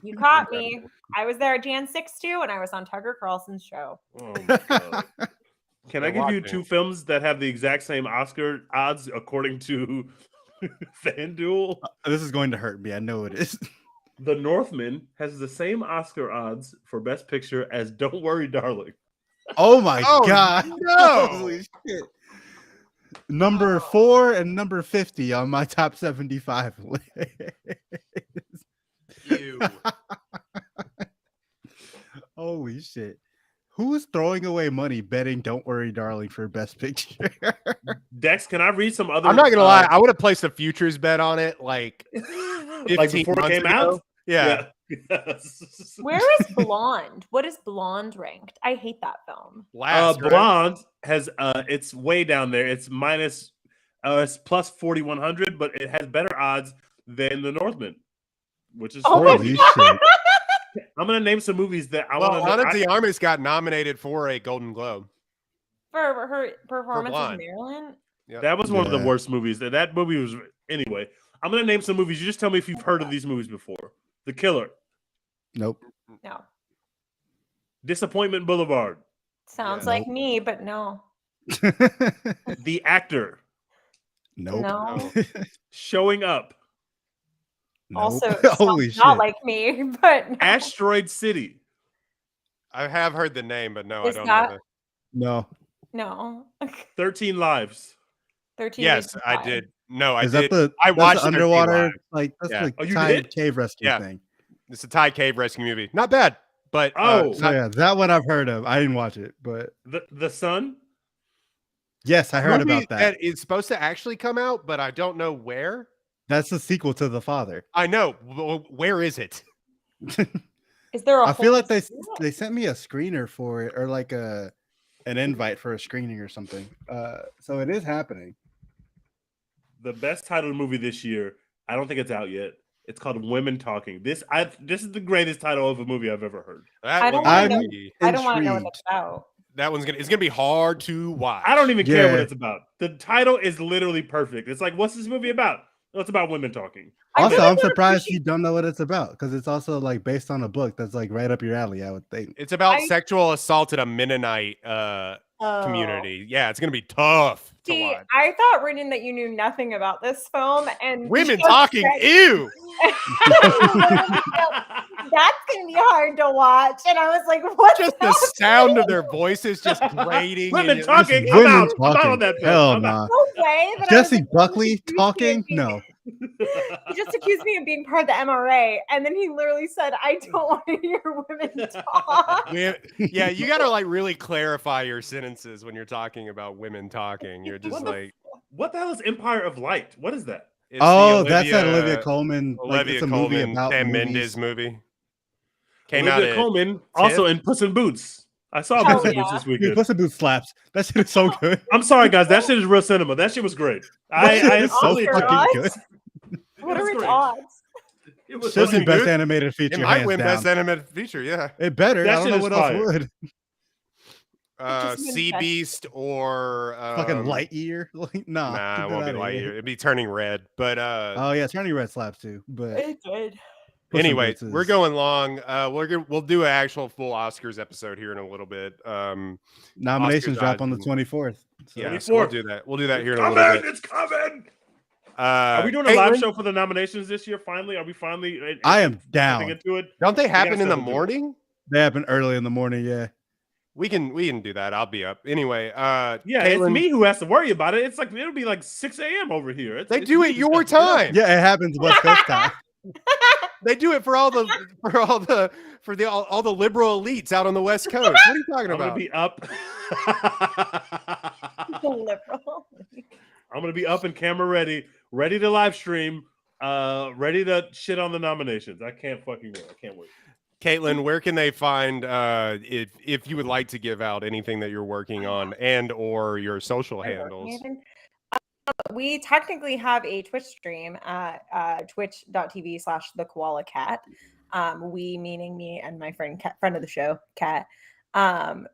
[SPEAKER 4] You caught me. I was there at Jan 6 too, and I was on Tucker Carlson's show.
[SPEAKER 3] Oh my God. Can I
[SPEAKER 1] Yeah,
[SPEAKER 3] give you
[SPEAKER 1] watch
[SPEAKER 3] two
[SPEAKER 1] me.
[SPEAKER 3] films that have the exact same Oscar odds according to FanDuel?
[SPEAKER 2] This is going to hurt me. I know it is.
[SPEAKER 3] The Northman has the same Oscar odds for Best Picture as Don't Worry, Darling.
[SPEAKER 2] Oh my
[SPEAKER 1] Oh,
[SPEAKER 2] god!
[SPEAKER 1] no.
[SPEAKER 2] Holy shit! Number 4 and number 50 on my top 75 list.
[SPEAKER 1] Ew.
[SPEAKER 2] Holy shit. Who's throwing away money betting Don't Worry Darling for Best Picture?
[SPEAKER 3] Dex, can I read some other?
[SPEAKER 1] I'm not gonna lie. I would have placed a futures bet on it like 15
[SPEAKER 3] like before it
[SPEAKER 1] months
[SPEAKER 3] came
[SPEAKER 1] ago.
[SPEAKER 3] out.
[SPEAKER 1] Yeah.
[SPEAKER 3] Yes.
[SPEAKER 4] Where is Blonde? What is Blonde ranked? I hate that film.
[SPEAKER 1] Last, right?
[SPEAKER 3] Blonde has it's way down there. It's minus it's plus 4,100, but it has better odds than The Northman, which is
[SPEAKER 4] Oh my
[SPEAKER 2] Holy shit.
[SPEAKER 3] I'm gonna name some movies that I
[SPEAKER 1] Well,
[SPEAKER 3] want to
[SPEAKER 1] Ana
[SPEAKER 3] know.
[SPEAKER 1] de Armas got nominated for a Golden Globe.
[SPEAKER 4] For her performance as
[SPEAKER 1] Blonde.
[SPEAKER 4] Marilyn.
[SPEAKER 1] Yep.
[SPEAKER 3] That was one of the
[SPEAKER 2] Yeah.
[SPEAKER 3] worst movies. That movie was anyway. I'm gonna name some movies. You just tell me if you've heard of these movies before. The Killer,
[SPEAKER 2] Nope.
[SPEAKER 4] No.
[SPEAKER 3] Disappointment Boulevard,
[SPEAKER 4] Sounds
[SPEAKER 1] Yeah.
[SPEAKER 4] like me, but no.
[SPEAKER 3] The Actor,
[SPEAKER 2] Nope.
[SPEAKER 4] No.
[SPEAKER 3] Showing Up,
[SPEAKER 2] Nope.
[SPEAKER 4] Also,
[SPEAKER 2] Holy
[SPEAKER 4] sounds
[SPEAKER 2] shit.
[SPEAKER 4] not like me, but no.
[SPEAKER 3] Asteroid City,
[SPEAKER 1] I have heard the name, but no,
[SPEAKER 4] Is
[SPEAKER 1] I don't
[SPEAKER 4] that-
[SPEAKER 1] know.
[SPEAKER 2] No.
[SPEAKER 4] No.
[SPEAKER 3] 13 Lives.
[SPEAKER 4] 13
[SPEAKER 1] Yes,
[SPEAKER 4] Reasons
[SPEAKER 1] I
[SPEAKER 4] Why.
[SPEAKER 1] did. No, I
[SPEAKER 2] Is
[SPEAKER 1] did.
[SPEAKER 2] that the
[SPEAKER 1] I
[SPEAKER 2] that's
[SPEAKER 1] watched
[SPEAKER 2] the
[SPEAKER 1] 13
[SPEAKER 2] underwater
[SPEAKER 1] Lives.
[SPEAKER 2] like that's
[SPEAKER 1] Yeah.
[SPEAKER 2] like
[SPEAKER 3] Oh, you
[SPEAKER 2] Thai
[SPEAKER 3] did?
[SPEAKER 2] cave rescue
[SPEAKER 1] Yeah.
[SPEAKER 2] thing.
[SPEAKER 1] It's a Thai cave rescue movie. Not bad, but
[SPEAKER 3] Oh.
[SPEAKER 2] So yeah, that one I've heard of. I didn't watch it, but
[SPEAKER 3] The Sun.
[SPEAKER 2] yes, I heard
[SPEAKER 1] movie
[SPEAKER 2] about that.
[SPEAKER 1] is supposed to actually come out, but I don't know where.
[SPEAKER 2] That's the sequel to The Father.
[SPEAKER 1] I know. Where is it?
[SPEAKER 4] Is there a
[SPEAKER 2] I feel
[SPEAKER 4] whole
[SPEAKER 2] like
[SPEAKER 4] series?
[SPEAKER 2] they sent me a screener for it or like an invite for a screening or something. So it is happening.
[SPEAKER 3] The best titled movie this year. I don't think it's out yet. It's called Women Talking. This is the greatest title of a movie I've ever heard.
[SPEAKER 1] That
[SPEAKER 4] I don't
[SPEAKER 1] one's
[SPEAKER 2] wanna
[SPEAKER 1] gonna
[SPEAKER 2] know-
[SPEAKER 1] be-
[SPEAKER 4] I don't want to know what
[SPEAKER 2] Intrigued.
[SPEAKER 4] it's about.
[SPEAKER 1] That one's gonna. It's gonna be hard to watch.
[SPEAKER 3] I don't even care what
[SPEAKER 2] Yeah.
[SPEAKER 3] it's about. The title is literally perfect. It's like, what's this movie about? No, it's about women talking.
[SPEAKER 4] I
[SPEAKER 2] Also,
[SPEAKER 4] really
[SPEAKER 2] I'm
[SPEAKER 4] don't
[SPEAKER 2] surprised
[SPEAKER 4] appreciate-
[SPEAKER 2] you don't know what it's about because it's also like based on a book that's like right up your alley, I would think.
[SPEAKER 1] It's about
[SPEAKER 4] I-
[SPEAKER 1] sexual assault at a Mennonite
[SPEAKER 4] Oh.
[SPEAKER 1] community. Yeah, it's gonna be tough to
[SPEAKER 4] See,
[SPEAKER 1] watch.
[SPEAKER 4] I thought, Rian, that you knew nothing about this film, and
[SPEAKER 1] Women
[SPEAKER 4] just
[SPEAKER 1] talking.
[SPEAKER 4] said-
[SPEAKER 1] Ew.
[SPEAKER 4] That's gonna be hard to watch. And I was like, "What?"
[SPEAKER 1] Just the sound of their voices just grating.
[SPEAKER 3] Women
[SPEAKER 1] and-
[SPEAKER 3] talking.
[SPEAKER 2] Just
[SPEAKER 3] I'm
[SPEAKER 2] women
[SPEAKER 3] out. I'm out
[SPEAKER 2] talking.
[SPEAKER 3] on that film.
[SPEAKER 2] Hell
[SPEAKER 3] I'm out.
[SPEAKER 2] nah.
[SPEAKER 4] No way. That I was
[SPEAKER 2] Jesse
[SPEAKER 4] like,
[SPEAKER 2] Buckley
[SPEAKER 4] "He accused
[SPEAKER 2] talking?
[SPEAKER 4] me-
[SPEAKER 2] No.
[SPEAKER 4] He just accused me of being part of the MRA, and then he literally said, "I don't want to hear women talk."
[SPEAKER 1] Yeah, you gotta like really clarify your sentences when you're talking about women talking. You're just
[SPEAKER 3] What the
[SPEAKER 1] like,
[SPEAKER 3] What the hell is Empire of Light? What is that?
[SPEAKER 1] it's the
[SPEAKER 2] Oh, that's that Olivia Colman. Like,
[SPEAKER 1] Olivia
[SPEAKER 2] it's a movie
[SPEAKER 1] Colman,
[SPEAKER 2] about
[SPEAKER 1] Sam
[SPEAKER 2] movies.
[SPEAKER 1] Mendes movie. Came out
[SPEAKER 3] Olivia
[SPEAKER 1] at
[SPEAKER 3] Colman, also in Puss in Boots. I saw
[SPEAKER 4] Hell
[SPEAKER 3] Puss in
[SPEAKER 4] yeah.
[SPEAKER 3] Boots this
[SPEAKER 2] Dude,
[SPEAKER 3] weekend.
[SPEAKER 2] Puss in Boots slaps. That shit is so good.
[SPEAKER 3] I'm sorry, guys. That shit is real cinema. That shit was great.
[SPEAKER 2] That shit is so
[SPEAKER 3] totally
[SPEAKER 4] Oscar
[SPEAKER 2] fucking
[SPEAKER 3] enjoyed
[SPEAKER 2] good.
[SPEAKER 4] odds? What
[SPEAKER 3] It
[SPEAKER 4] are
[SPEAKER 3] was
[SPEAKER 4] its
[SPEAKER 3] great.
[SPEAKER 4] odds?
[SPEAKER 3] It was
[SPEAKER 2] Should
[SPEAKER 1] Puss
[SPEAKER 2] be
[SPEAKER 1] in
[SPEAKER 2] best
[SPEAKER 1] Boots?
[SPEAKER 2] animated
[SPEAKER 1] It
[SPEAKER 2] feature.
[SPEAKER 1] might
[SPEAKER 2] Hands
[SPEAKER 1] win
[SPEAKER 2] down.
[SPEAKER 1] best animated feature. Yeah,
[SPEAKER 2] It better.
[SPEAKER 3] That
[SPEAKER 2] I don't
[SPEAKER 3] shit
[SPEAKER 2] know
[SPEAKER 3] is
[SPEAKER 2] what
[SPEAKER 3] fire.
[SPEAKER 2] else would.
[SPEAKER 4] just means
[SPEAKER 1] Sea
[SPEAKER 4] best-
[SPEAKER 1] Beast or
[SPEAKER 2] Fucking Lightyear. Like, nah.
[SPEAKER 1] Nah,
[SPEAKER 2] get
[SPEAKER 1] it
[SPEAKER 2] that
[SPEAKER 1] won't be
[SPEAKER 2] outta here.
[SPEAKER 1] Lightyear. It'd be Turning Red. But
[SPEAKER 2] Oh yeah, Turning Red slaps too. But
[SPEAKER 4] It did.
[SPEAKER 2] Puss in
[SPEAKER 1] anyway,
[SPEAKER 2] Boots
[SPEAKER 1] we're
[SPEAKER 2] is-
[SPEAKER 1] going long. We'll do an actual full Oscars episode here in a little bit.
[SPEAKER 2] Nominations
[SPEAKER 1] Oscars
[SPEAKER 2] drop on the
[SPEAKER 1] odds
[SPEAKER 2] 24th. So.
[SPEAKER 1] Yeah, so we'll
[SPEAKER 3] 24th.
[SPEAKER 1] do that. We'll do that here in a
[SPEAKER 3] Coming!
[SPEAKER 1] little bit.
[SPEAKER 3] It's coming! Are we doing a
[SPEAKER 1] Caitlin,
[SPEAKER 3] live show for the nominations this year? Finally, are we finally?
[SPEAKER 2] I am
[SPEAKER 3] stepping
[SPEAKER 2] down.
[SPEAKER 3] into it.
[SPEAKER 1] Don't they
[SPEAKER 3] gotta
[SPEAKER 1] happen in the
[SPEAKER 3] step into it.
[SPEAKER 1] morning?
[SPEAKER 2] They happen early in the morning. Yeah.
[SPEAKER 1] We can do that. I'll be up anyway.
[SPEAKER 3] Yeah,
[SPEAKER 1] Caitlin,
[SPEAKER 3] it's me who has to worry about it. It's like it'll be like 6 a.m. over here.
[SPEAKER 1] They do it your time.
[SPEAKER 2] Yeah, it happens West Coast time.
[SPEAKER 1] They do it for all the liberal elites out on the West Coast. What are you talking
[SPEAKER 3] I'm gonna
[SPEAKER 1] about?
[SPEAKER 3] be up.
[SPEAKER 4] Liberal.
[SPEAKER 3] I'm gonna be up and camera ready to live stream, ready to shit on the nominations. I can't fucking wait. I can't wait.
[SPEAKER 1] Caitlin, where can they find if you would like to give out anything that you're working on and or your social handles?
[SPEAKER 4] We technically have a Twitch stream at twitch.tv/the koala cat. We meaning me and my friend of the show, Kat. I'm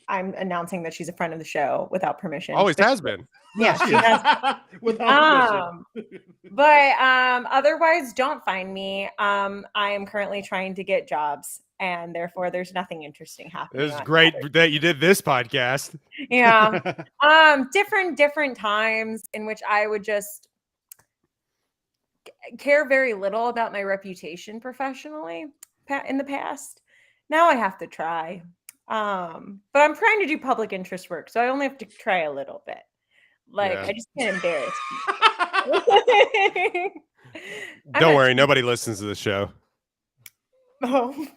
[SPEAKER 4] announcing that she's a friend of the show without permission.
[SPEAKER 1] Always has been.
[SPEAKER 4] Yeah, she has.
[SPEAKER 3] Without permission.
[SPEAKER 4] But otherwise, don't find me. I am currently trying to get jobs, and therefore, there's nothing interesting happening.
[SPEAKER 1] It's
[SPEAKER 4] on
[SPEAKER 1] great
[SPEAKER 4] Twitter.
[SPEAKER 1] that you did this podcast.
[SPEAKER 4] Yeah. Different times in which I would just care very little about my reputation professionally in the past. Now I have to try. But I'm trying to do public interest work, so I only have to try a little bit. Like,
[SPEAKER 1] Yeah.
[SPEAKER 4] I just can't embarrass people.
[SPEAKER 1] Don't worry, nobody listens to the show.
[SPEAKER 4] Oh.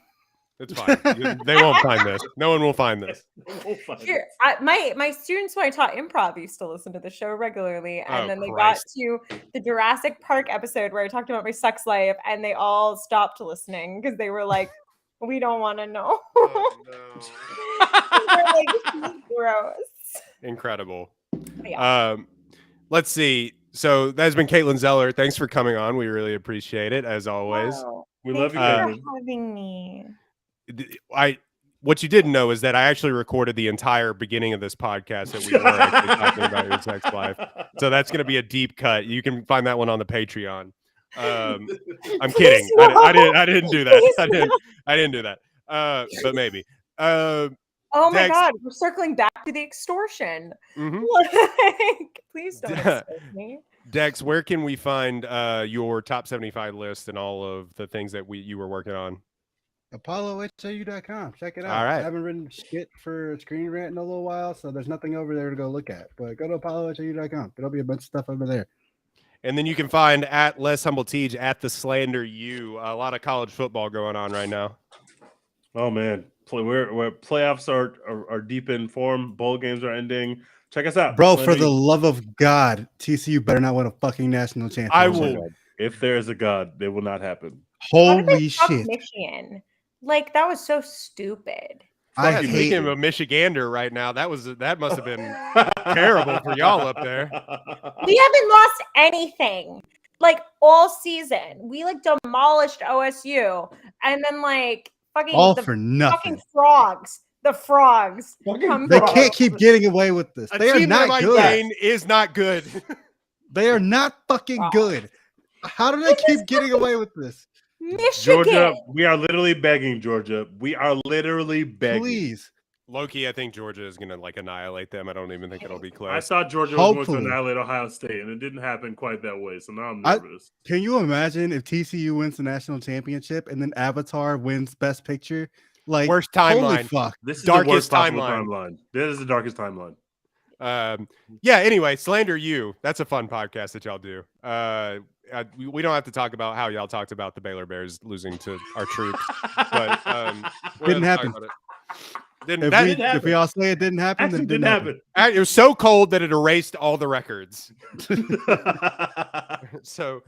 [SPEAKER 1] It's fine. They won't find this. No one will find this.
[SPEAKER 4] Here, my students when I taught improv used to listen to the show regularly, and
[SPEAKER 1] Oh,
[SPEAKER 4] then they
[SPEAKER 1] Christ.
[SPEAKER 4] got to the Jurassic Park episode where I talked about my sex life, and they all stopped listening because they were like, "We don't want to know."
[SPEAKER 1] Oh,
[SPEAKER 4] They're like, gross.
[SPEAKER 1] Incredible.
[SPEAKER 4] Yeah.
[SPEAKER 1] Let's see. So that has been Caitlin Zeller. Thanks for coming on. We really appreciate it, as always.
[SPEAKER 4] Wow.
[SPEAKER 3] We love you,
[SPEAKER 4] Thanks
[SPEAKER 3] Caitlin.
[SPEAKER 4] for having me.
[SPEAKER 1] What you didn't know is that I actually recorded the entire beginning of this podcast that we were actually talking about your sex life. So that's going to be a deep cut. You can find that one on the Patreon. I'm kidding.
[SPEAKER 4] No.
[SPEAKER 1] I didn't do that.
[SPEAKER 4] Please
[SPEAKER 1] I didn't do that. But maybe.
[SPEAKER 4] Oh my
[SPEAKER 1] Dex-
[SPEAKER 4] God, we're circling back to the extortion.
[SPEAKER 1] Mhm.
[SPEAKER 4] Like, please don't extort me.
[SPEAKER 1] Dex, where can we find your top 75 list and all of the things that you were working on?
[SPEAKER 2] ApolloHAU.com. Check it out.
[SPEAKER 1] All right.
[SPEAKER 2] I haven't written shit for Screen Rant in a little while, so there's nothing over there to go look at. But go to ApolloHAU.com. There'll be a bunch of stuff over there.
[SPEAKER 1] And then you can find at Less Humble Teej at the Slander U. A lot of college football going on right now.
[SPEAKER 3] Oh man, we're playoffs are deep in form. Bowl games are ending. Check us out,
[SPEAKER 2] Bro, for the love of God, TCU better not win a fucking national championship.
[SPEAKER 1] I will.
[SPEAKER 3] If there is a God, it will not happen.
[SPEAKER 4] How did they
[SPEAKER 2] Holy
[SPEAKER 4] fuck
[SPEAKER 2] shit.
[SPEAKER 4] Michigan? Like, that was so stupid.
[SPEAKER 2] I
[SPEAKER 1] Speaking
[SPEAKER 2] hate
[SPEAKER 1] of a Michigander right now, that must have been terrible for y'all up there.
[SPEAKER 4] We haven't lost anything like all season. We like demolished OSU, and then like fucking
[SPEAKER 2] all
[SPEAKER 4] the
[SPEAKER 2] for nothing.
[SPEAKER 4] fucking frogs. The frogs.
[SPEAKER 3] Fucking
[SPEAKER 2] They
[SPEAKER 3] frogs.
[SPEAKER 2] can't keep getting away with this.
[SPEAKER 1] A
[SPEAKER 2] They are
[SPEAKER 1] team that
[SPEAKER 2] not
[SPEAKER 1] might
[SPEAKER 2] good.
[SPEAKER 1] gain is not good.
[SPEAKER 2] They are not fucking good. How do they keep getting away with this?
[SPEAKER 4] Michigan.
[SPEAKER 3] Georgia, we are literally begging, Georgia. We are literally begging.
[SPEAKER 2] Please.
[SPEAKER 1] Loki, I think Georgia is gonna like annihilate them. I don't even think it'll be close.
[SPEAKER 3] I thought Georgia was going
[SPEAKER 2] Hopefully.
[SPEAKER 3] to annihilate Ohio State, and it didn't happen quite that way. So now I'm
[SPEAKER 2] I-
[SPEAKER 3] nervous.
[SPEAKER 2] Can you imagine if TCU wins the national championship and then Avatar wins Best Picture? Like,
[SPEAKER 1] Worst
[SPEAKER 2] holy
[SPEAKER 1] timeline.
[SPEAKER 2] fuck.
[SPEAKER 3] This is
[SPEAKER 1] Darkest
[SPEAKER 3] the worst possible
[SPEAKER 1] timeline.
[SPEAKER 3] timeline. This is the darkest timeline.
[SPEAKER 1] Yeah. Anyway, Slander You. That's a fun podcast that y'all do. We don't have to talk about how y'all talked about the Baylor Bears losing to our troops, but we
[SPEAKER 2] Didn't
[SPEAKER 1] don't have to
[SPEAKER 2] happen.
[SPEAKER 1] talk about it.
[SPEAKER 2] If we all say it didn't happen,
[SPEAKER 3] Actually,
[SPEAKER 2] then
[SPEAKER 3] didn't happen.
[SPEAKER 1] It was so cold that it erased all the records. So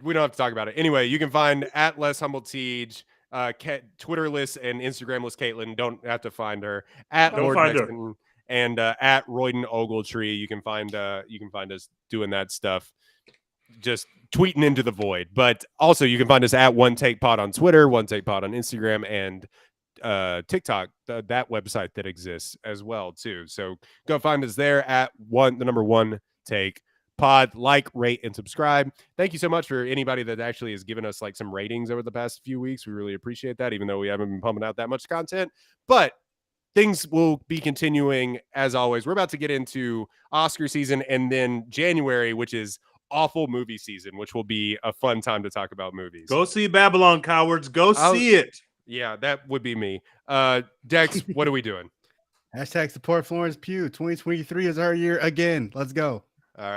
[SPEAKER 1] we don't have to talk about it. Anyway, you can find at Less Humble Teej, Twitterless and Instagramless Caitlin. Don't have to find her at
[SPEAKER 3] Don't
[SPEAKER 1] Lord
[SPEAKER 3] find her.
[SPEAKER 1] Mexican and at Royden Ogletree. You can find us doing that stuff, just tweeting into the void. But also you can find us at One Take Pod on Twitter, One Take Pod on Instagram, and TikTok, that website that exists as well too. So go find us there at the number One Take Pod. Like, rate, and subscribe. Thank you so much for anybody that actually has given us like some ratings over the past few weeks. We really appreciate that, even though we haven't been pumping out that much content. But things will be continuing as always. We're about to get into Oscar season, and then January, which is awful movie season, which will be a fun time to talk about movies.
[SPEAKER 3] Go see Babylon, cowards. Go see it.
[SPEAKER 1] Yeah, that would be me. Dex, what are we doing?
[SPEAKER 2] Hashtag support Florence Pugh. 2023 is our year again. Let's go.
[SPEAKER 1] All right.